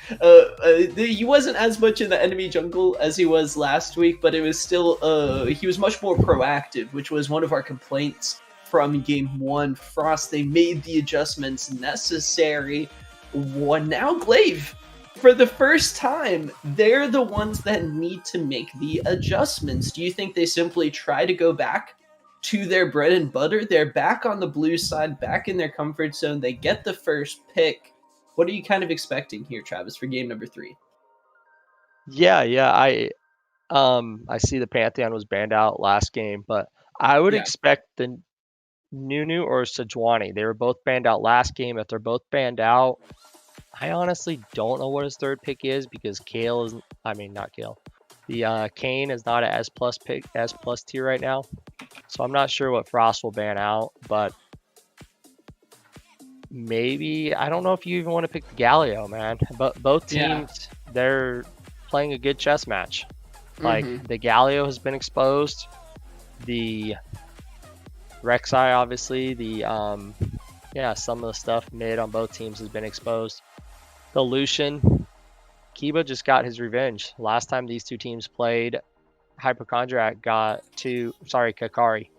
wasn't as much in the enemy jungle as he was last week, but it was still, he was much more proactive, which was one of our complaints from game one. Frost, they made the adjustments necessary. Now Glaive, for the first time, they're the ones that need to make the adjustments. Do you think they simply try to go back to their bread and butter? They're back on the blue side, back in their comfort zone. They get the first pick. What are you kind of expecting here, Travis, for game number 3? Yeah, I see the Pantheon was banned out last game, but I would expect the Nunu or Sejuani. They were both banned out last game. If they're both banned out, I honestly don't know what his third pick is, because Kale is, not Kale. The Kane is not an S+ pick, S+ tier right now. So I'm not sure what Frost will ban out, but maybe, I don't know if you even want to pick the Galio, man. But both teams, they're playing a good chess match. Like, the Galio has been exposed. The Rek'Sai, obviously, the some of the stuff mid on both teams has been exposed. The Lucian, Kiba just got his revenge. Last time these two teams played, Hypochondriac got Kakari.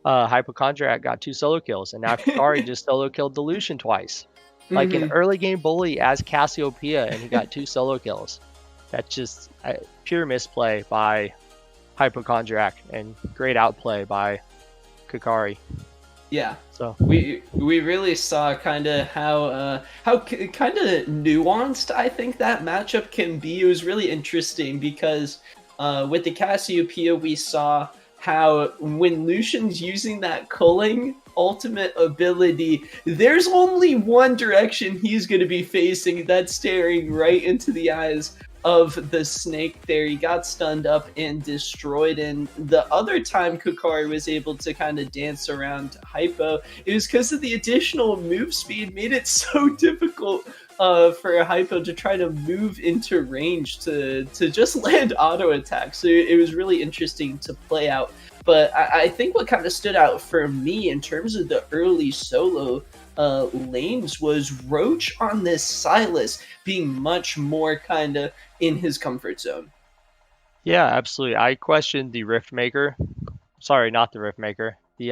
Hypochondriac got 2 solo kills, and now Kakari just solo killed the Lucian twice. Like an early game bully as Cassiopeia, and he got 2 solo kills. That's just pure misplay by Hypochondriac, and great outplay by Kakari. Yeah. So we really saw kind of how kind of nuanced I think that matchup can be. It was really interesting because with the Cassiopeia, we saw how when Lucian's using that culling ultimate ability, there's only one direction he's going to be facing. That's staring right into the eyes of the snake there. He got stunned up and destroyed, and the other time Kakari was able to kind of dance around Hypo, it was because of the additional move speed made it so difficult for Hypo to try to move into range to just land auto attacks. So it was really interesting to play out. But I think what kind of stood out for me in terms of the early solo lanes was Roach on this Sylas being much more kind of in his comfort zone. yeah, absolutely. I questioned the Rift Maker. Sorry, not the Rift Maker. The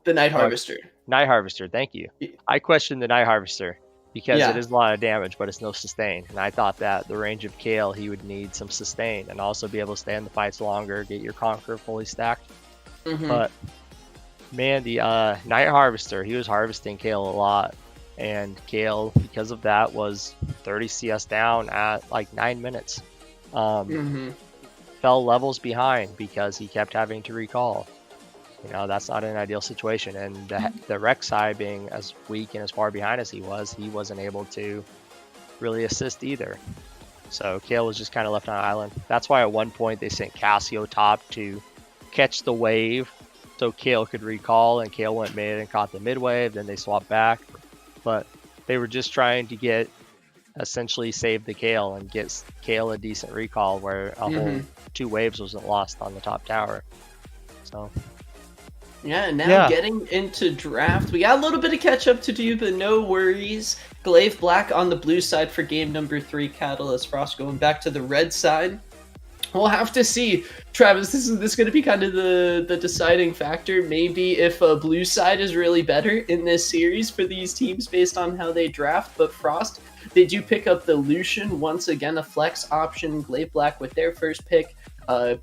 Night Harvester. Night Harvester, thank you. I questioned the Night Harvester because it is a lot of damage, but it's no sustain. And I thought that the range of Kale, he would need some sustain and also be able to stay in the fights longer, get your Conqueror fully stacked. But man, the Night Harvester, he was harvesting Kale a lot, and Kale, because of that, was 30 CS down at like 9 minutes. Fell levels behind because he kept having to recall. You know, that's not an ideal situation, and the Rek'Sai being as weak and as far behind as he wasn't able to really assist either. So Kale was just kind of left on an island. That's why at one point they sent Cassio top to catch the wave so Kale could recall, and Kale went mid and caught the mid wave, then they swapped back. But they were just trying to essentially save the Kale and get Kale a decent recall where a whole 2 waves wasn't lost on the top tower. So getting into draft, we got a little bit of catch up to do, but no worries. Glaive Black on the blue side for game number 3, Catalyst Frost going back to the red side. We'll have to see. Travis, this is going to be kind of the deciding factor. Maybe if blue side is really better in this series for these teams based on how they draft. But Frost, they do pick up the Lucian. Once again, a flex option. Glaive Black with their first pick.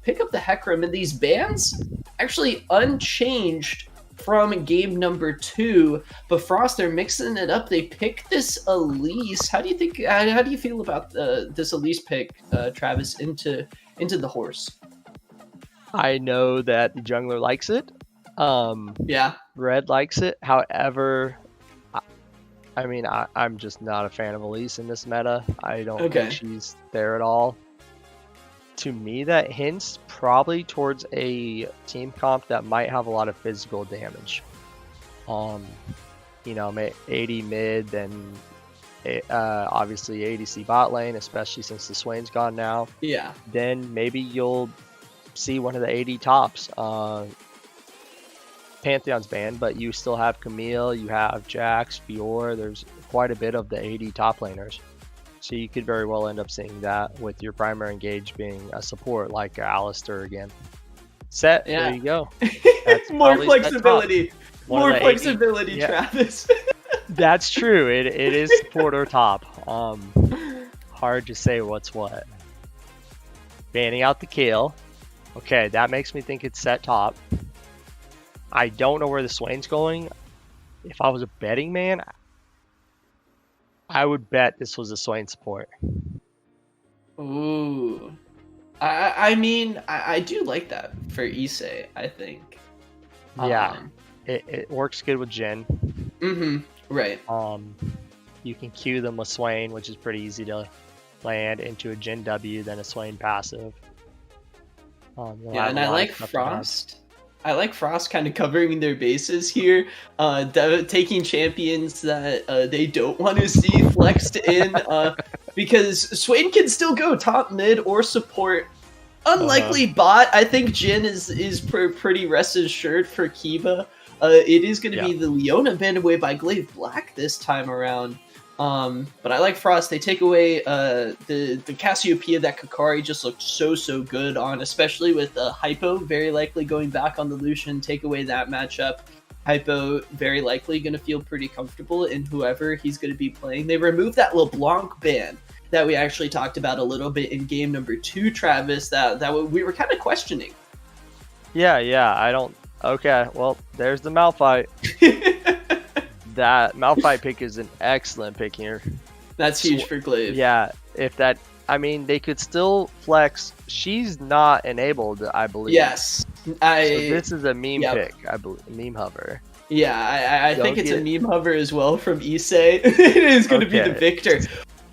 Pick up the Hecarim. And these bans, actually unchanged from game number 2. But Frost, they're mixing it up. They picked this Elise. How do you think? How do you feel about this Elise pick, Travis, into the horse? I know that the jungler likes it. Yeah. Red likes it. However, I mean, I'm just not a fan of Elise in this meta. I don't think she's there at all. To me, that hints probably towards a team comp that might have a lot of physical damage. You know, 80 mid, then obviously ADC bot lane, especially since the Swain's gone now. Yeah. Then maybe you'll see one of the 80 tops. Pantheon's banned, but you still have Camille, you have Jax, Fiora. There's quite a bit of the 80 top laners. So you could very well end up seeing that with your primary engage being a support like Alistair again. Set, there you go. That's more flexibility. More flexibility, yeah. Travis. That's true. It is support or top. Hard to say what's what. Banning out the kill. Okay, that makes me think it's set top. I don't know where the Swain's going. If I was a betting man, I would bet this was a Swain support. Ooh. I mean, I do like that for Issei, I think. Yeah. It works good with Jhin. Mm-hmm. Right. You can queue them with Swain, which is pretty easy to land into a Jhin W, then a Swain passive. Yeah, and I like Frost. I like Frost kind of covering their bases here, taking champions that they don't want to see flexed in, because Swain can still go top, mid, or support. Unlikely bot. I think Jhin is pretty rest assured for Kiba. It is going to be the Leona banned away by Glaive Black this time around. But I like Frost. They take away the Cassiopeia that Kakari just looked so good on, especially with Hypo very likely going back on the Lucian. Take away that matchup. Hypo very likely going to feel pretty comfortable in whoever he's going to be playing. They removed that LeBlanc ban that we actually talked about a little bit in game number 2, Travis, that we were kind of questioning. Yeah, I don't... Okay, well, there's the Malphite. That Malphite pick is an excellent pick here. That's huge for Glaive. Yeah, if that... I mean, they could still flex. She's not enabled, I believe. Yes. So this is a meme pick, I believe. Meme hover. Yeah, I think it's a meme hover as well from Issei. It is going to be the Victor.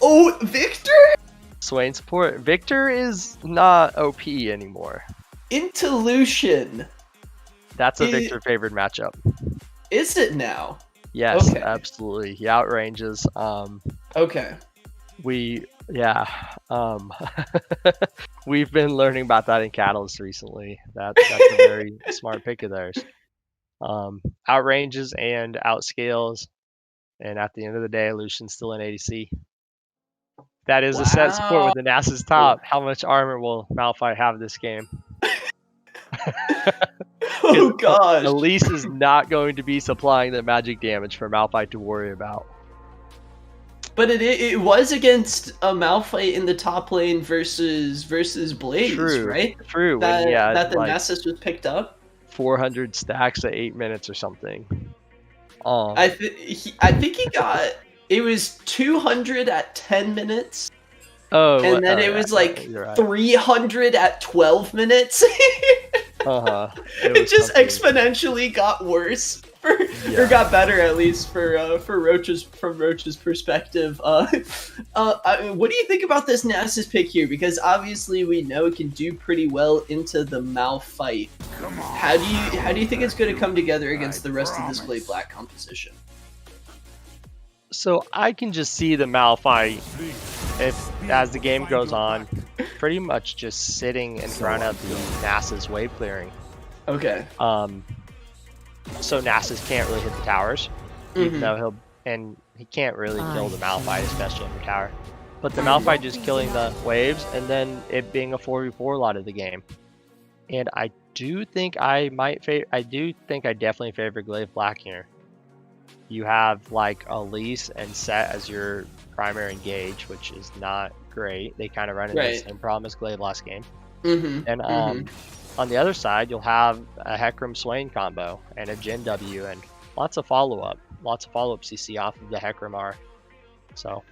Oh, Victor? Swain support. Victor is not OP anymore. Into Lucian. That's a Victor favored matchup. Is it now? Yes, absolutely. He outranges. Okay. We've been learning about that in Catalyst recently. That's a very smart pick of theirs. Outranges and outscales, and at the end of the day, Lucian's still an ADC. That is a set support with the Nasus top. How much armor will Malphite have this game? Oh gosh. Elise is not going to be supplying the magic damage for Malphite to worry about. But it was against a Malphite in the top lane versus Blaze, right? True. That the Nasus was picked up. 400 stacks at 8 minutes or something. I think he got... It was 200 at 10 minutes. Oh, and then it was like 300 at 12 minutes. It just exponentially got worse, or got better at least from Roach's perspective. What do you think about this Nasus pick here? Because obviously we know it can do pretty well into the Malphite. How do you think it's going to come together against the rest of this Glaive Black composition? So I can just see the Malphite, as the game goes on, pretty much just sitting in front of the Nasus wave clearing. Okay. So Nasus can't really hit the towers, even though he can't really kill the Malphite, especially in the tower. But the Malphite just killing the waves, and then it being a 4v4 a lot of the game. And I do think I definitely favor Glaive Black here. You have like Elise and Set as your primary engage, which is not great. They kind of run into the same problem as Glaive last game. And on the other side, you'll have a Hecarim Swain combo and a Jin W and lots of follow-up CC off of the Hecarim R. So,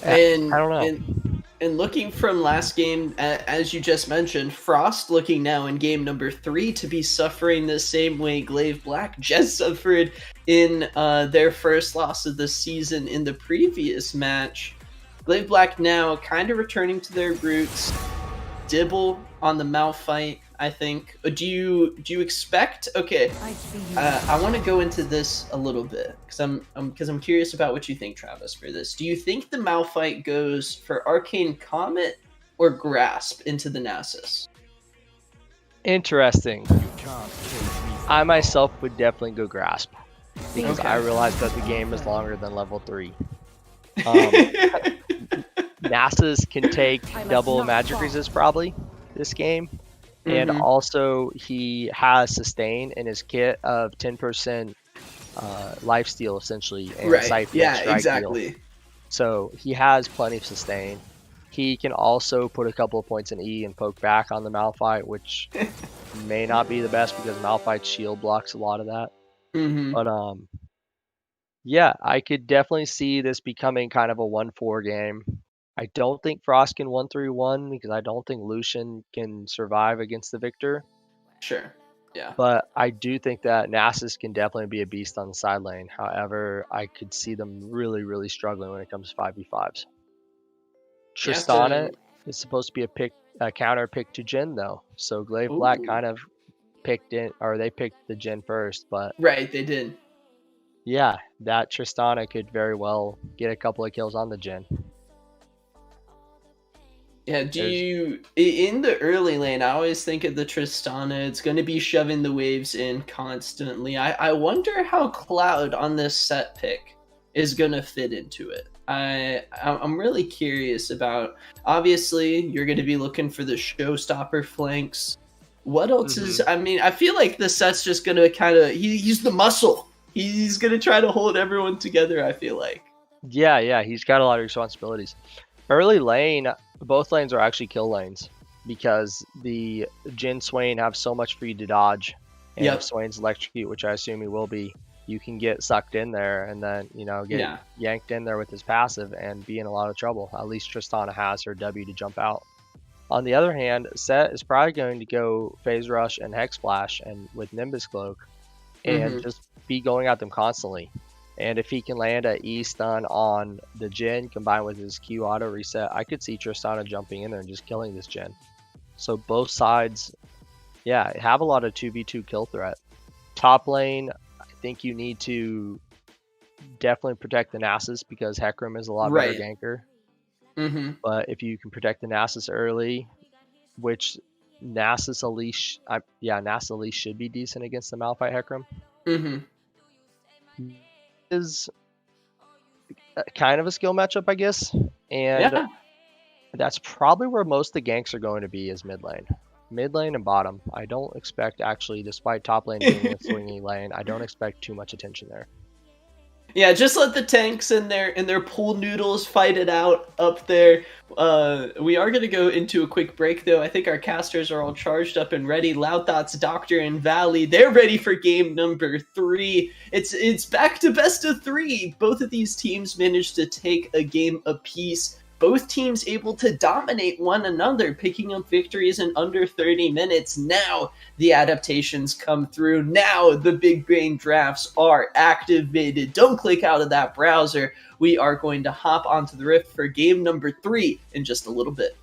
and I don't know. And looking from last game, as you just mentioned, Frost looking now in game number 3 to be suffering the same way Glaive Black just suffered in their first loss of the season in the previous match. Glaive Black now kind of returning to their roots. Dibble on the Malphite, I think. Do you expect? Okay, I want to go into this a little bit because I'm curious about what you think, Travis, for this. Do you think the Malphite goes for Arcane Comet or Grasp into the Nasus? Interesting. I myself would definitely go Grasp because I realize that the game is longer than level 3. Nasus can take double magic resist probably this game. And also he has sustain in his kit of 10% lifesteal essentially and sight exactly. Deal. So he has plenty of sustain. He can also put a couple of points in E and poke back on the Malphite, which may not be the best because Malphite's shield blocks a lot of that. But yeah, I could definitely see this becoming kind of a 1-4 game. I don't think Frost can 1-3-1 because I don't think Lucian can survive against the Victor. Sure. Yeah. But I do think that Nasus can definitely be a beast on the side lane. However, I could see them really, really struggling when it comes to 5v5s. Tristana is supposed to be a counter pick to Jhin though. So Glaive Black kind of picked the Jhin first, but they did. Yeah, that Tristana could very well get a couple of kills on the Jhin. Yeah, in the early lane, I always think of the Tristana, it's going to be shoving the waves in constantly. I wonder how Cloud on this set pick is going to fit into it. I'm really curious about, obviously, you're going to be looking for the showstopper flanks. What else is, I mean, I feel like the set's just going to kind of, he's the muscle. He's going to try to hold everyone together, I feel like. Yeah, he's got a lot of responsibilities. Early lane, both lanes are actually kill lanes because the Jhin Swain have so much for you to dodge. And if Swain's electrocute, which I assume he will be, you can get sucked in there and then, get yanked in there with his passive and be in a lot of trouble. At least Tristana has her W to jump out. On the other hand, Set is probably going to go Phase Rush and Hex Splash and with Nimbus Cloak and just be going at them constantly. And if he can land a E stun on the Jhin combined with his Q auto reset, I could see Tristana jumping in there and just killing this Jhin. So both sides, have a lot of 2v2 kill threat. Top lane, I think you need to definitely protect the Nasus because Hecarim is a lot better ganker. But if you can protect the Nasus early, which Nasus Elise, Nasus Elise should be decent against the Malphite Hecarim. Is kind of a skill matchup, I guess. And that's probably where most of the ganks are going to be is mid lane. Mid lane and bottom. I don't expect, actually, despite top lane being a swingy lane, I don't expect too much attention there. Yeah, just let the tanks and their pool noodles fight it out up there. We are going to go into a quick break, though. I think our casters are all charged up and ready. Loud Thoughts, Doctor, and Valley, they're ready for game number 3. It's back to best of 3. Both of these teams managed to take a game apiece. Both teams able to dominate one another, picking up victories in under 30 minutes. Now the adaptations come through. Now the big brain drafts are activated. Don't click out of that browser. We are going to hop onto the Rift for game number 3 in just a little bit.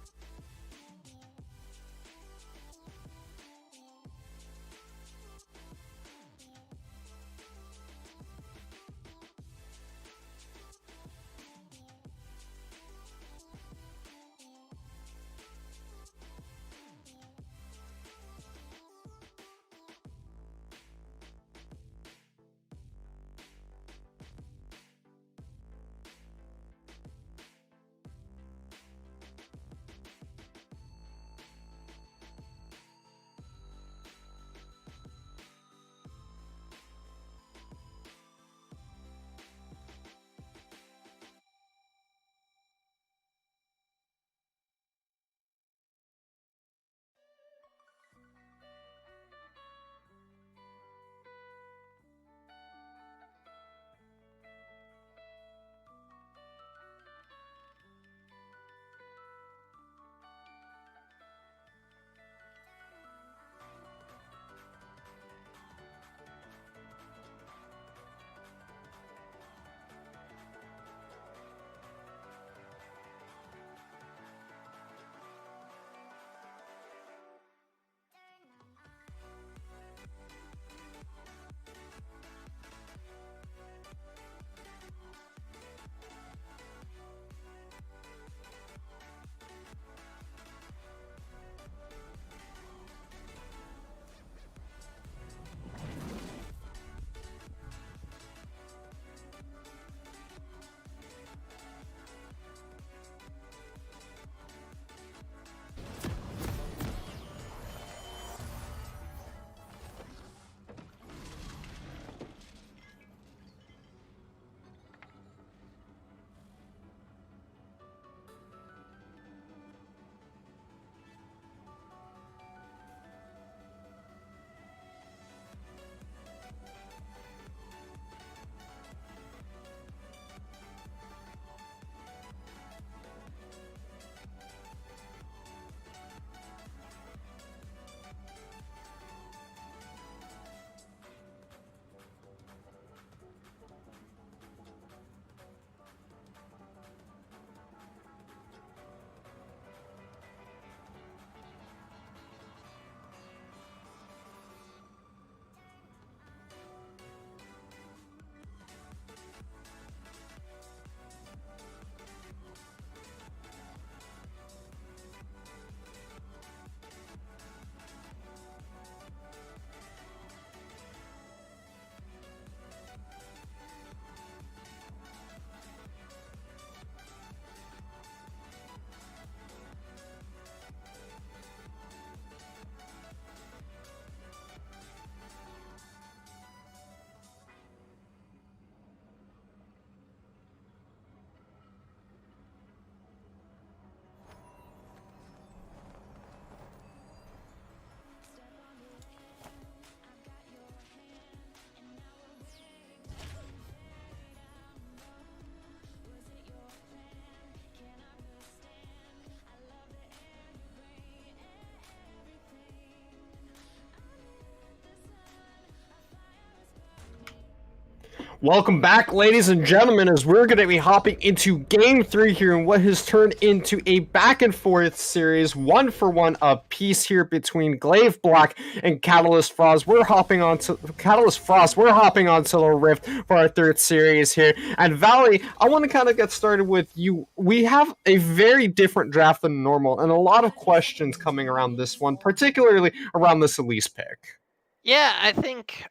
Welcome back, ladies and gentlemen, as we're going to be hopping into Game 3 here in what has turned into a back-and-forth series, 1-for-1 apiece here between Glaive Black and Catalyst Frost. We're hopping onto the Rift for our third series here. And Valley, I want to kind of get started with you. We have a very different draft than normal, and a lot of questions coming around this one, particularly around this Elise pick. Yeah, I think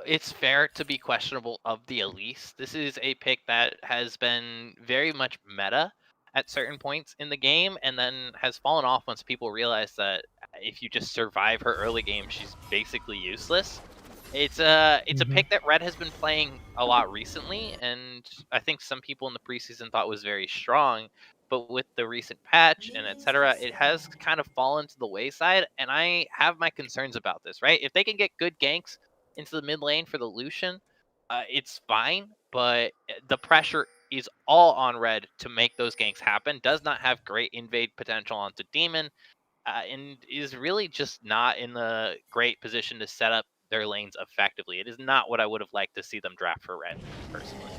it's fair to be questionable of the Elise. This is a pick that has been very much meta at certain points in the game, and then has fallen off once people realize that if you just survive her early game, she's basically useless. It's a pick that Red has been playing a lot recently, and I think some people in the preseason thought was very strong. But with the recent patch and etc., it has kind of fallen to the wayside, and I have my concerns about this. Right, if they can get good ganks into the mid lane for the Lucian, it's fine. But the pressure is all on Red to make those ganks happen. Does not have great invade potential onto Demon, and is really just not in the great position to set up their lanes effectively. It is not what I would have liked to see them draft for Red, personally.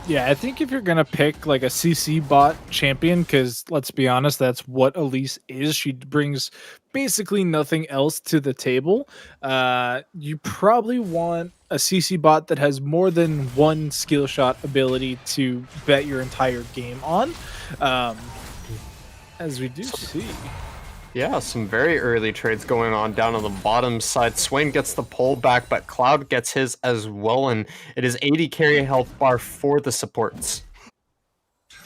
Yeah, I think if you're gonna pick like a CC bot champion, because let's be honest, that's what Elise is. She brings basically nothing else to the table. You probably want a CC bot that has more than one skill shot ability to bet your entire game on, as we do see. Yeah, some very early trades going on down on the bottom side. Swain gets the pullback, but Cloud gets his as well, and it is 80 carry health bar for the supports.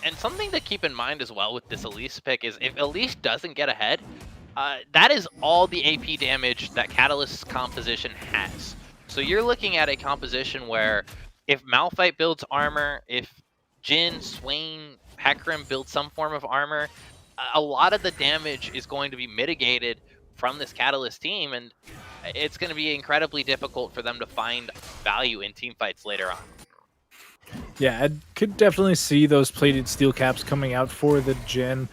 And something to keep in mind as well with this Elise pick is if Elise doesn't get ahead, that is all the AP damage that Catalyst's composition has. So you're looking at a composition where if Malphite builds armor, if Jhin, Swain, Hecarim build some form of armor, a lot of the damage is going to be mitigated from this Catalyst team, and it's going to be incredibly difficult for them to find value in team fights later on. Yeah, I could definitely see those plated steel caps coming out for the Jhin.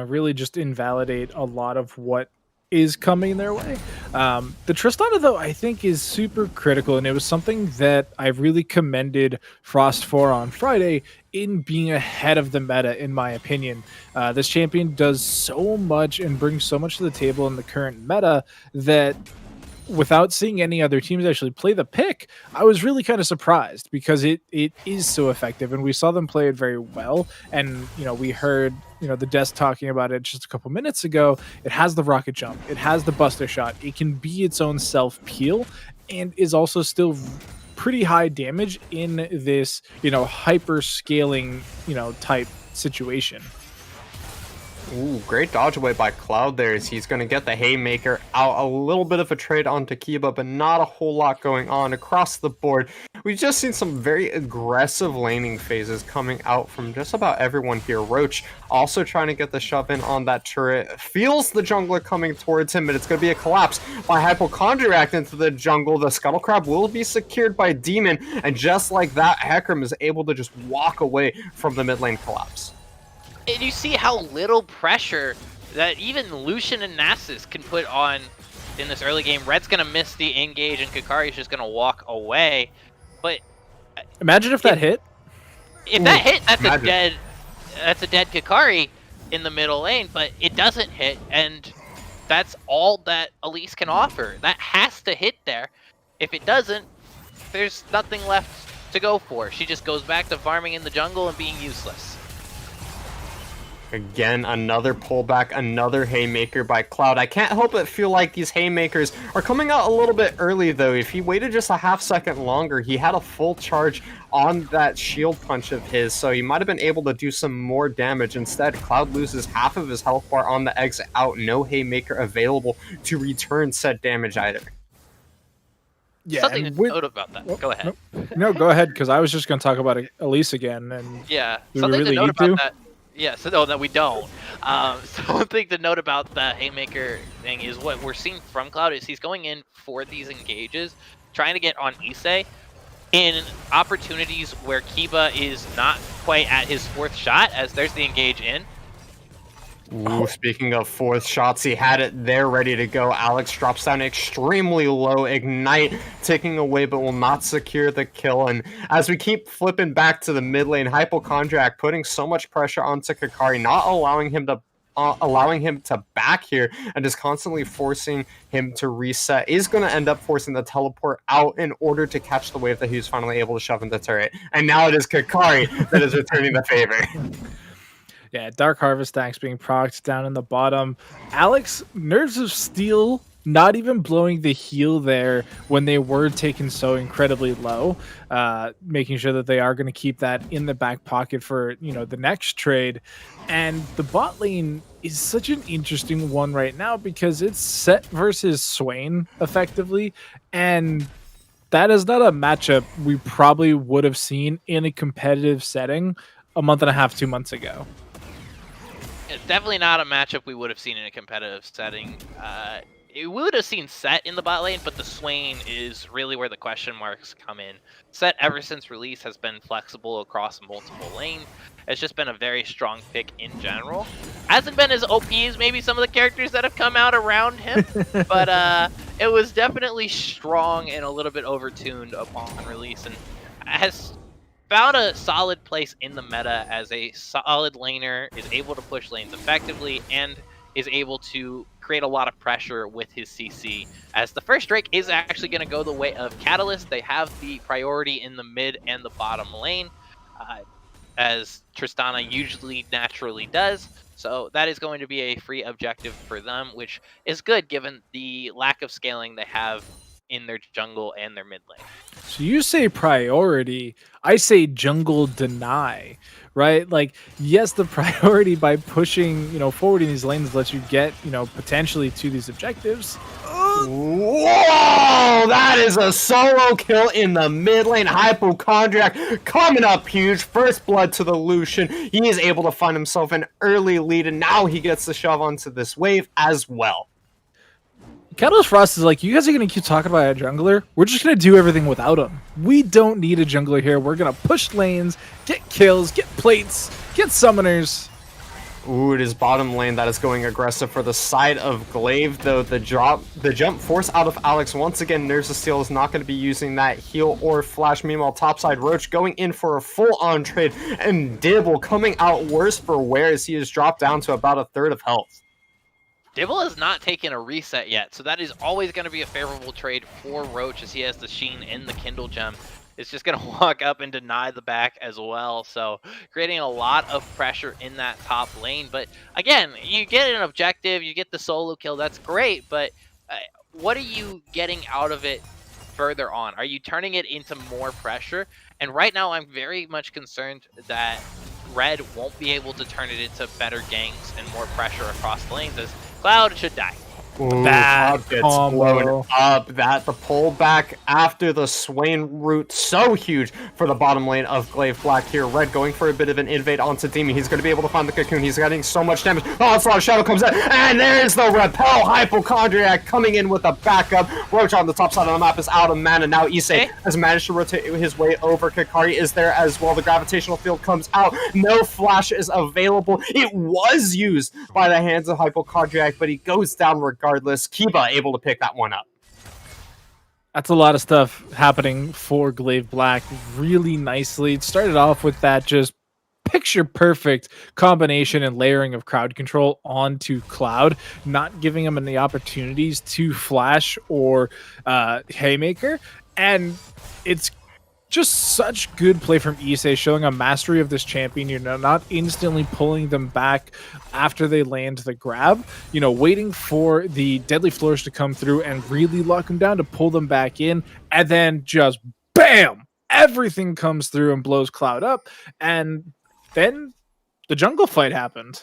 Really just invalidate a lot of what is coming their way. The Tristana, though, I think is super critical, and it was something that I really commended Frost for on Friday in being ahead of the meta, in my opinion. This champion does so much and brings so much to the table in the current meta that without seeing any other teams actually play the pick, I was really kind of surprised because it is so effective, and we saw them play it very well. And we heard the desk talking about it just a couple minutes ago. It has the rocket jump, it has the buster shot, it can be its own self peel, and is also still pretty high damage in this hyper scaling type situation. Ooh, great dodge away by Cloud there as he's going to get the Haymaker out. A little bit of a trade onto Kiba, but not a whole lot going on across the board. We've just seen some very aggressive laning phases coming out from just about everyone here. Roach also trying to get the shove in on that turret. Feels the jungler coming towards him, but it's going to be a collapse by Hypochondriac into the jungle. The Scuttle Crab will be secured by Demon, and just like that, Hecarim is able to just walk away from the mid lane collapse. And you see how little pressure that even Lucian and Nasus can put on in this early game. Red's going to miss the engage, and Kikari's just going to walk away. But imagine if that hit. If that hit, that's a dead Kikari in the middle lane, but it doesn't hit, and that's all that Elise can offer. That has to hit there. If it doesn't, there's nothing left to go for. She just goes back to farming in the jungle and being useless. Again, another pullback, another Haymaker by Cloud. I can't help but feel like these Haymakers are coming out a little bit early, though. If he waited just a half second longer, he had a full charge on that shield punch of his, so he might have been able to do some more damage. Instead, Cloud loses half of his health bar on the exit out. No Haymaker available to return said damage either. Yeah, something to note about that. Go ahead. No, go ahead, because I was just going to talk about Elise again. And yeah, something to note about that. Yeah, so no, we don't. Something to note about the Haymaker thing is what we're seeing from Cloud is he's going in for these engages, trying to get on Issei in opportunities where Kiba is not quite at his fourth shot, as there's the engage in. Ooh, speaking of fourth shots, he had it there ready to go. Alex drops down extremely low. Ignite taking away, but will not secure the kill. And as we keep flipping back to the mid lane, Hypochondriac putting so much pressure onto Kakari, not allowing him to back here and just constantly forcing him to reset, is going to end up forcing the teleport out in order to catch the wave that he was finally able to shove in the turret. And now it is Kakari that is returning the favor. Yeah, Dark Harvest stacks being procced down in the bottom. Alex, Nerves of Steel not even blowing the heal there when they were taken so incredibly low, making sure that they are going to keep that in the back pocket for, you know, the next trade. And the bot lane is such an interesting one right now because it's Set versus Swain effectively, and that is not a matchup we probably would have seen in a competitive setting a month and a half, 2 months ago. It's definitely not a matchup we would have seen in a competitive setting. We would have seen Set in the bot lane, but the Swain is really where the question marks come in. Set, ever since release, has been flexible across multiple lanes. It's just been a very strong pick in general. Hasn't been as OP as maybe some of the characters that have come out around him, but it was definitely strong and a little bit overtuned upon release, and has found a solid place in the meta as a solid laner, is able to push lanes effectively, and is able to create a lot of pressure with his CC. As the first Drake is actually going to go the way of Catalyst, they have the priority in the mid and the bottom lane, as Tristana usually naturally does. So that is going to be a free objective for them, which is good given the lack of scaling they have in their jungle and their mid lane. So you say priority, I say jungle deny, right? Like, yes, the priority by pushing, forward in these lanes lets you get, potentially to these objectives. Whoa! That is a solo kill in the mid lane. Hypochondriac coming up huge. First blood to the Lucian. He is able to find himself an early lead, and now he gets to shove onto this wave as well. Catalyst Frost is like, you guys are going to keep talking about a jungler? We're just going to do everything without him. We don't need a jungler here. We're going to push lanes, get kills, get plates, get summoners. Ooh, it is bottom lane that is going aggressive for the side of Glaive, though the jump force out of Alex. Once again, Nerves of Steel is not going to be using that heal or flash. Meanwhile, topside Roach going in for a full-on trade, and Dibble coming out worse for wear as he has dropped down to about a third of health. Dibble has not taken a reset yet, so that is always going to be a favorable trade for Roach as he has the Sheen and the Kindle Gem. It's just going to walk up and deny the back as well, so creating a lot of pressure in that top lane. But again, you get an objective, you get the solo kill, that's great, but what are you getting out of it further on? Are you turning it into more pressure? And right now I'm very much concerned that Red won't be able to turn it into better ganks and more pressure across the lanes, as Cloud should die. Ooh, that gets blown up. That the pullback after the Swain route, so huge for the bottom lane of Glaive Black here. Red going for a bit of an invade onto Demi. He's going to be able to find the cocoon. He's getting so much damage. Onslaught Shadow comes in, and there's the repel. Hypochondriac coming in with a backup. Roach on the top side of the map is out of mana. Now Issei has managed to rotate his way over. Kakari is there as well. The gravitational field comes out. No flash is available. It was used by the hands of Hypochondriac, but he goes down regardless. Kiba able to pick that one up. That's a lot of stuff happening for Glaive Black really nicely. It started off with that just picture perfect combination and layering of crowd control onto Cloud, not giving him any opportunities to flash or haymaker. And it's just such good play from Issei, showing a mastery of this champion, not instantly pulling them back after they land the grab, waiting for the deadly flourish to come through and really lock them down to pull them back in, and then just BAM! Everything comes through and blows Cloud up, and then the jungle fight happened.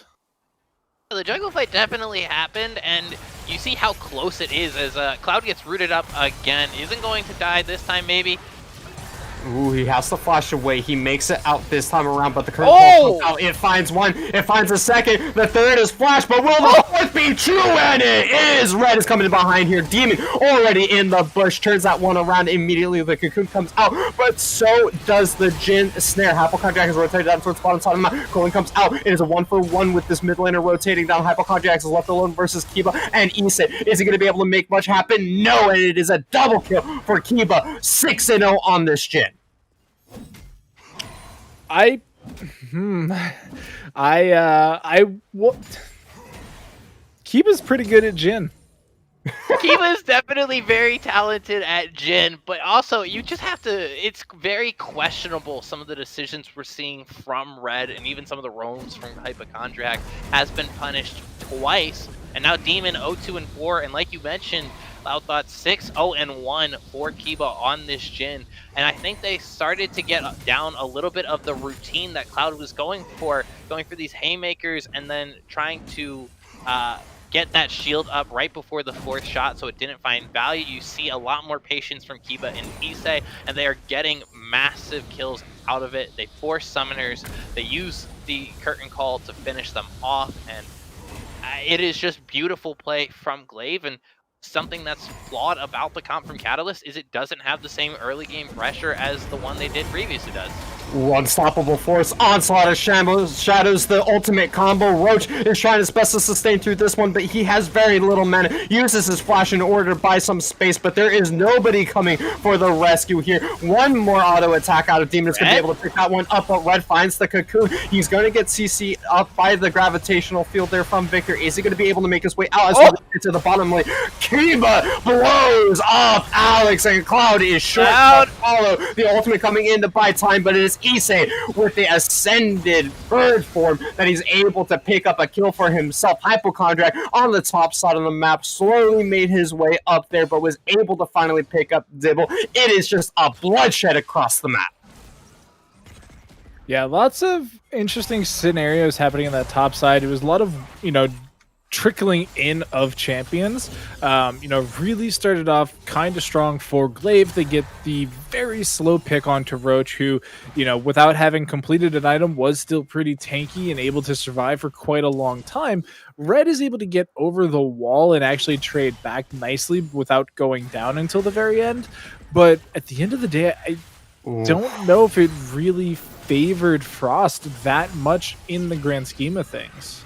The jungle fight definitely happened, and you see how close it is as Cloud gets rooted up again. Isn't going to die this time, maybe. Ooh, he has to flash away. He makes it out this time around, but the current comes out. It finds one. It finds a second. The third is flash, but will the fourth be true? And it is. Red is coming in behind here. Demon already in the bush. Turns that one around immediately. The cocoon comes out, but so does the Jin snare. Hypochondriac is rotated down towards the bottom side of the map. Colin comes out. It is a 1-for-1 with this mid laner rotating down. Hypochondriac is left alone versus Kiba and Issa. Is he going to be able to make much happen? No, and it is a double kill for Kiba. 6-0 on this Jin. Kiba's pretty good at Jin. Kiba is definitely very talented at Jin, but also you just have to, it's very questionable some of the decisions we're seeing from Red, and even some of the roams from Hypochondriac has been punished twice, and now Demon 0-2-4, and like you mentioned, Loudthought 6-0-1 for Kiba on this Jin, and I think they started to get down a little bit of the routine that Cloud was going for these haymakers and then trying to get that shield up right before the fourth shot so it didn't find value. You see a lot more patience from Kiba and Issei, and they are getting massive kills out of it. They force summoners, they use the curtain call to finish them off, and it is just beautiful play from Glaive. And something that's flawed about the comp from Catalyst is it doesn't have the same early game pressure as the one they did previously does. Unstoppable force, onslaught of shadows, the ultimate combo. Roach is trying his best to sustain through this one, but he has very little mana. Uses his flash in order to buy some space, but there is nobody coming for the rescue here. One more auto attack out of Demon is going to be able to pick that one up, but Red finds the cocoon. He's going to get CC up by the gravitational field there from Victor. Is he going to be able to make his way out as we get to the bottom lane? Kiba blows up Alex, and Cloud is short to follow. The ultimate coming in to buy time, but it is Issei with the ascended bird form that he's able to pick up a kill for himself. Hypochondriac on the top side of the map slowly made his way up there, but was able to finally pick up Dibble. It is just a bloodshed across the map. Yeah, lots of interesting scenarios happening on that top side. It was a lot of, trickling in of champions. Really started off kind of strong for Glaive. They get the very slow pick onto Roach, who, without having completed an item, was still pretty tanky and able to survive for quite a long time. Red is able to get over the wall and actually trade back nicely without going down until the very end. But at the end of the day, I don't know if it really favored Frost that much in the grand scheme of things.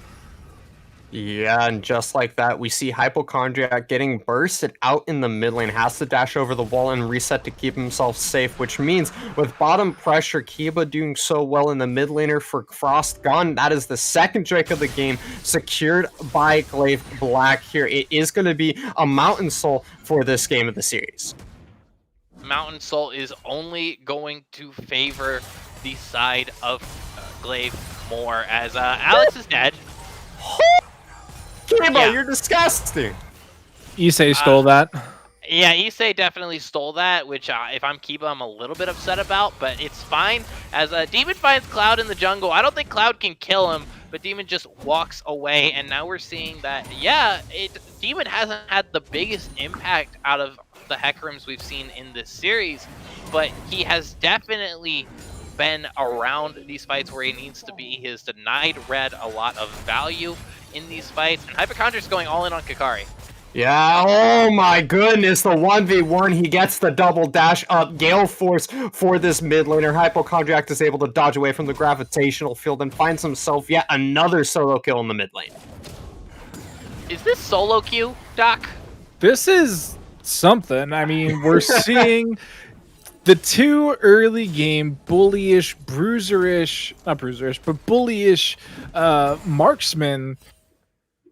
Yeah, and just like that, we see Hypochondriac getting bursted out in the mid lane, has to dash over the wall and reset to keep himself safe, which means with bottom pressure, Kiba doing so well in the mid laner for Frost gone. That is the second Drake of the game, secured by Glaive Black here. It is going to be a Mountain Soul for this game of the series. Mountain Soul is only going to favor the side of Glaive more, as Alex is dead. Kiba, you're disgusting. Issei stole that. Yeah, Issei definitely stole that, which if I'm Kiba, I'm a little bit upset about, but it's fine. As Demon finds Cloud in the jungle, I don't think Cloud can kill him, but Demon just walks away, and now we're seeing that, Demon hasn't had the biggest impact out of the Hecarims we've seen in this series, but he has definitely been around these fights where he needs to be. He has denied Red a lot of value in these fights, and Hypochondriac's going all in on Kakari. Yeah, oh my goodness, the 1v1, he gets the double dash up, Gale Force for this mid laner. Hypochondriac is able to dodge away from the gravitational field and finds himself yet another solo kill in the mid lane. Is this solo queue, Doc? This is something. I mean, we're seeing the two early game bullyish, not bruiserish, but bullyish marksmen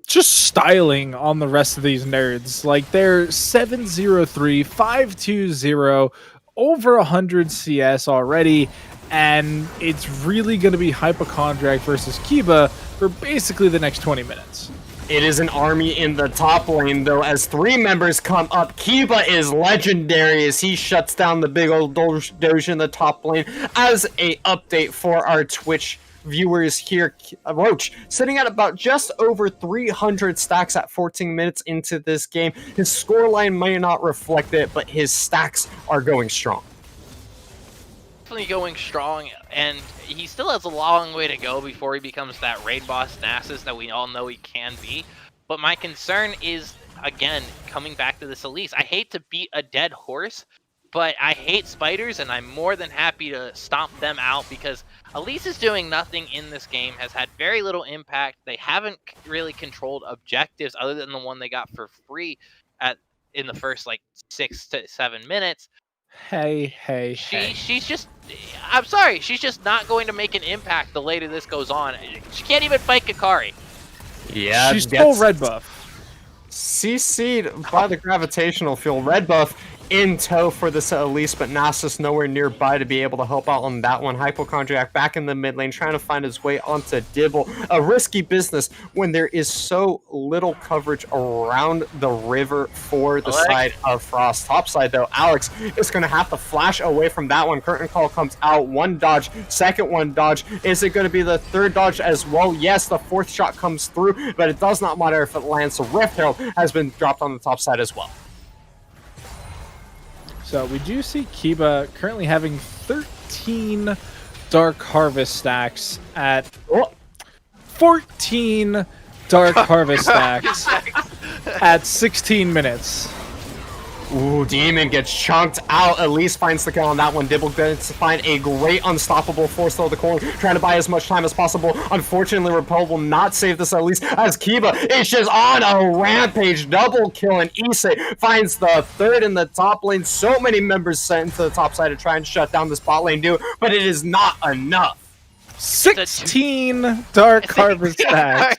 just styling on the rest of these nerds. Like, they're 7-0-3, 5-2-0, over 100 CS already, and it's really going to be Hypochondriac versus Kiba for basically the next 20 minutes. It is an army in the top lane, though, as three members come up. Kiba is legendary as he shuts down the big old Doge in the top lane. As a update for our Twitch viewers here, Roach sitting at about just over 300 stacks at 14 minutes into this game. His scoreline may not reflect it, but his stacks are going strong. definitely going strong, and he still has a long way to go before he becomes that raid boss Nasus that we all know he can be. But my concern is, again, coming back to this Elise. I hate to beat a dead horse, but I hate spiders, and I'm more than happy to stomp them out because Elise is doing nothing in this game, has had very little impact. They haven't really controlled objectives other than the one they got for free in the first like 6 to 7 minutes. Hey. She's just, I'm sorry, she's just not going to make an impact the later this goes on. She can't even fight Kakari. Yeah, she's full red buff. CC'd by the gravitational field. Red buff in tow for this Elise, but Nasus nowhere nearby to be able to help out on that one. Hypochondriac back in the mid lane, trying to find his way onto Dibble. A risky business when there is so little coverage around the river for the side of Frost. Top side, though, Alex is going to have to flash away from that one. Curtain Call comes out. One dodge, second one dodge. Is it going to be the third dodge as well? Yes, the fourth shot comes through, but it does not matter if it lands. So Rift Herald has been dropped on the top side as well. So we do see Kiba currently having 13 Dark Harvest stacks at 14 Dark Harvest stacks at 16 minutes. Ooh, Demon gets chunked out. Elise finds the kill on that one. Dibble gets to find a great unstoppable force though the corner, trying to buy as much time as possible. Unfortunately, Repel will not save this Elise as Kiba is just on a rampage. Double kill, and Issei finds the third in the top lane. So many members sent into the top side to try and shut down this bot lane, but it is not enough. 16 Dark Harvest stacks.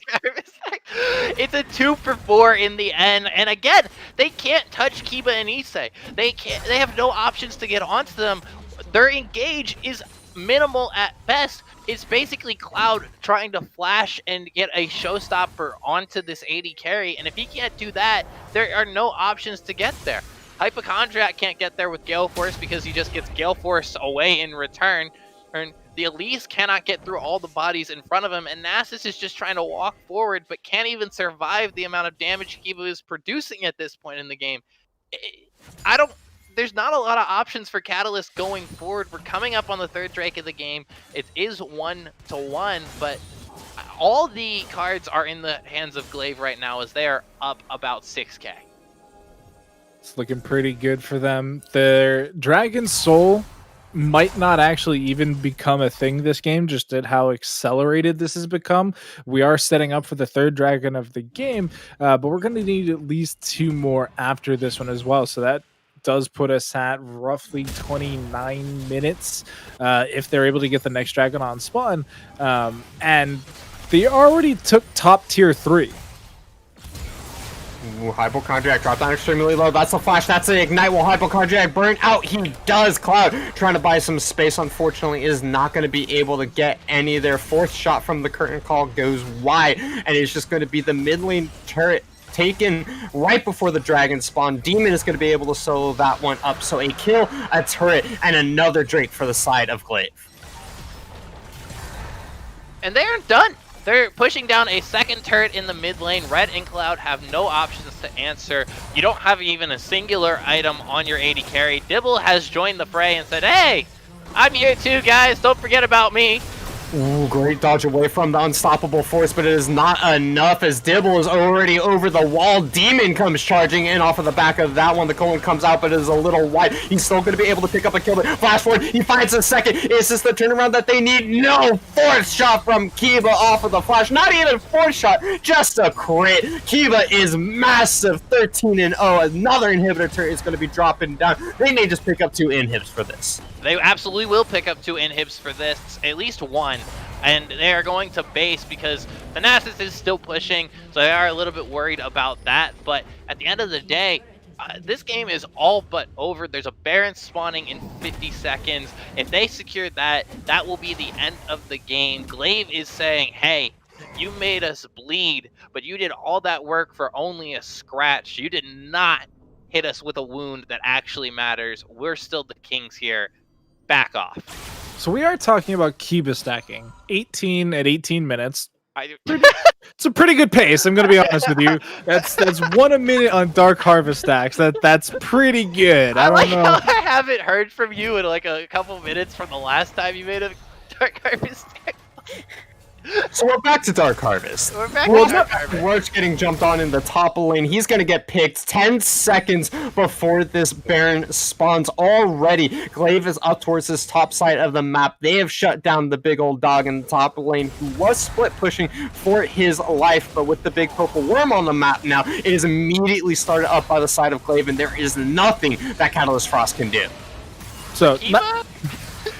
It's a 2-for-4 in the end, and again, they can't touch Kiba and Issei. They have no options to get onto them. Their engage is minimal at best. It's basically Cloud trying to flash and get a showstopper onto this AD carry, and if he can't do that, there are no options to get there. Hypochondriac can't get there with Gale Force because he just gets Gale Force away in return. And the Elise cannot get through all the bodies in front of him, and Nasus is just trying to walk forward, but can't even survive the amount of damage Kiba is producing at this point in the game. There's not a lot of options for Catalyst going forward. We're coming up on the third Drake of the game. It is 1-1, but all the cards are in the hands of Glaive right now as they are up about 6k. It's looking pretty good for them. Their Dragon Soul might not actually even become a thing this game, just at how accelerated this has become. We are setting up for the third dragon of the game, but we're going to need at least 2 more after this one as well. So that does put us at roughly 29 minutes if they're able to get the next dragon on spawn. And they already took top tier 3. Ooh, Hypochondriac dropped down extremely low. That's a flash. That's an ignite. Will Hypochondriac burn out? He does. Cloud trying to buy some space, unfortunately, is not going to be able to get any there. Fourth shot from the curtain call goes wide, and it's just going to be the mid lane turret taken right before the dragon spawn. Demon is going to be able to solo that one up. So a kill, a turret, and another Drake for the side of Glaive. And they aren't done. They're pushing down a second turret in the mid lane. Red and Cloud have no options to answer. You don't have even a singular item on your AD carry. Dibble has joined the fray and said, hey, I'm here too, guys. Don't forget about me. Ooh, great dodge away from the unstoppable force, but it is not enough as Dibble is already over the wall. Demon comes charging in off of the back of that one. The Colon comes out, but it is a little wide. He's still going to be able to pick up a kill, but flash forward, he finds a second. Is this the turnaround that they need? No! Fourth shot from Kiba off of the flash. Not even fourth shot, just a crit. Kiba is massive, 13-0. Another inhibitor turret is going to be dropping down. They may just pick up 2 inhibs for this. They absolutely will pick up 2 inhibs for this, at least 1. And they are going to base because the Nasus is still pushing, so they are a little bit worried about that. But at the end of the day, this game is all but over. There's a Baron spawning in 50 seconds. If they secure that, that will be the end of the game. Glaive is saying, hey, you made us bleed, but you did all that work for only a scratch. You did not hit us with a wound that actually matters. We're still the kings here. Back off. So we are talking about Kiba stacking 18 at 18 minutes. It's a pretty good pace. I'm gonna be honest with you. That's 1 a minute on Dark Harvest stacks. That's pretty good. I don't know. How I haven't heard from you in like a couple minutes from the last time you made a Dark Harvest stack. So we're back to Dark Harvest. We're back to Dark Harvest. Roach getting jumped on in the top lane. He's going to get picked 10 seconds before this Baron spawns already. Glaive is up towards this top side of the map. They have shut down the big old dog in the top lane who was split pushing for his life. But with the big purple worm on the map now, it is immediately started up by the side of Glaive, and there is nothing that Catalyst Frost can do. So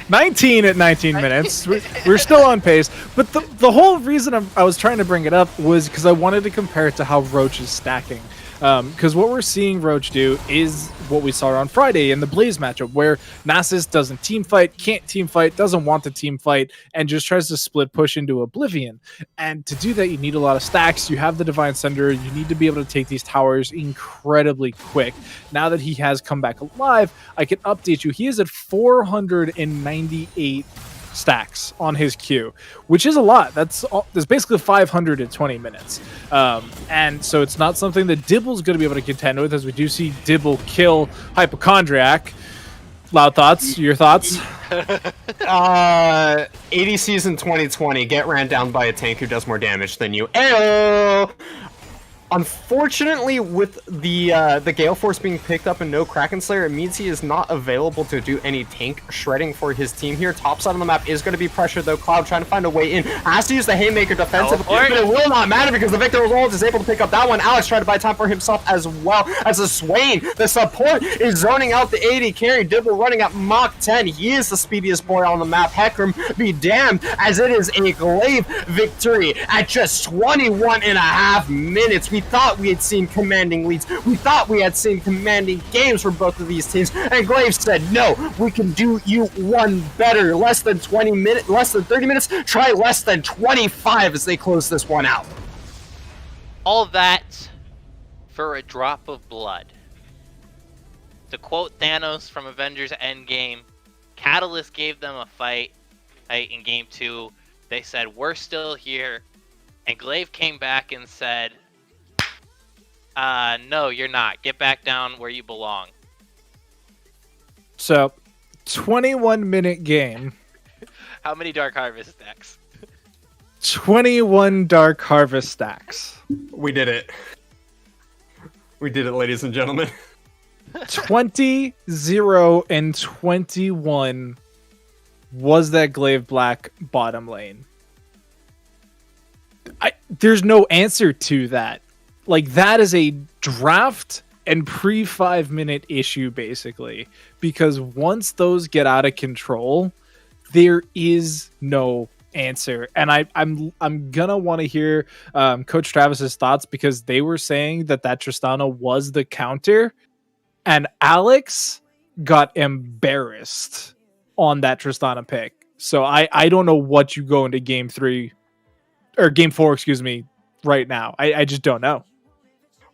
19 at 19 minutes. We're still on pace. But the whole reason I was trying to bring it up was because I wanted to compare it to how Roach is stacking. Because what we're seeing Roach do is what we saw on Friday in the Blaze matchup, where Nasus doesn't team fight, can't team fight, doesn't want to team fight, and just tries to split push into Oblivion. And to do that, you need a lot of stacks. You have the Divine Sender. You need to be able to take these towers incredibly quick. Now that he has come back alive, I can update you. He is at 498 stacks on his queue, which is a lot. That's basically 500 in 20 minutes. And so it's not something that Dibble's going to be able to contend with, as we do see Dibble kill Hypochondriac. Loud thoughts? Your thoughts? ADCs in 2020 get ran down by a tank who does more damage than you. Ayo! Unfortunately, with the Gale Force being picked up and no Kraken Slayer, it means he is not available to do any tank shredding for his team here. Top side of the map is going to be pressured, though. Cloud trying to find a way in. Has to use the Haymaker defensively, but it will not matter because the Victor Rolls is able to pick up that one. Alex trying to buy time for himself as well as a Swain. The support is zoning out the AD carry. Dibble running at Mach 10. He is the speediest boy on the map. Heckram be damned, as it is a Glaive victory at just 21 and a half minutes. We thought we had seen commanding leads. We thought we had seen commanding games for both of these teams, and Glaive said, no, we can do you one better. Less than 30 minutes, try less than 25 as they close this one out. All that for a drop of blood. To quote Thanos from Avengers Endgame, Catalyst gave them a fight in Game 2. They said, we're still here. And Glaive came back and said, no, you're not. Get back down where you belong. So, 21-minute game. How many Dark Harvest stacks? 21 Dark Harvest stacks. We did it. We did it, ladies and gentlemen. 20, 0, and 21 was that Glaive Black bottom lane. There's no answer to that. Like, that is a draft and pre-5 minute issue, basically. Because once those get out of control, there is no answer. And I'm gonna want to hear Coach Travis's thoughts, because they were saying that Tristana was the counter, and Alex got embarrassed on that Tristana pick. So I don't know what you go into game 4, right now. I just don't know.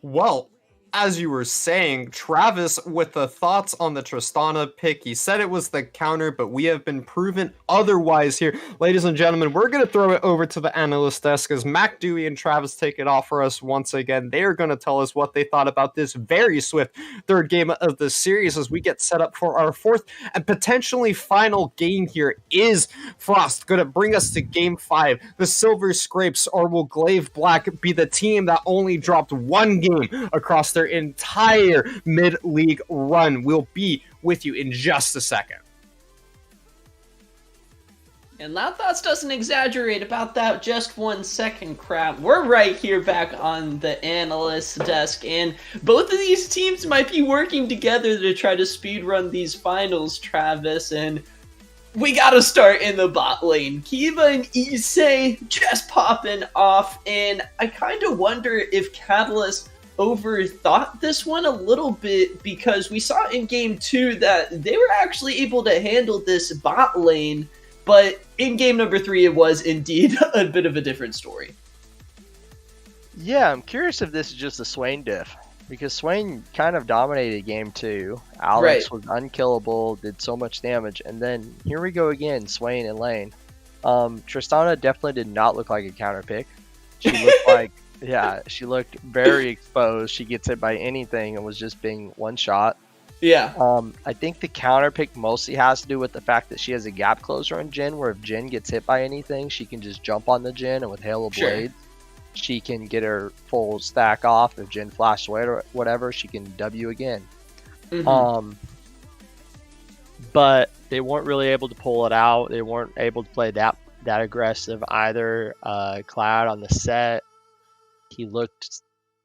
Well, as you were saying, Travis, with the thoughts on the Tristana pick, he said it was the counter, but we have been proven otherwise here. Ladies and gentlemen, we're going to throw it over to the analyst desk as Mac Dewey and Travis take it off for us once again. They are going to tell us what they thought about this very swift third game of the series as we get set up for our fourth and potentially final game here. Is Frost going to bring us to game 5, the Silver Scrapes, or will Glaive Black be the team that only dropped one game across their entire mid-league run? We'll be with you in just a second. And Loud Thoughts doesn't exaggerate about that just 1 second, crap. We're right here back on the analyst desk, and both of these teams might be working together to try to speedrun these finals, Travis, and we gotta start in the bot lane. Kiva and Issei just popping off, and I kind of wonder if Catalyst overthought this one a little bit, because we saw in game 2 that they were actually able to handle this bot lane, but in game number 3 it was indeed a bit of a different story. Yeah, I'm curious if this is just a Swain diff, because Swain kind of dominated game 2. Alex was unkillable, did so much damage, and then here we go again, Swain and lane. Tristana definitely did not look like a counter pick. She looked like, yeah, she looked very exposed. She gets hit by anything and was just being one shot. Yeah. I think the counter pick mostly has to do with the fact that she has a gap closer on Jhin, where if Jhin gets hit by anything, she can just jump on the Jhin, and with Hail of Sure. Blades, she can get her full stack off. If Jhin flashes away or whatever, she can W again. But they weren't really able to pull it out. They weren't able to play that aggressive either. Cloud on the set, he looked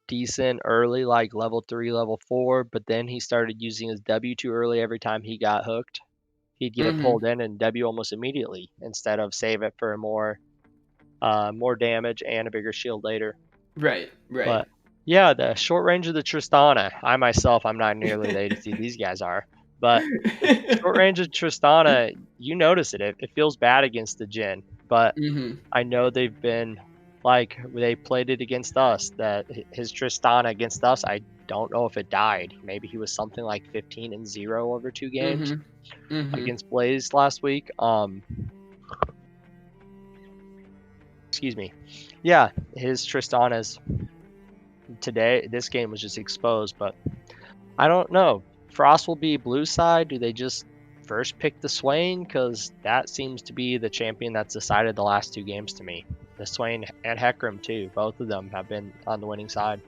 decent early, like level 3, level 4, but then he started using his W too early. Every time he got hooked, he'd get it pulled in and W almost immediately instead of save it for more damage and a bigger shield later. Right. But yeah, the short range of the Tristana, I'm not nearly the ADC these guys are, but short range of Tristana, you notice it. It feels bad against the Jhin, but I know they've been, like, they played it against us, that his Tristana against us, I don't know if it died. Maybe he was something like 15-0 over 2 games against Blaze last week. Excuse me. Yeah, his Tristana's today, this game was just exposed, but I don't know. Frost will be blue side. Do they just first pick the Swain? Because that seems to be the champion that's decided the last 2 games to me. The Swain and Hecarim too. Both of them have been on the winning side.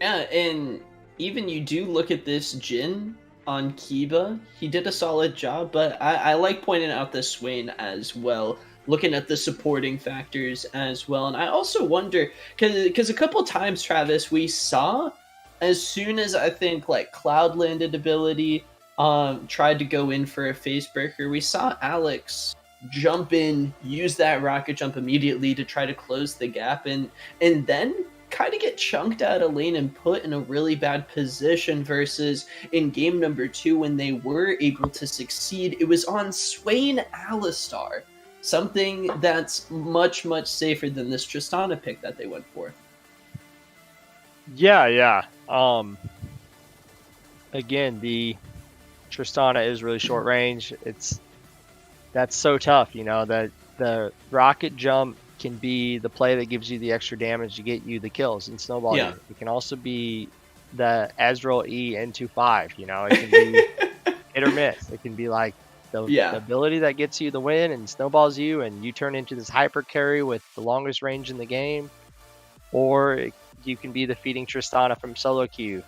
Yeah, and even you do look at this Jhin on Kiba, he did a solid job, but I like pointing out the Swain as well, looking at the supporting factors as well. And I also wonder, because a couple times, Travis, we saw, as soon as I think like Cloud landed ability, tried to go in for a face breaker, we saw Alex jump in, use that rocket jump immediately to try to close the gap, and then kind of get chunked out of lane and put in a really bad position, versus in game number 2 when they were able to succeed, it was on Swain Alistar, something that's much safer than this Tristana pick that they went for. Yeah. Again, the Tristana is really short range. That's so tough, that the rocket jump can be the play that gives you the extra damage to get you the kills and snowball you. It can also be the Ezreal E N25, it can be hit or miss. It can be like the ability that gets you the win and snowballs you, and you turn into this hyper carry with the longest range in the game, or you can be defeating Tristana from solo queue.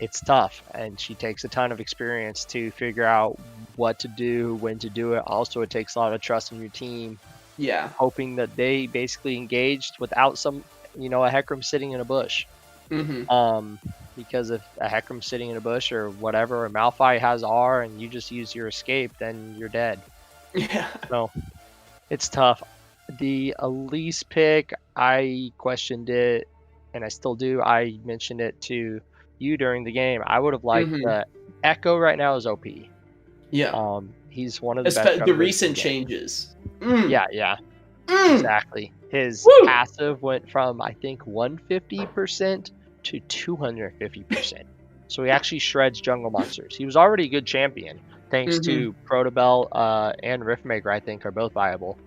It's tough, and she takes a ton of experience to figure out what to do, when to do it. Also, it takes a lot of trust in your team. Yeah. Hoping that they basically engaged without some, a Hecarim sitting in a bush. Because if a Hecarim sitting in a bush or whatever, or Malphite has R and you just use your escape, then you're dead. Yeah. So it's tough. The Elise pick, I questioned it, and I still do. I mentioned it to you during the game. I would have liked the Echo right now is OP. Yeah. He's one of the best. The recent changes. Yeah. Exactly. His passive went from, I think, 150% to 250%. So he actually shreds jungle monsters. He was already a good champion, thanks to Protobell and Riftmaker, I think, are both viable.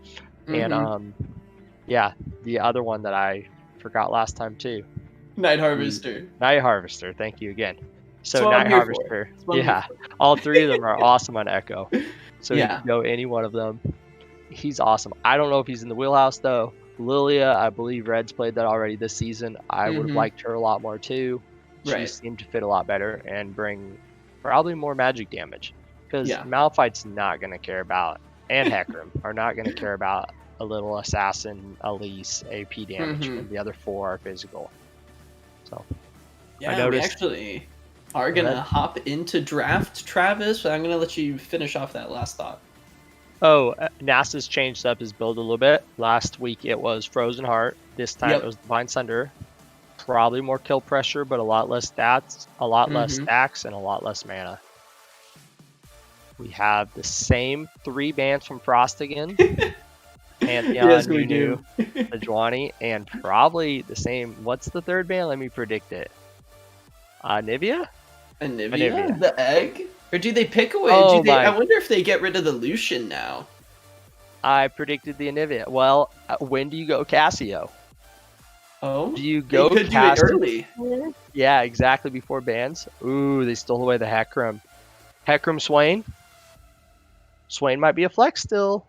And the other one that I forgot last time too. Night Harvester. Night Harvester, thank you again. So Night Harvester, all 3 of them are awesome on Echo. So you can go any one of them. He's awesome. I don't know if he's in the wheelhouse though. Lilia, I believe Red's played that already this season. I would have liked her a lot more too. She seemed to fit a lot better and bring probably more magic damage. Because Malphite's not going to care about, and Hecarim are not going to care about a little assassin, Elise, AP damage when the other 4 are physical. So I noticed, we actually are going to hop into draft, Travis, but I'm going to let you finish off that last thought. NASA's changed up his build a little bit. Last week it was Frozen Heart. This time it was Divine Sunder. Probably more kill pressure, but a lot less stats, a lot less stacks, and a lot less mana. We have the same 3 bans from Frost again. Pantheon, yes, we do. Sejuani, and probably the same. What's the 3rd ban? Let me predict it. Anivia? Anivia? The egg? Or do they pick away? Oh I my! wonder if they get rid of the Lucian now. I predicted the Anivia. Well, when do you go Cassio? Oh, Do you they go could do it Cassio? early. Yeah, exactly before bans. Ooh, they stole away the Hecarim. Hecarim Swain. Swain might be a flex still.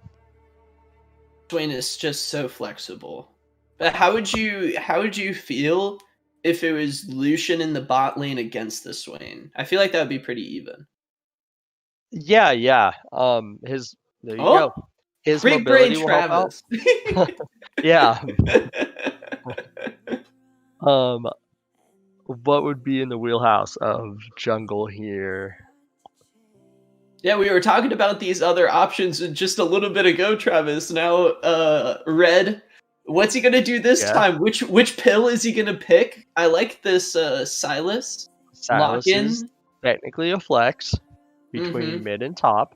Swain is just so flexible. But how would you feel if it was Lucian in the bot lane against the Swain? I feel like that would be pretty even. Yeah, yeah. There you Oh, go. His big brain mobility will help out. Travis. Yeah. What would be in the wheelhouse of jungle here? Yeah, we were talking about these other options just a little bit ago, Travis. Now, Red, what's he gonna do this time? Which pill is he gonna pick? I like this Silas Silas lock-in. is technically a flex between mid and top.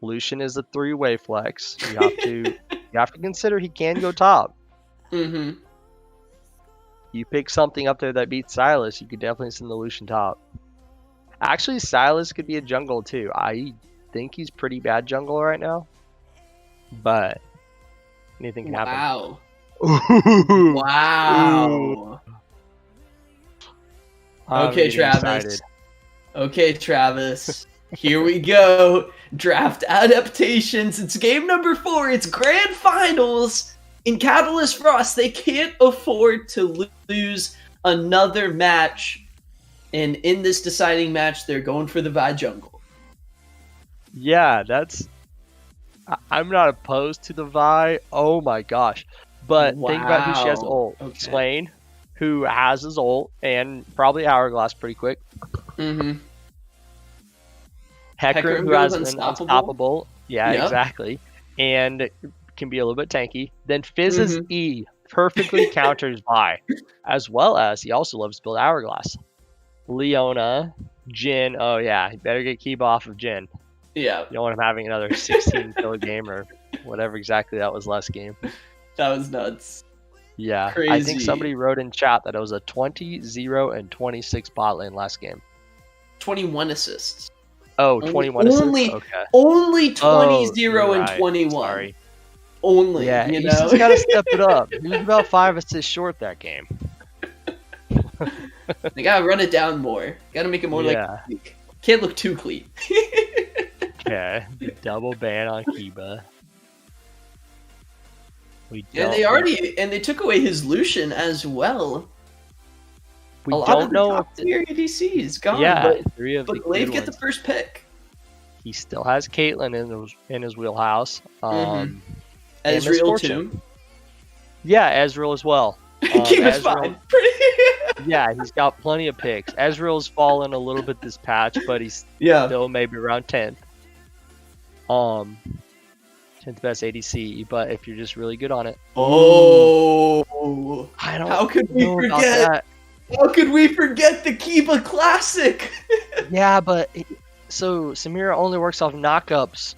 Lucian is a three-way flex. You have to consider he can go top. Mm-hmm. You pick something up there that beats Silas, you could definitely send the Lucian top. Actually, Silas could be a jungle too. I think he's pretty bad jungle right now, but anything can happen. Wow. Ooh. Wow. Ooh. Okay, Travis. Okay, Travis. Here we go. Draft adaptations. It's game number 4. It's grand finals. In Catalyst Frost, they can't afford to lose another match. And in this deciding match, they're going for the Vi jungle. Yeah, I'm not opposed to the Vi. Oh my gosh. But think about who she has ult. Okay. Swain, who has his ult, and probably Hourglass pretty quick. Mm-hmm. Hecarim, who has an unstoppable. Yeah, Yep. exactly. And can be a little bit tanky. Then Fizz's E perfectly counters Vi, as well as he also loves to build Hourglass. Leona, Jin. Oh yeah, you better get Kiba off of Jin. Yeah. You don't want him having another 16 kill game or whatever exactly that was last game. That was nuts. Yeah, Crazy. I think somebody wrote in chat that it was a 20, 0, and 26 bot lane last game. 21 assists. Oh, 21 assists? Okay. Only 20, Oh, 0, and right. 21. Sorry. Only, Yeah, you he's know? just got to step it up. He was about 5 assists short that game. They gotta run it down more. Gotta make it more like can't look too clean. Okay, double ban on Kiba. And they took away his Lucian as well. We a lot don't of the know top tier ADC is gone. Yeah, but 3 of the Glaive good get the ones. first pick. He still has Caitlyn in his wheelhouse. And Ezreal Misfortune. too. Yeah, Ezreal as well. Kiba's fine. Yeah, he's got plenty of picks. Ezreal's fallen a little bit this patch, but he's still maybe around 10th. 10th best ADC, but if you're just really good on it. Oh, I don't how could we know about forget? that. How could we forget the Kiba Classic? Yeah, but so Samira only works off knockups.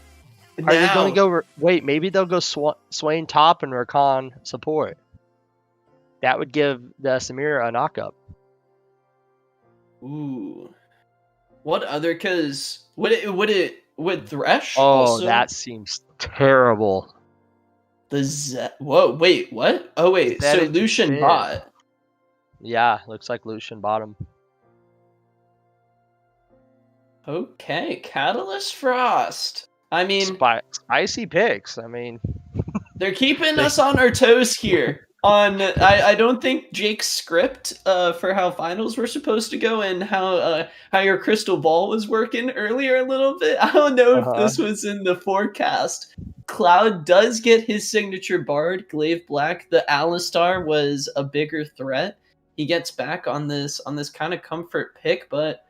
Are they going to go? Wait, maybe they'll go Swain top and Rakan support. That would give the Samira a knockup. Ooh, what other? Cause would Thresh? Oh, also? that seems terrible. Whoa, wait, what? Oh wait, so Lucian bot. Yeah, looks like Lucian bottom. Okay, Catalyst Frost. I mean, spicy picks. I mean, they're keeping us on our toes here. I don't think Jake's script for how finals were supposed to go and how your crystal ball was working earlier a little bit. I don't know if this was in the forecast. Cloud does get his signature bard, Glaive Black. The Alistar was a bigger threat. He gets back on this kind of comfort pick, but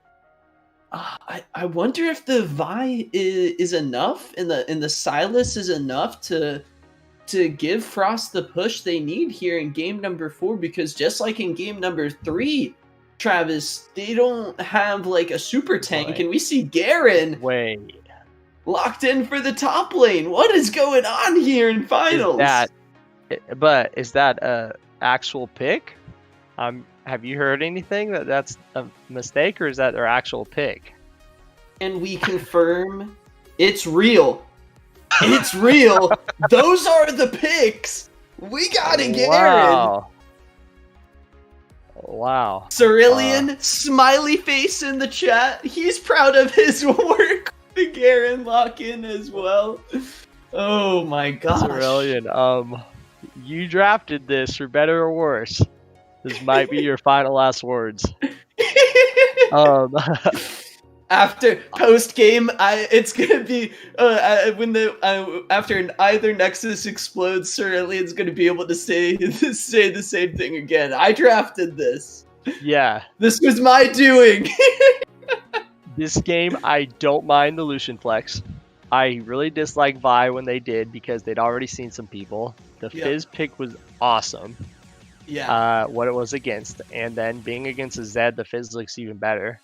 I wonder if the Vi is enough, and the Silas is enough to give Frost the push they need here in game number 4, because just like in game number 3, Travis, they don't have like a super tank, and we see Garen locked in for the top lane. What is going on here in finals? Is that a actual pick? Have you heard anything that's a mistake, or is that their actual pick? and we confirm it's real. It's real. Those are the picks. We got it, Garen. Wow. Cerulean, smiley face in the chat. He's proud of his work. The Garen lock-in as well. Oh my gosh. Cerulean, you drafted this for better or worse. This might be your final last words. After post game, it's gonna be when after either Nexus explodes, Cerulean's gonna be able to say the same thing again. I drafted this. Yeah. This was my doing. This game, I don't mind the Lucian flex. I really dislike Vi when they did because they'd already seen some people. The Fizz pick was awesome. Yeah. What it was against, and then being against a Zed, the Fizz looks even better.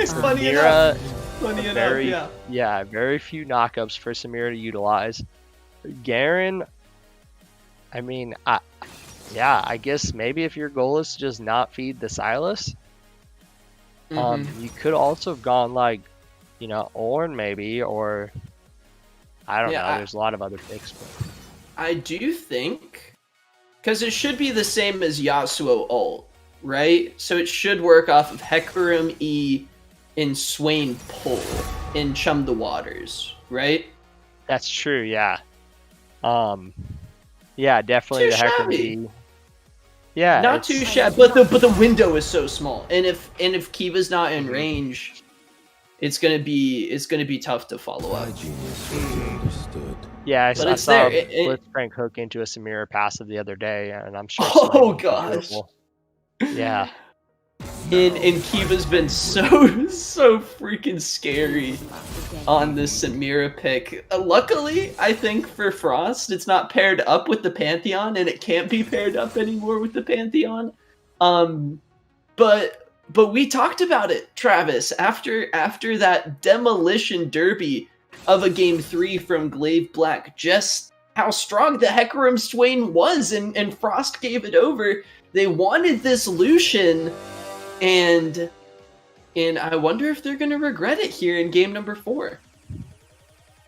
Funny enough. Funny enough, yeah. Very few knockups for Samira to utilize. Garen, I mean, I guess maybe if your goal is to just not feed the Silas, you could also have gone like, Ornn maybe, or I don't know. There's a lot of other picks. But I do think, because it should be the same as Yasuo ult, right? So it should work off of Hecarim E in Swain pull in Chum the Waters, right? That's true, yeah. Yeah, definitely the Hecarim E. Yeah, not too shabby, but the window is so small, and if Kiva's not in range, it's gonna be tough to follow up. Yeah, I saw Blitzcrank hook into a Samira passive the other day, and I'm sure. Oh gosh. Yeah. And Kiva's been so freaking scary on this Samira pick. Luckily, I think for Frost, it's not paired up with the Pantheon, and it can't be paired up anymore with the Pantheon. But we talked about it, Travis, after that demolition derby of a game 3 from Glaive Black, just how strong the Hecarim Swain was, and Frost gave it over. They wanted this Lucian, and I wonder if they're gonna regret it here in game number 4.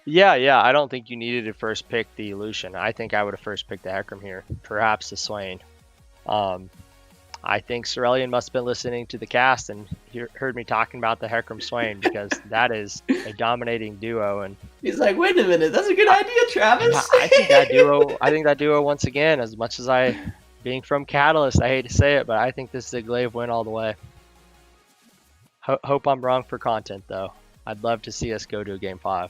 Yeah, I don't think you needed to first pick the Lucian. I think I would have first picked the Hecarim here, perhaps the Swain. I think Cerulean must have been listening to the cast and heard me talking about the Hecarim Swain, because that is a dominating duo. And he's like, wait a minute, that's a good idea, Travis. I think that duo once again, as much as being from Catalyst, I hate to say it, but I think this is a Glaive win all the way. Hope I'm wrong for content, though. I'd love to see us go to a game 5.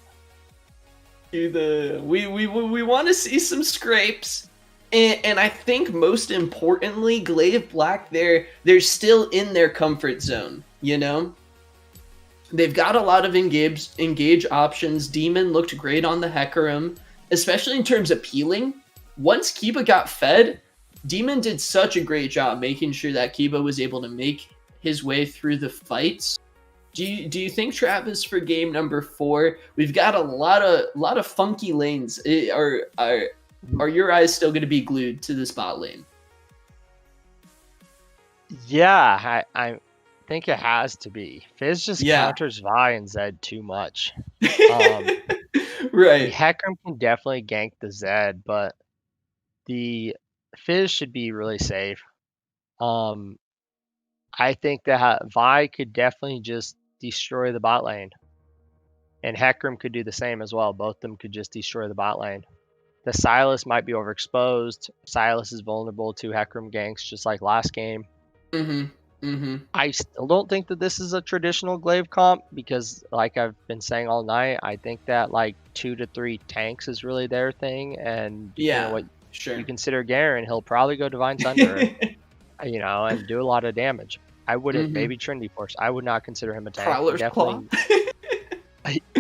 We want to see some scrapes, and I think most importantly, Glaive Black, they're still in their comfort zone. They've got a lot of engage options. Demon looked great on the Hecarim, especially in terms of peeling. Once Kiba got fed, Demon did such a great job making sure that Kiba was able to make his way through the fights. Do you think, Travis, for game number 4, we've got a lot of funky lanes? Are your eyes still going to be glued to this bot lane? Yeah, I think it has to be. Fizz just counters Vi and Zed too much. Right. Hecarim can definitely gank the Zed, but the Fizz should be really safe. I think that Vi could definitely just destroy the bot lane, and Hecarim could do the same as well. Both of them could just destroy the bot lane. The Silas might be overexposed. Silas is vulnerable to Hecarim ganks, just like last game. I still don't think that this is a traditional Glaive comp, because like I've been saying all night, I think that like 2 to 3 tanks is really their thing, and you consider Garen, he'll probably go Divine Thunder, and do a lot of damage. I wouldn't, maybe Trinity Force. I would not consider him a tank. Prowler's Claw.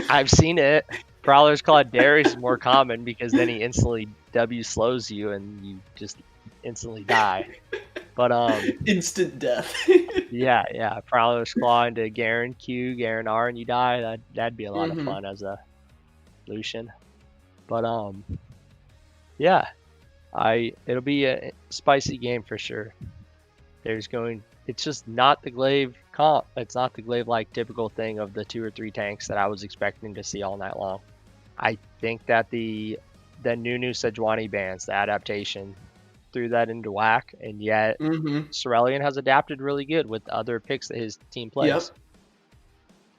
I've seen it. Prowler's Claw Darius is more common, because then he instantly W slows you and you just instantly die. But instant death. yeah. Prowler's Claw into Garen Q, Garen R, and you die. That'd be a lot of fun as a Lucian. But it'll be a spicy game for sure. There's going it's just not the Glaive comp. It's not the Glaive like typical thing of the 2 or 3 tanks that I was expecting to see all night long. I think that the Nunu Sejuani bans, the adaptation, threw that into whack, and yet Cerulean has adapted really good with the other picks that his team plays. Yep.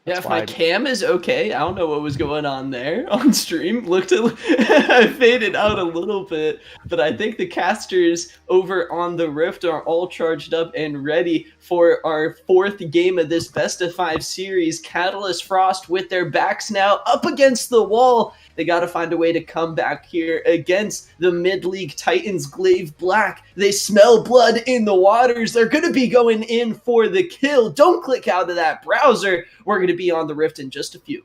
Yeah, That's if my why cam is okay, I don't know what was going on there on stream. I faded out a little bit, but I think the casters over on the Rift are all charged up and ready for our 4th game of this best of 5 series. Catalyst Frost with their backs now up against the wall. They got to find a way to come back here against the mid-league Titans Glaive Black. They smell blood in the waters. They're going to be going in for the kill. Don't click out of that browser. We're going to be on the Rift in just a few.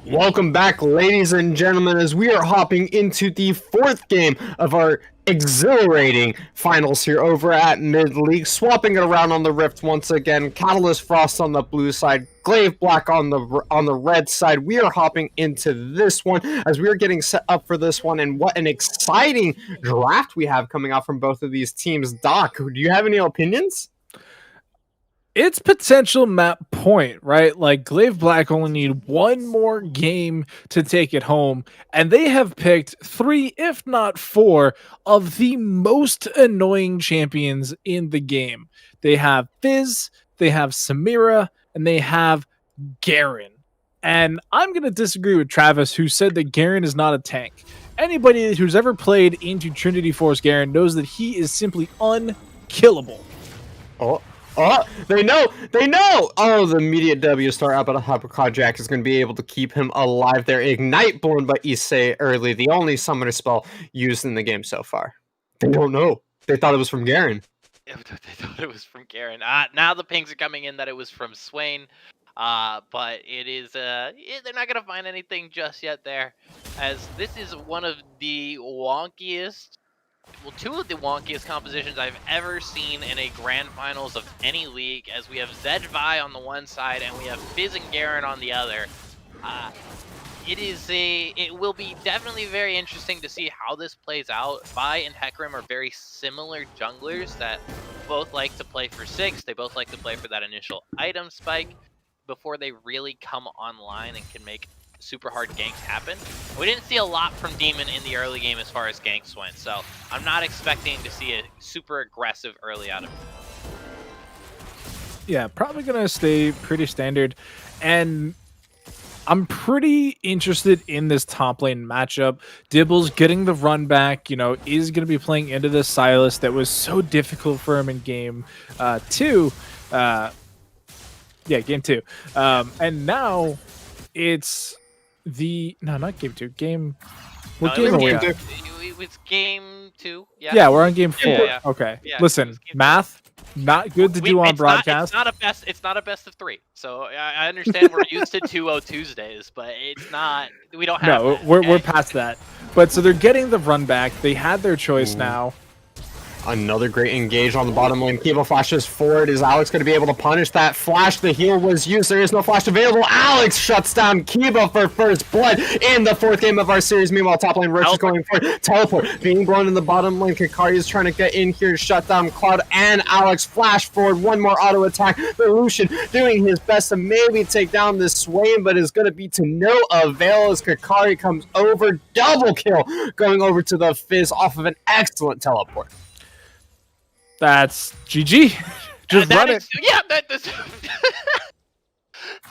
Welcome back, ladies and gentlemen, as we are hopping into the 4th game of our exhilarating finals here over at mid-league. Swapping it around on the Rift once again. Catalyst Frost on the blue side, Glaive Black on the red side. We are hopping into this one as we are getting set up for this one, and what an exciting draft we have coming out from both of these teams. Doc, do you have any opinions? It's potential map point, right? Like Glaive Black only need one more game to take it home, and they have picked 3, if not 4, of the most annoying champions in the game. They have Fizz, they have Samira, and they have Garen. And I'm going to disagree with Travis, who said that Garen is not a tank. Anybody who's ever played into Trinity Force Garen knows that he is simply unkillable. Oh, they know! Oh, the immediate W start up at a Hyperclaw Jack is going to be able to keep him alive there. Ignite blown by Issei early, the only summoner spell used in the game so far. They don't know. They thought it was from Garen. They thought it was from Garen. Now the pings are coming in that it was from Swain. But it is, they're not going to find anything just yet there, as this is one of the wonkiest, well, 2 of the wonkiest compositions I've ever seen in a grand finals of any league, as we have Zedvi on the one side and we have Fizz and Garen on the other. It will be definitely very interesting to see how this plays out. Vi and Hecarim are very similar junglers that both like to play for 6. They both like to play for that initial item spike before they really come online and can make super hard ganks happen. We didn't see a lot from Demon in the early game as far as ganks went, so I'm not expecting to see a super aggressive early out of him. Yeah, probably going to stay pretty standard. And I'm pretty interested in this top lane matchup. Dibble's getting the run back, is going to be playing into the Silas that was so difficult for him in game 2. Game 2. And now it's not game 2. What game are we on? It was game 2. Yeah, we're on game 4. Yeah. Okay. Yeah, Listen, math, not good to do on broadcast. It's not a best of 3. So I understand we're used to 2-0 Tuesdays, but it's not. We don't have. No, we're past that. But so they're getting the run back. They had their choice now. Another great engage on the bottom lane. Kiba flashes forward. Is Alex going to be able to punish that flash? The heal was used. There is no flash available. Alex shuts down Kiba for first blood in the 4th game of our series. Meanwhile, top lane Roach is going for it. Teleport being blown in the bottom lane. Kakari is trying to get in here to shut down Cloud and Alex. Flash forward. One more auto attack. The Lucian doing his best to maybe take down this Swain, but is going to be to no avail as Kakari comes over. Double kill going over to the Fizz off of an excellent teleport. That's GG. Just run it. Yeah, that's.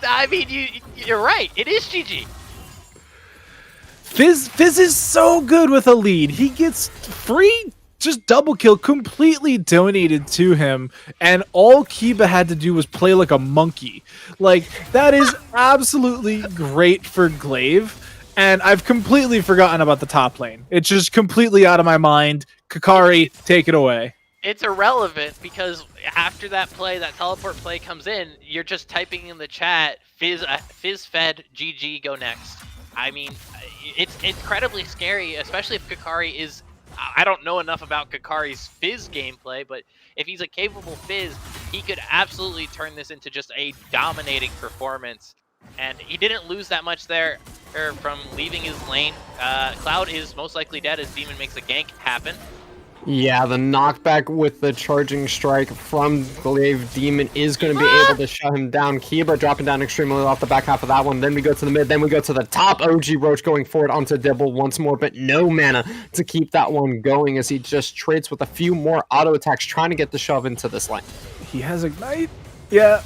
I mean, you're right. It is GG. Fizz is so good with a lead. He gets free, just double kill, completely donated to him, and all Kiba had to do was play like a monkey. Like, that is absolutely great for Glaive, and I've completely forgotten about the top lane. It's just completely out of my mind. Kakari, take it away. It's irrelevant because after that play, that teleport play comes in, you're just typing in the chat, Fizz fed, GG, go next. I mean, it's incredibly scary, especially if Kakari is... I don't know enough about Kakari's Fizz gameplay, but if he's a capable Fizz, he could absolutely turn this into just a dominating performance. And he didn't lose that much there from leaving his lane. Cloud is most likely dead as Demon makes a gank happen. Yeah, the knockback with the charging strike from Glaive Demon is going to be able to shut him down. Kiba dropping down extremely off the back half of that one. Then we go to the mid. Then we go to the top. OG Roach going forward onto Dibble once more, but no mana to keep that one going as he just trades with a few more auto attacks trying to get the shove into this lane. He has Ignite. Yeah.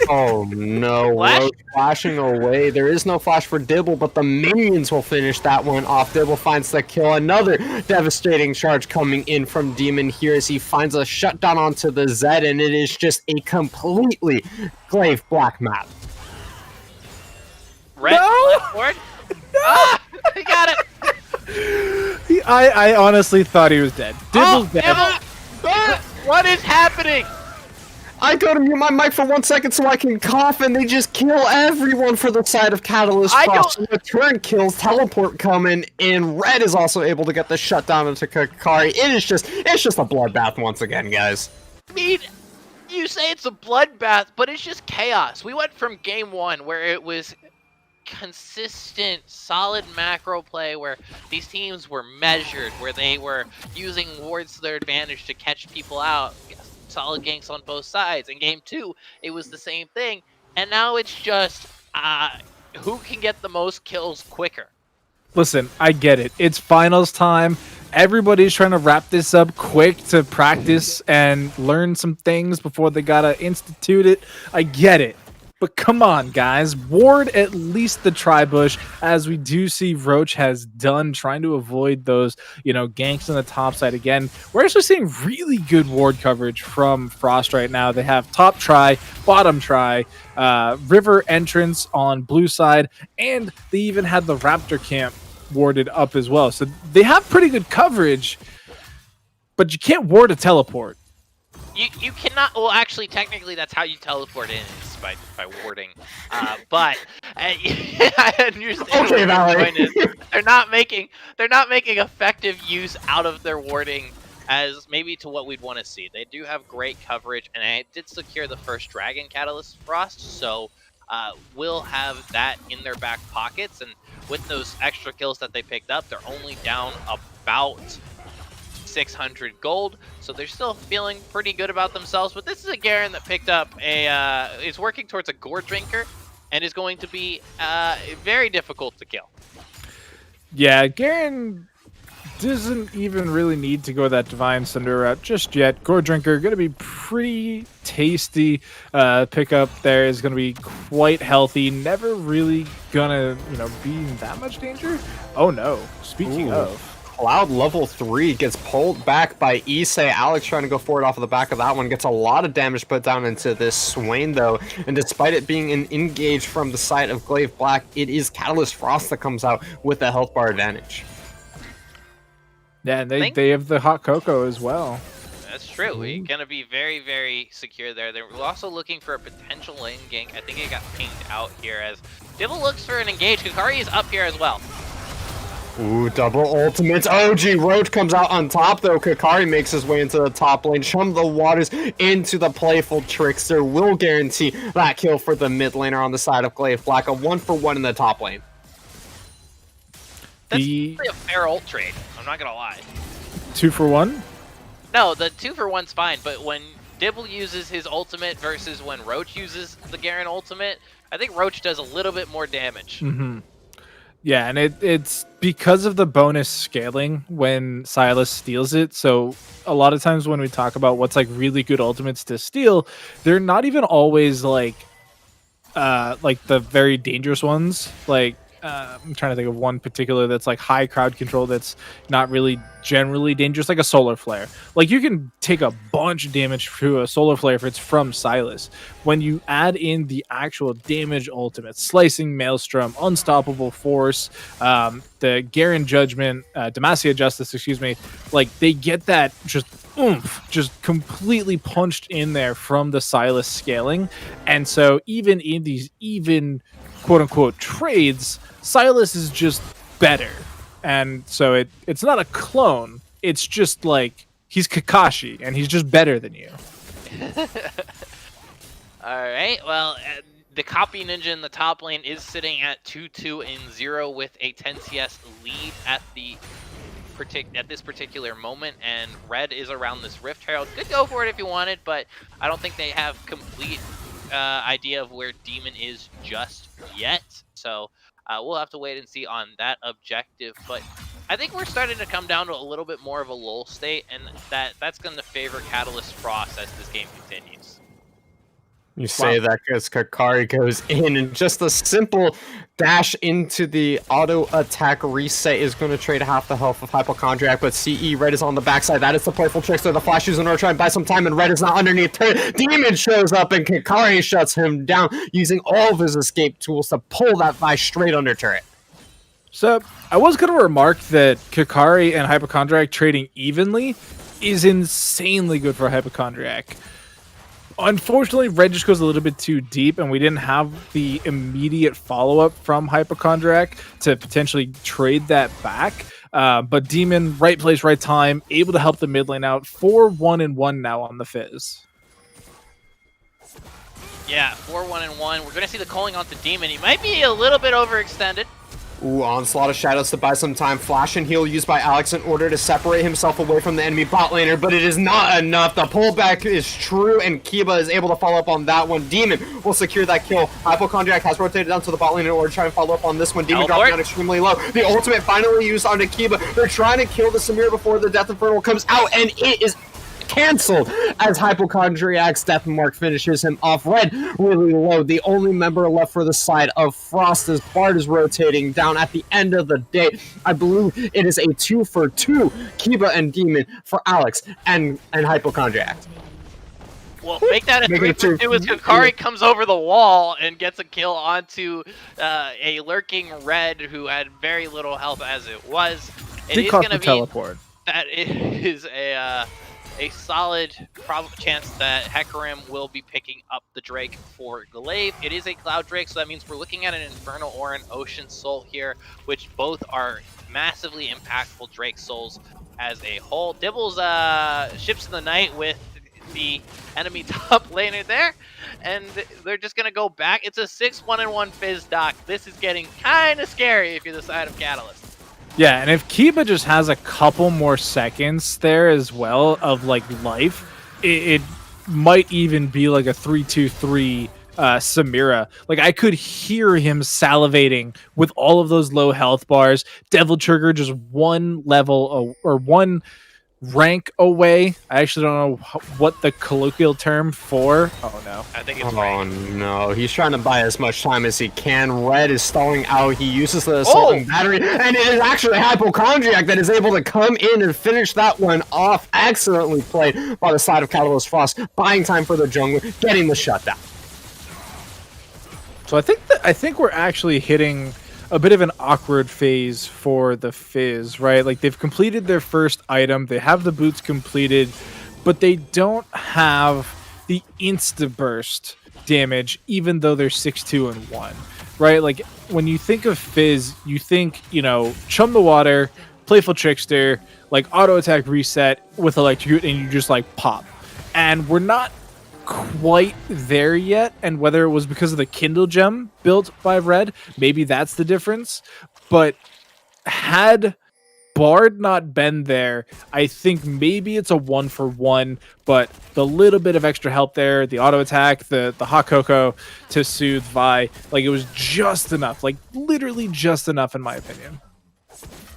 Oh no, Roach flashing away. There is no flash for Dibble, but the minions will finish that one off. Dibble finds the kill. Another devastating charge coming in from Demon here as he finds a shutdown onto the Zed, and it is just a completely Glaive black map. Red board? No! Ah! He got it! I honestly thought he was dead. Dibble's dead. Dibble! What is happening? I go to mute my mic for 1 second so I can cough, and they just kill everyone for the side of Catalyst Frost. Return kills, teleport coming in. Red is also able to get the shutdown into Kakari. It's just a bloodbath once again, guys. I mean, you say it's a bloodbath, but it's just chaos. We went from game 1 where it was consistent, solid macro play where these teams were measured, where they were using wards to their advantage to catch people out. Solid ganks on both sides. In game 2, it was the same thing, and now it's just who can get the most kills quicker. Listen, I get it. It's finals time. Everybody's trying to wrap this up quick to practice and learn some things before they gotta institute it. I get it. But come on, guys. Ward at least the tri-bush, as we do see Roach has done, trying to avoid those, ganks on the top side again. We're actually seeing really good ward coverage from Frost right now. They have top try, bottom try, river entrance on blue side, and they even had the Raptor camp warded up as well. So they have pretty good coverage, but you can't ward a teleport. You cannot. Well, actually, technically, that's how you teleport in, is by warding. But I understand. Okay, Valerie. They're not making effective use out of their warding as maybe to what we'd want to see. They do have great coverage, and I did secure the first Dragon Catalyst Frost, so we'll have that in their back pockets. And with those extra kills that they picked up, they're only down about 600 gold, so they're still feeling pretty good about themselves. But this is a Garen that picked up is working towards a Gore Drinker and is going to be very difficult to kill. Yeah, Garen doesn't even really need to go that Divine Cinder route just yet. Gore Drinker going to be pretty tasty. Pickup there is going to be quite healthy. Never really gonna, be in that much danger. Oh no! Speaking of. Cloud level 3 gets pulled back by Issei. Alex trying to go forward off of the back of that one. Gets a lot of damage put down into this Swain, though. And despite it being an engage from the side of Glaive Black, it is Catalyst Frost that comes out with the health bar advantage. Yeah, and they have the hot cocoa as well. That's true. We're going to be very, very secure there. They're also looking for a potential lane gank. I think it got pinged out here as Dibble looks for an engage. Kakari is up here as well. Ooh, double ultimates. OG Roach comes out on top, though. Kakari makes his way into the top lane. Chum the Waters into the playful Trickster will guarantee that kill for the mid laner on the side of Glaive Black. A 1-for-1 in the top lane. That's really a fair ult trade. I'm not going to lie. 2-for-1? No, the 2-for-1's fine, but when Dibble uses his ultimate versus when Roach uses the Garen ultimate, I think Roach does a little bit more damage. Mm-hmm. Yeah, and it's because of the bonus scaling when Sylas steals it. So a lot of times when we talk about what's like really good ultimates to steal, they're not even always like the very dangerous ones. Like I'm trying to think of one particular that's like high crowd control that's not really generally dangerous, like a solar flare. Like you can take a bunch of damage through a solar flare if it's from Sylas. When you add in the actual damage ultimate, slicing maelstrom, unstoppable force, the Garen judgment, Demacia justice, excuse me, like they get that just oomph, just completely punched in there from the Sylas scaling. And so even in these quote unquote trades, Sylas is just better. And so it's not a clone, it's just like he's Kakashi and he's just better than you. Alright, well, the copy ninja in the top lane is sitting at 2-2-0 with a 10 CS lead at this particular moment, and red is around this Rift Herald. Could go for it if you wanted, but I don't think they have complete idea of where Demon is just yet. So we'll have to wait and see on that objective. But I think we're starting to come down to a little bit more of a lull state, and that's going to favor Catalyst Frost as this game continues. You say that because Kakari goes in, and just a simple dash into the auto attack reset is going to trade half the health of Hypochondriac, but CE Red is on the backside. That is the playful Trickster. The flash is in order to try and buy some time, and Red is not underneath. Demon shows up, and Kakari shuts him down, using all of his escape tools to pull that Vi straight under turret. So I was going to remark that Kakari and Hypochondriac trading evenly is insanely good for Hypochondriac. Unfortunately, Red just goes a little bit too deep, and we didn't have the immediate follow-up from Hypochondriac to potentially trade that back. But Demon, right place, right time, able to help the mid lane out. 4-1-1 now on the Fizz. Yeah, 4-1-1. We're going to see the calling onto Demon. He might be a little bit overextended. Ooh, Onslaught of Shadows to buy some time. Flash and heal used by Alex in order to separate himself away from the enemy bot laner, but it is not enough. The pullback is true, and Kiba is able to follow up on that one. Demon will secure that kill. Hypochondriac has rotated down to the bot lane in order to try and follow up on this one. Demon dropped down extremely low. The ultimate finally used onto Kiba. They're trying to kill the Samir before the Death Infernal comes out, and it is canceled as Hypochondriac's death mark finishes him off. Red really low, the only member left for the side of Frost as Bard is rotating down at the end of the day. I believe it is a 2-for-2 Kiba and Demon for Alex and Hypochondriac. Well, make that a 3-for-2 as Kakari comes over the wall and gets a kill onto a lurking Red who had very little health as it was. It is going to be teleport. That is a solid chance that Hecarim will be picking up the Drake for Glaive. It is a Cloud Drake, so that means we're looking at an Infernal or an Ocean Soul here, which both are massively impactful Drake Souls as a whole. Dibble's ships in the night with the enemy top laner there, and they're just going to go back. It's a 6-1-1 Fizz dock. This is getting kind of scary if you're the side of Catalyst. Yeah, and if Kiba just has a couple more seconds there as well of like life, it might even be like a 3-2-3 Samira. Like, I could hear him salivating with all of those low health bars. Devil Trigger just one level or one rank away. I actually don't know what the colloquial term for. Oh no. I think it's Oh no, he's trying to buy as much time as he can. Red is stalling out. He uses the assault battery, and it is actually Hypochondriac that is able to come in and finish that one off. Excellently played by the side of Catalyst Frost, buying time for the jungler, getting the shutdown. So I think we're actually hitting a bit of an awkward phase for the Fizz, right? Like, they've completed their first item, they have the boots completed, but they don't have the insta-burst damage, even though they're 6-2 and 1, right? Like, when you think of Fizz, you think, you know, Chum the Water, Playful Trickster, like auto attack reset with Electrocute, and you just like pop. And we're not quite there yet, and whether it was because of the Kindle gem built by Red, maybe that's the difference. But had Bard not been there, I think maybe it's a 1-for-1, but the little bit of extra help there, the auto attack, the hot cocoa to soothe Vi, like, it was just enough, like literally just enough in my opinion.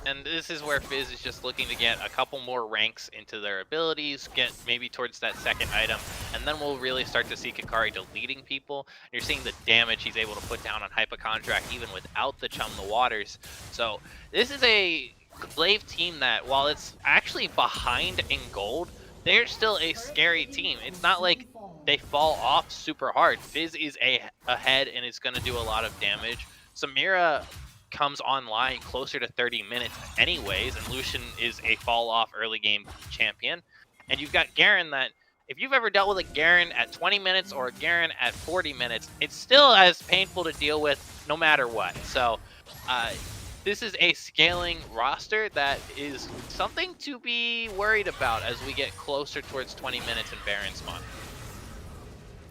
And this is where Fizz is just looking to get a couple more ranks into their abilities, get maybe towards that second item, and then we'll really start to see Kikari deleting people. You're seeing the damage he's able to put down on Hypochondriac even without the Chum the Waters. So this is a Glaive team that, while it's actually behind in gold, they're still a scary team. It's not like they fall off super hard. Fizz is ahead and it's going to do a lot of damage. Samira comes online closer to 30 minutes anyways, and Lucian is a fall off early game champion. And you've got Garen that, if you've ever dealt with a Garen at 20 minutes or a Garen at 40 minutes, it's still as painful to deal with no matter what. So this is a scaling roster that is something to be worried about as we get closer towards 20 minutes in Baron spawn.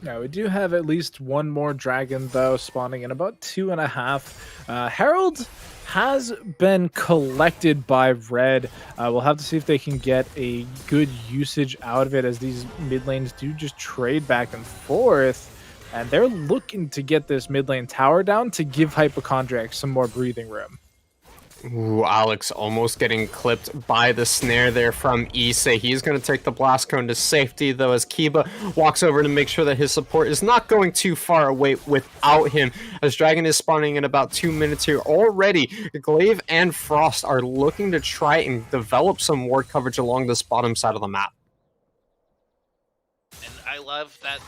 Yeah, we do have at least one more dragon, though, spawning in about 2.5. Herald has been collected by Red. We'll have to see if they can get a good usage out of it, as these mid lanes do just trade back and forth. And they're looking to get this mid lane tower down to give Hypochondriac some more breathing room. Ooh, Alex almost getting clipped by the snare there from Issei. He's going to take the blast cone to safety, though, as Kiba walks over to make sure that his support is not going too far away without him. As Dragon is spawning in about 2 minutes here already, Glaive and Frost are looking to try and develop some ward coverage along this bottom side of the map. And I love that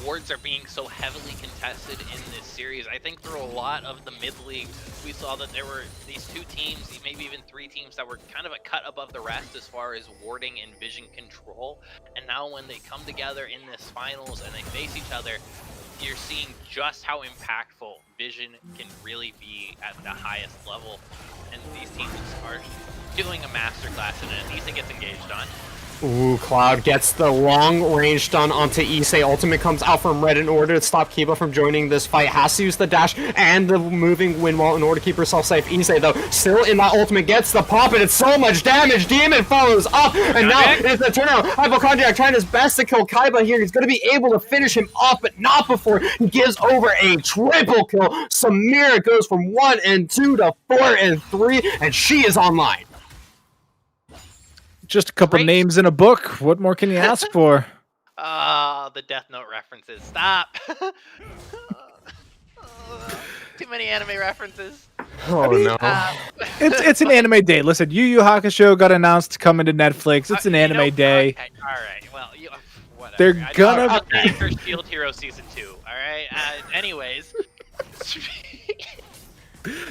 wards are being so heavily contested in this series. I think through a lot of the mid-league, we saw that there were these two teams, maybe even three teams, that were kind of a cut above the rest as far as warding and vision control. And now when they come together in this finals and they face each other, you're seeing just how impactful vision can really be at the highest level. And these teams are doing a masterclass in it. Issei gets engaged on. Ooh, Cloud gets the long range stun onto Issei. Ultimate comes out from Red in order to stop Kiba from joining this fight. Has to use the dash and the moving wind wall in order to keep herself safe. Issei, though, still in that ultimate, gets the pop, and it's so much damage. Demon follows up, and now it's the turnaround. Hypochondriac trying his best to kill Kaiba here. He's going to be able to finish him off, but not before he gives over a triple kill. Samira goes from 1 and 2 to 4 and 3, and she is online. Just a couple names in a book. What more can you ask for? The Death Note references. Stop. Too many anime references. Oh, no. It's an anime day. Listen, Yu Yu Hakusho got announced coming to Netflix. It's an anime day. Okay, all right. Well, whatever. They're gonna. I'm ready for Shield Hero Season 2. All right. Anyways.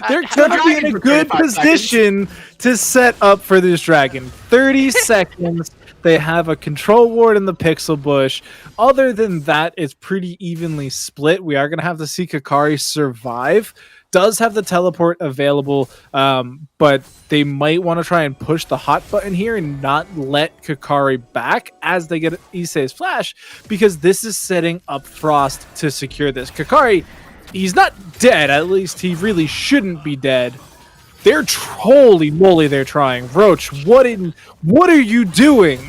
They're gonna be in a good position to set up for this dragon. 30 seconds. They have a control ward in the pixel bush. Other than that, it's pretty evenly split. We are gonna have to see Kikari survive. Does have the teleport available, but they might want to try and push the hot button here and not let Kikari back as they get Issei's flash, because this is setting up Frost to secure this. Kikari, he's not dead. At least he really shouldn't be dead. They're holy moly, they're trying. Roach, what are you doing?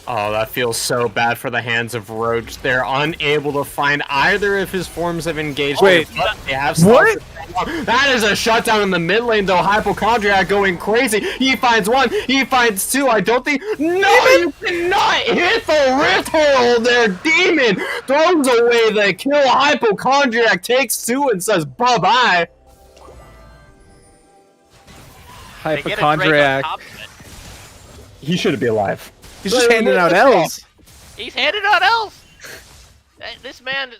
Oh, that feels so bad for the hands of Roach. They're unable to find either of his forms of engagement. Wait, but they have what? That is a shutdown in the mid lane, though. Hypochondriac going crazy. He finds one. He finds two. I don't think... No, you cannot hit the Rift Herald there. Demon throws away the kill. Hypochondriac takes two and says bye-bye. Hypochondriac. He shouldn't be alive. He's just handing out L's. He's handing out L's. This man,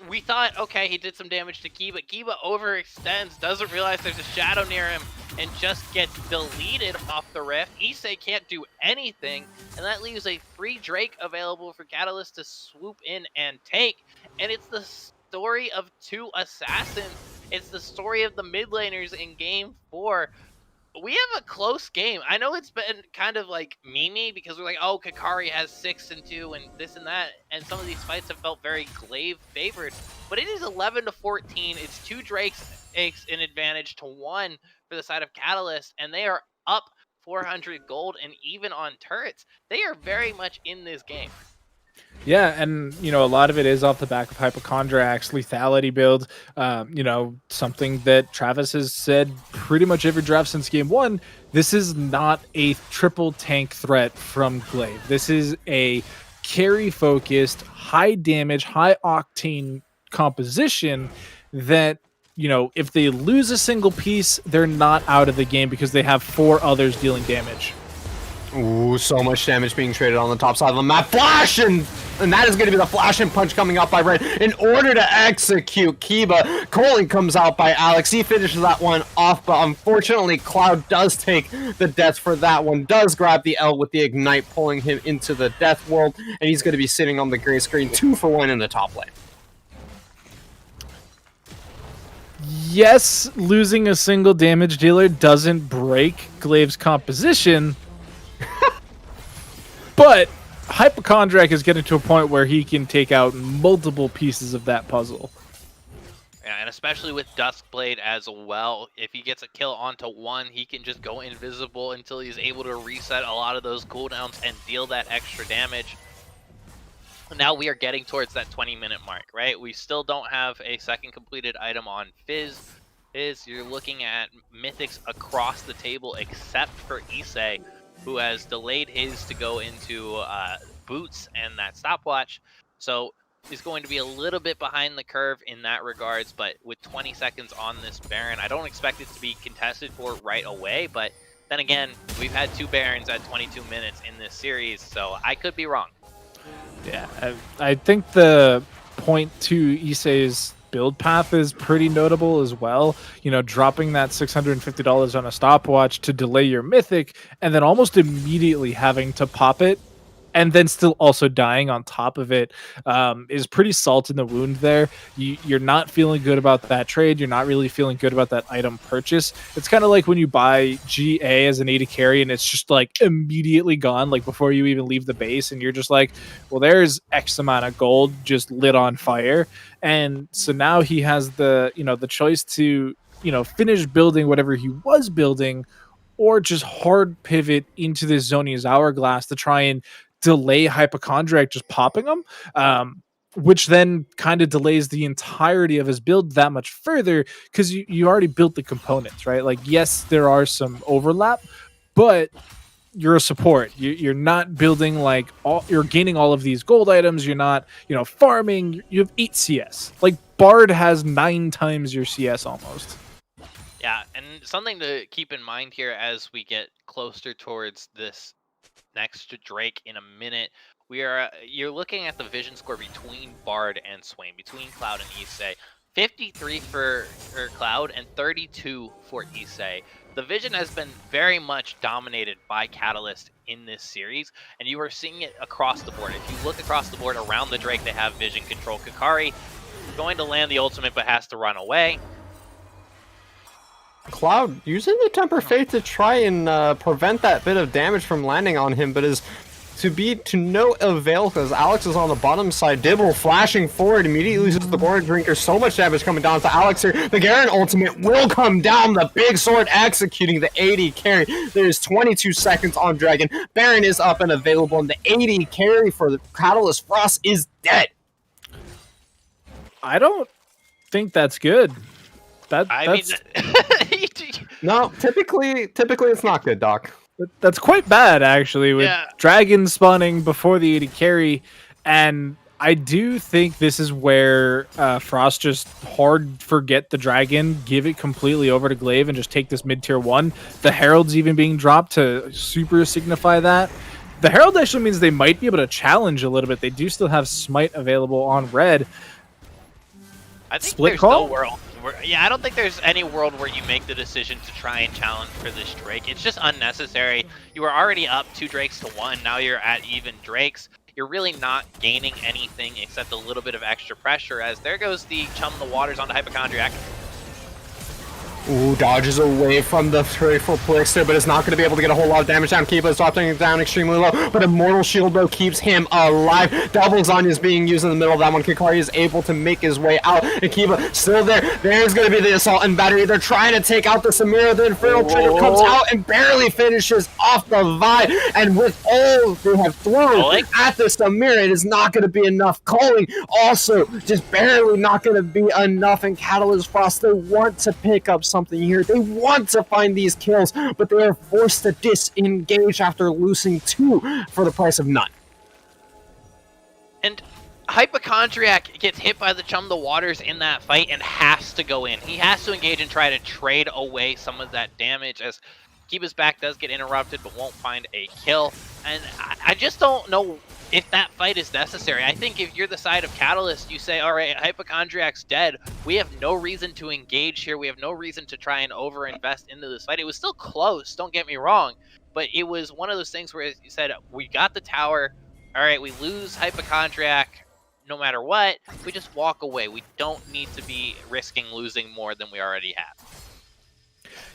we thought, okay, he did some damage to Kiba. Kiba overextends, doesn't realize there's a shadow near him, and just gets deleted off the Rift. Issei can't do anything, and that leaves a free Drake available for Catalyst to swoop in and take. And it's the story of two assassins. It's the story of the mid laners in Game 4. We have a close game. I know it's been kind of like memey because we're like, oh, Kakari has 6 and 2 and this and that, and some of these fights have felt very Glaive favored. But it is 11-14. It's 2 Drakes in advantage to 1 for the side of Catalyst, and they are up 400 gold, and even on turrets, they are very much in this game. Yeah, and you know, a lot of it is off the back of Hypochondriac's lethality build. You know, something that Travis has said pretty much every draft since Game 1. This is not a triple tank threat from Glaive. This is a carry focused, high damage, high octane composition that, you know, if they lose a single piece, they're not out of the game because they have 4 others dealing damage. Ooh, so much damage being traded on the top side of the map. Flash! And that is going to be the flash and punch coming out by Red in order to execute Kiba. Calling comes out by Alex. He finishes that one off, but unfortunately, Cloud does take the death for that one. Does grab the L with the Ignite, pulling him into the death world, and he's going to be sitting on the gray screen 2 for 1 in the top lane. Yes, losing a single damage dealer doesn't break Glaive's composition, but Hypochondriac is getting to a point where he can take out multiple pieces of that puzzle. Yeah, and especially with Duskblade as well, if he gets a kill onto one, he can just go invisible until he's able to reset a lot of those cooldowns and deal that extra damage. Now we are getting towards that 20-minute mark, right? We still don't have a second completed item on Fizz. You're looking at mythics across the table except for Issei, who has delayed his to go into boots and that stopwatch. So he's going to be a little bit behind the curve in that regards, but with 20 seconds on this Baron, I don't expect it to be contested for right away, but then again, we've had 2 Barons at 22 minutes in this series, so I could be wrong. Yeah, I think the point to Issei's build path is pretty notable as well. You know, dropping that $650 on a stopwatch to delay your mythic and then almost immediately having to pop it and then still also dying on top of it is pretty salt in the wound there. You're not feeling good about that trade. You're not really feeling good about that item purchase. It's kind of like when you buy GA as an AD carry and it's just like immediately gone, like before you even leave the base, and you're just like, well, there's X amount of gold just lit on fire. And so now he has the, you know, the choice to, you know, finish building whatever he was building or just hard pivot into this Zonia's Hourglass to try and delay Hypochondriac just popping him, which then kind of delays the entirety of his build that much further because you already built the components, right? Like, yes, there are some overlap, but you're a support. You're not building like you're gaining all of these gold items. You're not, you know, farming. You have 8 CS. Like Bard has 9 times your CS almost. Yeah, and something to keep in mind here as we get closer towards this next to Drake in a minute, you're looking at the vision score between Bard and Swain, between Cloud and Issei. 53 for Cloud and 32 for Issei. The vision has been very much dominated by Catalyst in this series, and you are seeing it across the board. If you look across the board around the Drake, they have vision control. Kakari going to land the ultimate but has to run away. Cloud using the Temper Fate to try and prevent that bit of damage from landing on him, but is to be to no avail because Alex is on the bottom side. Dibble flashing forward, immediately loses the Gourd Drinker. So much damage coming down to Alex here. The Garen ultimate will come down. The big sword executing the AD carry. There's 22 seconds on Dragon. Baron is up and available, and the AD carry for the Catalyst Frost is dead. I don't think that's good. No, typically it's not good, Doc. That's quite bad, actually, with Dragon spawning before the AD carry, and I do think this is where Frost just hard forget the Dragon, give it completely over to Glaive, and just take this mid-tier 1. The Herald's even being dropped to super signify that. The Herald actually means they might be able to challenge a little bit. They do still have Smite available on red. I think Split there's call? no world. I don't think there's any world where you make the decision to try and challenge for this Drake. It's just unnecessary. You were already up 2 Drakes to 1. Now you're at even Drakes. You're really not gaining anything except a little bit of extra pressure, as there goes the Chum the Waters onto Hypochondriac. Ooh, dodges away from the Faithful Plixter, but is not going to be able to get a whole lot of damage down. Kiba is dropping it down extremely low, but Immortal Shield, though, keeps him alive. Double Zanya is being used in the middle of that one. Kikari is able to make his way out, and Kiba still there. There's going to be the Assault and Battery. They're trying to take out the Samira. The Infernal Trigger comes out and barely finishes off the Vi, and with all they have thrown at the Samira, it is not going to be enough. Calling also just barely not going to be enough, and Catalyst Frost, they want to pick up something here. They want to find these kills, but they are forced to disengage after losing 2 for the price of none. And Hypochondriac gets hit by the Chum the Waters in that fight and has to go in. He has to engage and try to trade away some of that damage, as Kiba's back does get interrupted but won't find a kill. And I just don't know if that fight is necessary. I think if you're the side of Catalyst, you say, all right, Hypochondriac's dead. We have no reason to engage here. We have no reason to try and over-invest into this fight. It was still close, don't get me wrong, but it was one of those things where you said, we got the tower. All right, we lose Hypochondriac no matter what. We just walk away. We don't need to be risking losing more than we already have.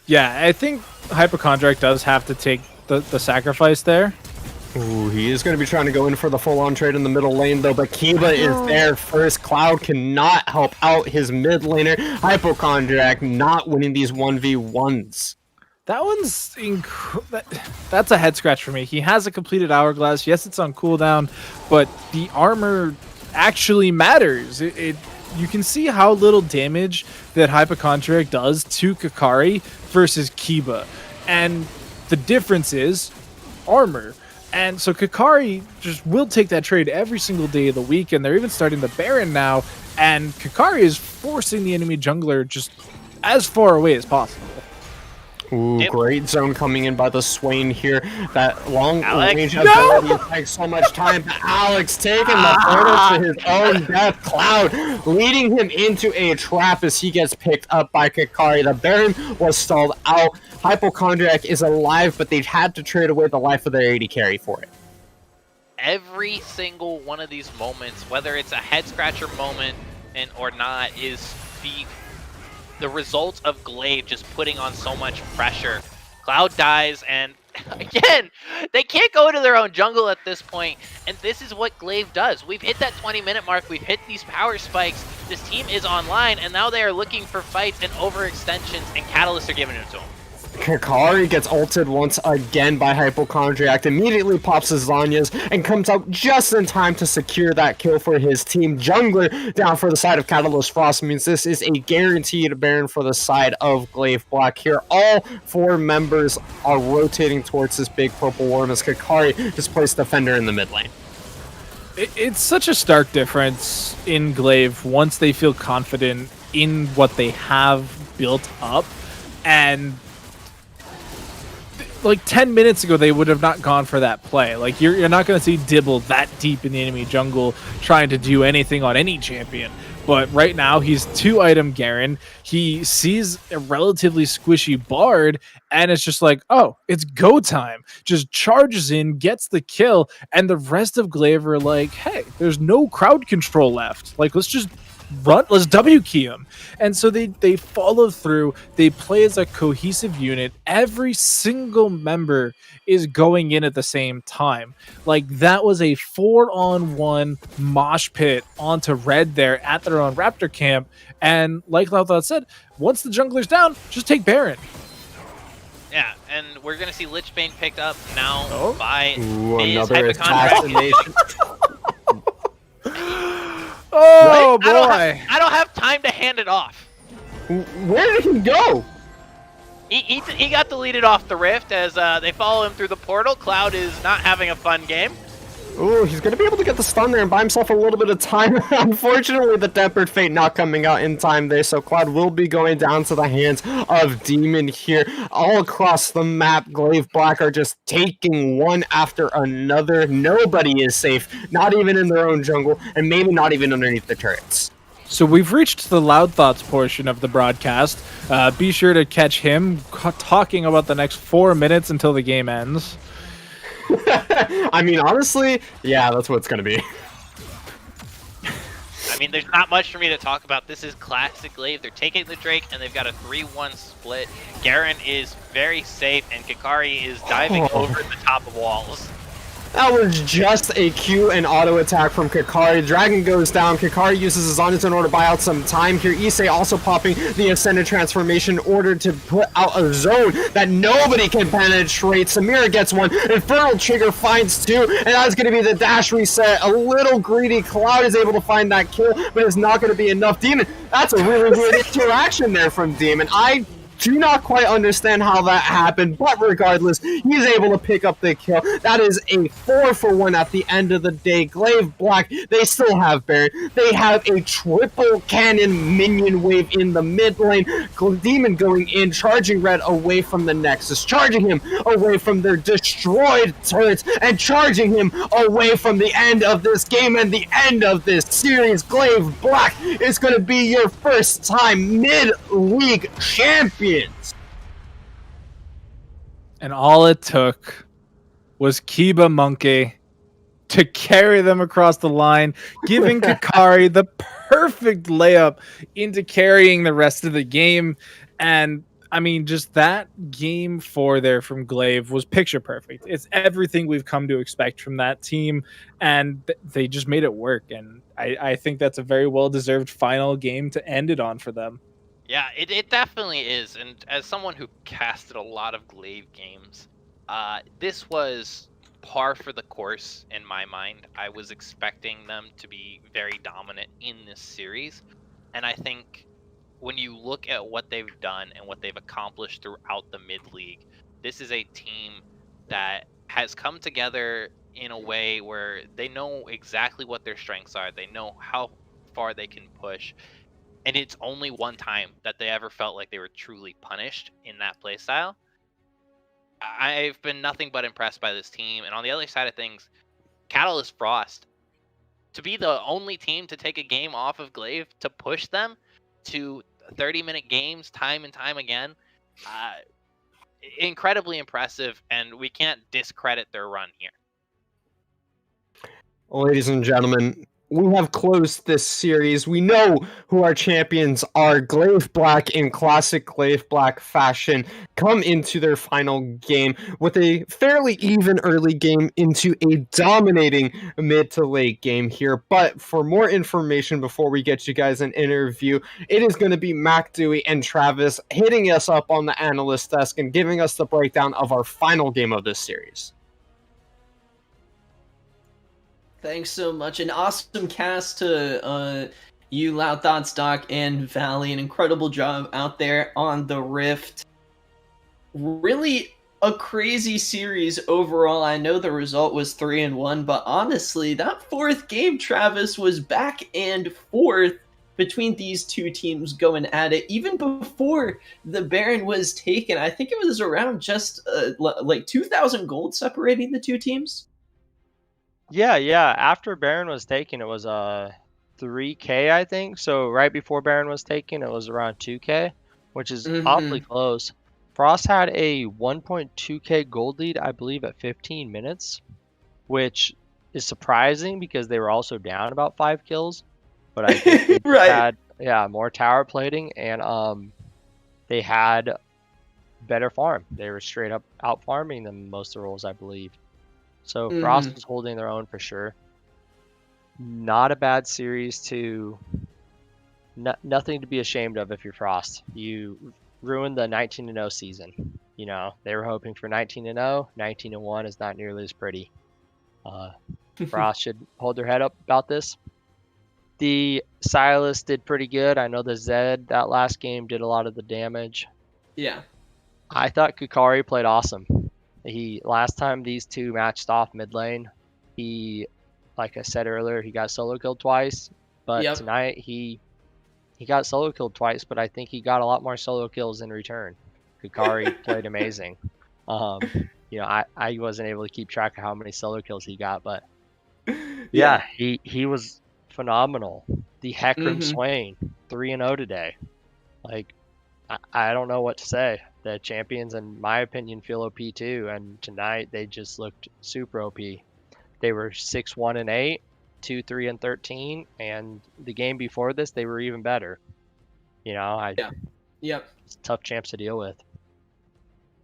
Yeah, I think Hypochondriac does have to take the sacrifice there. Ooh, he is going to be trying to go in for the full-on trade in the middle lane, though, but Kiba is there first. Cloud cannot help out his mid laner. Hypochondriac not winning these 1v1s. That one's that's a head scratch for me. He has a completed hourglass. Yes, it's on cooldown, but the armor actually matters. You can see how little damage that Hypochondriac does to Kikari versus Kiba, and the difference is armor. And so Kikari just will take that trade every single day of the week, and they're even starting the Baron now, and Kikari is forcing the enemy jungler just as far away as possible. Ooh, great zone coming in by the Swain here. That long range ability takes so much time, but Alex taking the portal to his own death. Cloud leading him into a trap as he gets picked up by Kikari. The Baron was stalled out. Hypochondriac is alive, but they've had to trade away the life of their AD carry for it. Every single one of these moments, whether it's a head scratcher moment or not, is the result of Glaive just putting on so much pressure. Cloud dies, and again, they can't go into their own jungle at this point, and this is what Glaive does. We've hit that 20-minute mark, we've hit these power spikes, this team is online, and now they are looking for fights and overextensions, and Catalysts are giving it to them. Kikari gets ulted once again by Hypochondriac, immediately pops his Zanya's, and comes out just in time to secure that kill for his team. Jungler down for the side of Catalyst Frost means this is a guaranteed Baron for the side of Glaive Black here. All 4 members are rotating towards this big purple worm as Kikari just placed Defender in the mid lane. It's such a stark difference in Glaive once they feel confident in what they have built up, and like 10 minutes ago, they would have not gone for that play. Like, you're not going to see Dibble that deep in the enemy jungle trying to do anything on any champion. But right now, he's 2-item Garen. He sees a relatively squishy Bard, and it's just like, oh, it's go time. Just charges in, gets the kill, and the rest of Glaive are like, hey, there's no crowd control left. Like, let's just let's W key them. And so they follow through. They play as a cohesive unit. Every single member is going in at the same time. Like, that was a 4-on-1 mosh pit onto red there at their own Raptor camp. And like Loudthought said, once the jungler's down, just take Baron. Yeah, and we're gonna see Lichbane picked up now by Ooh, his another assassination. Oh, Right? boy. I don't have time to hand it off. Where did he go? He got deleted off the rift as they follow him through the portal. Cloud is not having a fun game. Ooh, he's gonna be able to get the stun there and buy himself a little bit of time. Unfortunately, the Tempered Fate not coming out in time there, so Cloud will be going down to the hands of Demon here. All across the map, Glaive Black are just taking one after another. Nobody is safe, not even in their own jungle, and maybe not even underneath the turrets. So we've reached the Loud Thoughts portion of the broadcast. Be sure to catch him talking about the next 4 minutes until the game ends. I mean, honestly, yeah, that's what it's gonna be. I mean, there's not much for me to talk about. This is classic Glaive. They're taking the Drake, and they've got a 3-1 split. Garen is very safe, and Kikari is diving over the top of walls. That was just a Q and auto attack from Kikari. Dragon goes down. Kikari uses his Zonus in order to buy out some time here. Issei also popping the Ascended Transformation in order to put out a zone that nobody can penetrate. Samira gets one. Infernal Trigger finds two. And that's going to be the dash reset. A little greedy. Cloud is able to find that kill, but it's not going to be enough. Demon, that's a really weird interaction there from Demon. I do not quite understand how that happened, but regardless, he's able to pick up the kill. That is a 4-for-1 at the end of the day. Glaive Black, they still have Baron. They have a triple cannon minion wave in the mid lane. Demon going in, charging red away from the Nexus, charging him away from their destroyed turrets, and charging him away from the end of this game and the end of this series. Glaive Black is going to be your first time mid-league champion. And all it took was Kiba Monkey to carry them across the line, giving Kikari the perfect layup into carrying the rest of the game. And I mean, just that game 4 there from Glaive was picture perfect. It's everything we've come to expect from that team, and they just made it work. And I think that's a very well-deserved final game to end it on for them. Yeah, it definitely is. And as someone who casted a lot of Glaive games, this was par for the course in my mind. I was expecting them to be very dominant in this series. And I think when you look at what they've done and what they've accomplished throughout the mid-league, this is a team that has come together in a way where they know exactly what their strengths are. They know how far they can push. And it's only one time that they ever felt like they were truly punished in that playstyle. I've been nothing but impressed by this team. And on the other side of things, Catalyst Frost, to be the only team to take a game off of Glaive, to push them to 30-minute games time and time again, incredibly impressive, and we can't discredit their run here. Ladies and gentlemen, we have closed this series. We know who our champions are. Glaive Black, in classic Glaive Black fashion, come into their final game with a fairly even early game into a dominating mid to late game here. But for more information before we get you guys an interview, it is going to be Mac Dewey and Travis hitting us up on the analyst desk and giving us the breakdown of our final game of this series. Thanks so much. An awesome cast to you, Loud Thoughts, Doc, and Valley. An incredible job out there on the Rift. Really a crazy series overall. I know the result was 3-1, but honestly, that fourth game, Travis, was back and forth between these two teams going at it. Even before the Baron was taken, I think it was around just like 2,000 gold separating the two teams. Yeah. After Baron was taken, it was 3K, I think. So right before Baron was taken, it was around 2K, which is awfully close. Frost had a 1.2K gold lead, I believe, at 15 minutes, which is surprising because they were also down about 5 kills. but I think they just Right. had more tower plating, and they had better farm. They were straight up out farming them most of the roles, I believe. So Frost Mhm. was holding their own for sure. Not a bad series to nothing to be ashamed of if you're Frost. You ruined the 19-0 season. You know, they were hoping for 19-0. 19-1 is not nearly as pretty. Uh, Frost should hold their head up about this. The Silas did pretty good. I know the Zed that last game did a lot of the damage. Yeah. I thought Kukari played awesome. He last time these two matched off mid lane, he, like I said earlier, he got solo killed twice. But Yep. tonight he got solo killed twice, but I think he got a lot more solo kills in return. Kukari played amazing. You know, I wasn't able to keep track of how many solo kills he got, but yeah, Yeah. he was phenomenal. The Hecarim Mhm. Swain, 3-0 today. Like, I don't know what to say. The champions, in my opinion, feel OP too, and tonight they just looked super OP. They were 6-1-8, 2-3-13, and the game before this they were even better. You know, Yeah. Yep. it's tough champs to deal with.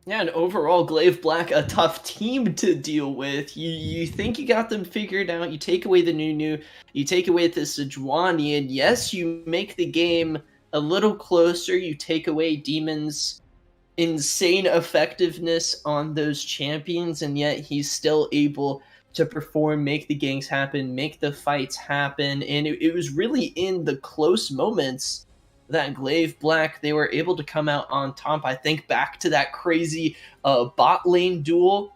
Yeah, and overall, Glaive Black, a tough team to deal with. You think you got them figured out. You take away the Nunu, you take away the Sejuani, and yes, you make the game a little closer. You take away Demon's insane effectiveness on those champions, and yet he's still able to perform, make the ganks happen, make the fights happen. And it was really in the close moments that Glaive Black, they were able to come out on top. I think back to that crazy bot lane duel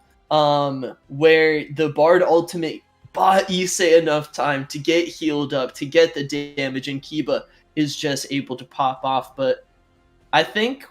where the Bard ultimate bought Issei enough time to get healed up, to get the damage, and Kiba is just able to pop off. But I think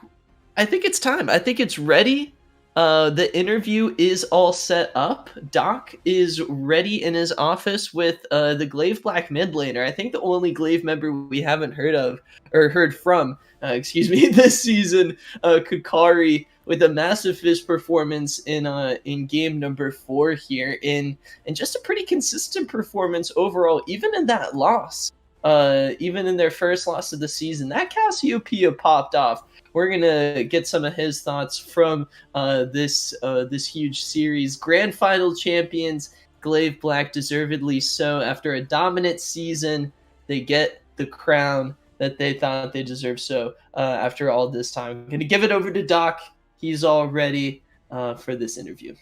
it's time. I think it's ready. The interview is all set up. Doc is ready in his office with the Glaive Black mid laner. I think the only Glaive member we haven't heard of or heard from, excuse me, this season, Kukari, with a massive fist performance in game number 4 here, in and just a pretty consistent performance overall, even in that loss. Even in their first loss of the season, that Cassiopeia popped off. We're gonna get some of his thoughts from this huge series. Grand final champions, Glaive Black, deservedly so. After a dominant season, they get the crown that they thought they deserved. So after all this time, I'm gonna give it over to Doc. He's all ready for this interview.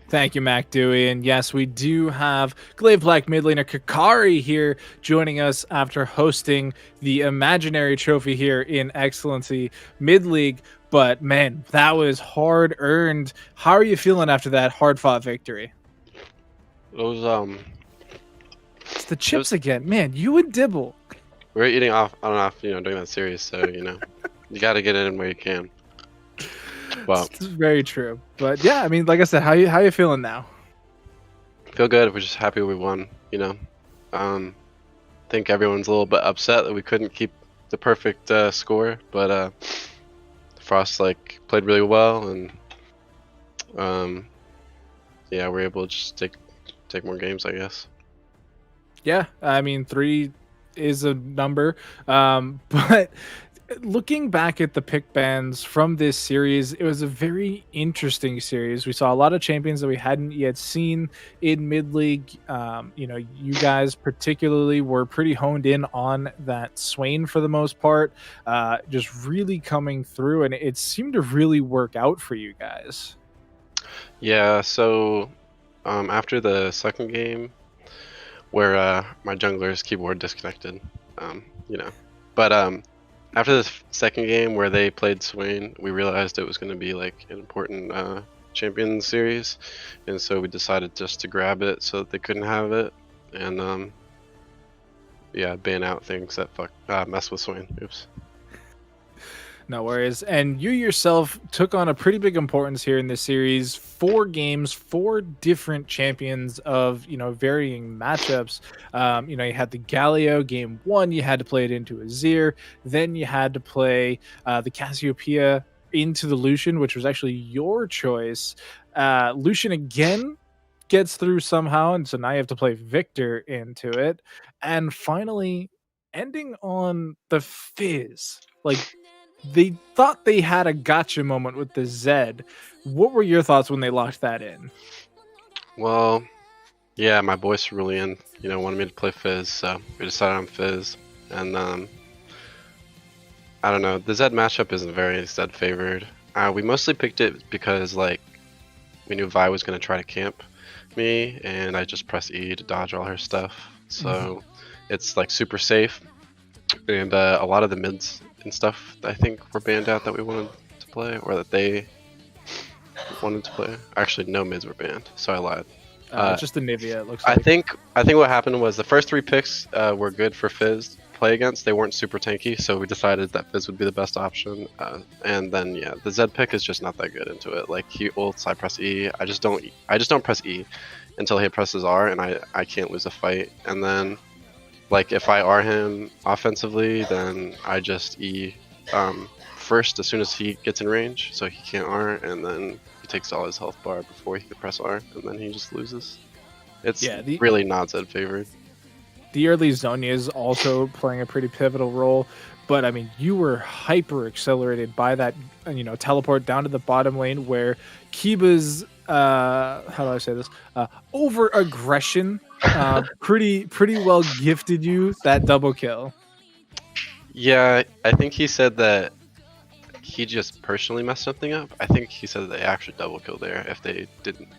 Thank you, Mac Dewey. And yes, we do have Glaive Black mid laner Kukari here joining us after hosting the imaginary trophy here in Excellency Mid League. But man, that was hard earned. How are you feeling after that hard fought victory? It was It's the chips again. Man, you and Dibble. we were eating off on and off, during that series, so you got to get it in where you can. Well, It's very true. But yeah, I mean, like I said, how you feeling now? feel good. We're just happy we won. Think everyone's a little bit upset that we couldn't keep the perfect score, but Frost played really well, and yeah, we're able to just take more games, I guess. Yeah, I mean, 3 is a number, but looking back at the pick bans from this series, it was a very interesting series. We saw a lot of champions that we hadn't yet seen in mid league. You guys particularly were pretty honed in on that Swain for the most part, just really coming through, and it seemed to really work out for you guys. Yeah, so after the second game, where my jungler's keyboard disconnected, but after the second game where they played Swain, we realized it was going to be an important champion series, and so we decided just to grab it so that they couldn't have it, and ban out things that mess with Swain. Oops. No worries. And you yourself took on a pretty big importance here in this series. 4 games, 4 different champions of, varying matchups. You had the Galio game 1, you had to play it into Azir. Then you had to play the Cassiopeia into the Lucian, which was actually your choice. Lucian again gets through somehow, and so now you have to play Victor into it. And finally, ending on the Fizz. Like, they thought they had a gotcha moment with the Zed. What were your thoughts when they locked that in? Well, yeah, my boys Cerulean, wanted me to play Fizz, so we decided on Fizz. And I don't know, the Zed matchup isn't very Zed favored. We mostly picked it because we knew Vi was gonna try to camp me, and I just press E to dodge all her stuff. So it's like super safe, and a lot of the mids and stuff I think were banned out that we wanted to play, or that they wanted to play. Actually, no mids were banned, so I lied. Just the Nivea, it looks like. I think what happened was the first 3 picks were good for Fizz to play against. They weren't super tanky, so we decided that Fizz would be the best option. And then the Zed pick is just not that good into it. Like, he ults, I press E. I just don't press E until he presses R, and I can't lose a fight. And then, like, if I R him offensively, then I just E first as soon as he gets in range, so he can't R, and then he takes all his health bar before he can press R, and then he just loses. It's really not Zed favored. The early Zhonya is also playing a pretty pivotal role, but I mean, you were hyper accelerated by that, teleport down to the bottom lane where Kiba's how do I say this? Over aggression, pretty well gifted you that double kill. Yeah, I think he said that he just personally messed something up. I think he said that they actually double killed there if they didn't.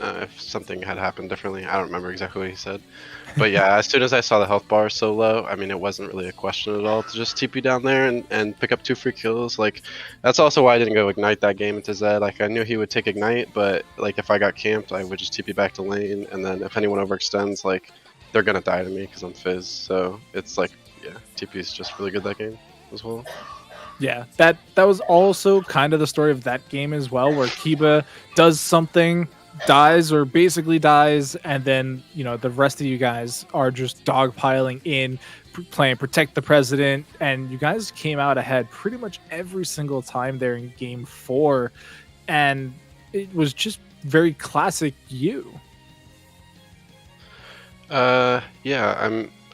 If something had happened differently. I don't remember exactly what he said. But yeah, as soon as I saw the health bar so low, I mean, it wasn't really a question at all to just TP down there and pick up 2 free kills. Like, that's also why I didn't go Ignite that game into Zed. Like, I knew he would take Ignite, but like, if I got camped, I would just TP back to lane, and then if anyone overextends, like, they're gonna die to me because I'm Fizz. So it's like, yeah, TP is just really good that game as well. Yeah, that was also kind of the story of that game as well, where Kiba does something, dies or basically dies, and then the rest of you guys are just dogpiling in, playing Protect the President, and you guys came out ahead pretty much every single time there in game 4, and it was just very classic you. Yeah,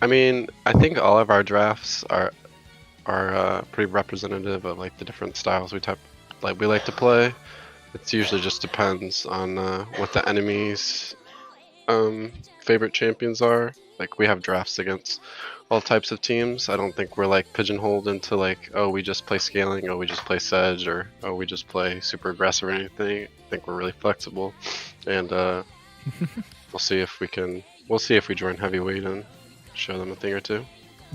I mean, I think all of our drafts are pretty representative of like the different styles we like to play. It usually just depends on what the enemy's favorite champions are. Like, we have drafts against all types of teams. I don't think we're like pigeonholed into like, oh, we just play scaling, oh, we just play Sedge, or oh, we just play super aggressive or anything. I think we're really flexible, and we'll see if we join heavyweight and show them a thing or two.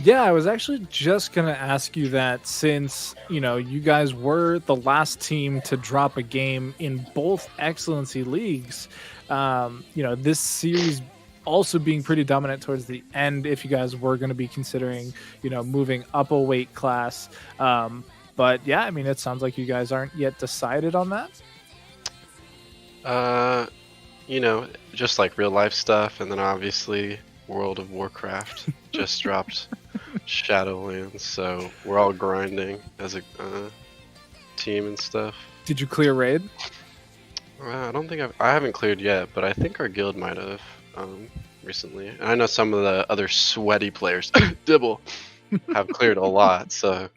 Yeah, I was actually just going to ask you that, since, you guys were the last team to drop a game in both Excellency Leagues. This series also being pretty dominant towards the end if you guys were going to be considering, moving up a weight class. But yeah, I mean, it sounds like you guys aren't yet decided on that. Just like real life stuff, and then obviously World of Warcraft just dropped Shadowlands, so we're all grinding as a team and stuff. Did you clear raid? I don't think I haven't cleared yet, but I think our guild might have recently. And I know some of the other sweaty players, Dibble, have cleared a lot. So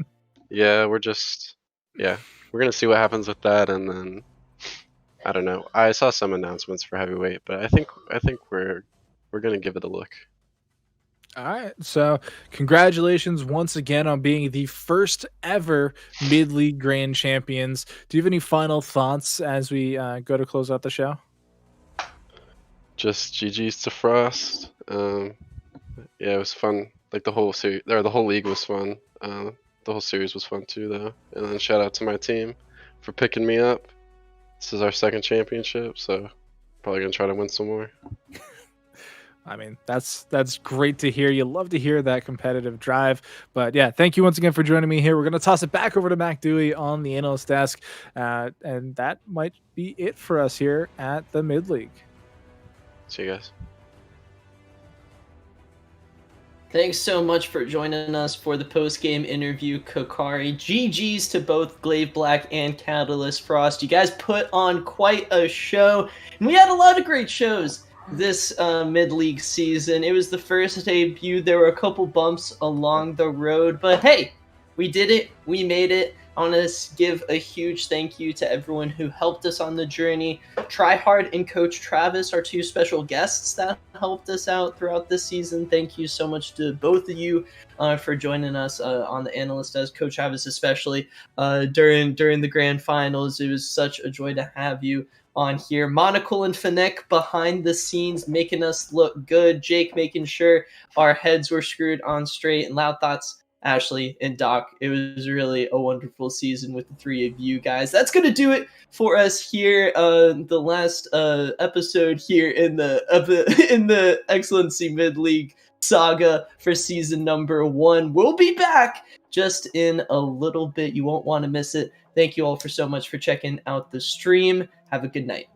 yeah, we're gonna see what happens with that, and then I don't know. I saw some announcements for heavyweight, but I think we're gonna give it a look. All right, so congratulations once again on being the first ever mid-league grand champions. Do you have any final thoughts as we go to close out the show? Just GG's to Frost. Yeah, it was fun. Like, the whole series, or the whole league was fun. The whole series was fun too, though. And then shout out to my team for picking me up. This is our second championship, so probably gonna try to win some more. I mean, that's great to hear. You love to hear that competitive drive. But yeah, thank you once again for joining me here. We're going to toss it back over to Mac Dewey on the analyst desk. And that might be it for us here at the Mid League. See you guys. Thanks so much for joining us for the post-game interview, Kokari. GG's to both Glaive Black and Catalyst Frost. You guys put on quite a show, and we had a lot of great shows this mid-league season. It was the first debut. There were a couple bumps along the road, but hey, we did it. We made it. I want to give a huge thank you to everyone who helped us on the journey. Tryhard and Coach Travis are two special guests that helped us out throughout this season. Thank you so much to both of you for joining us on the analyst desk. Coach Travis especially during the grand finals. It was such a joy to have you on here. Monocle and Fennec behind the scenes making us look good. Jake making sure our heads were screwed on straight. And Loud Thoughts, Ashley and Doc. It was really a wonderful season with the three of you guys. That's going to do it for us here. The last episode here in the Excellency Mid-League saga for season number 1. We'll be back just in a little bit. You won't want to miss it. Thank you all for so much for checking out the stream. Have a good night.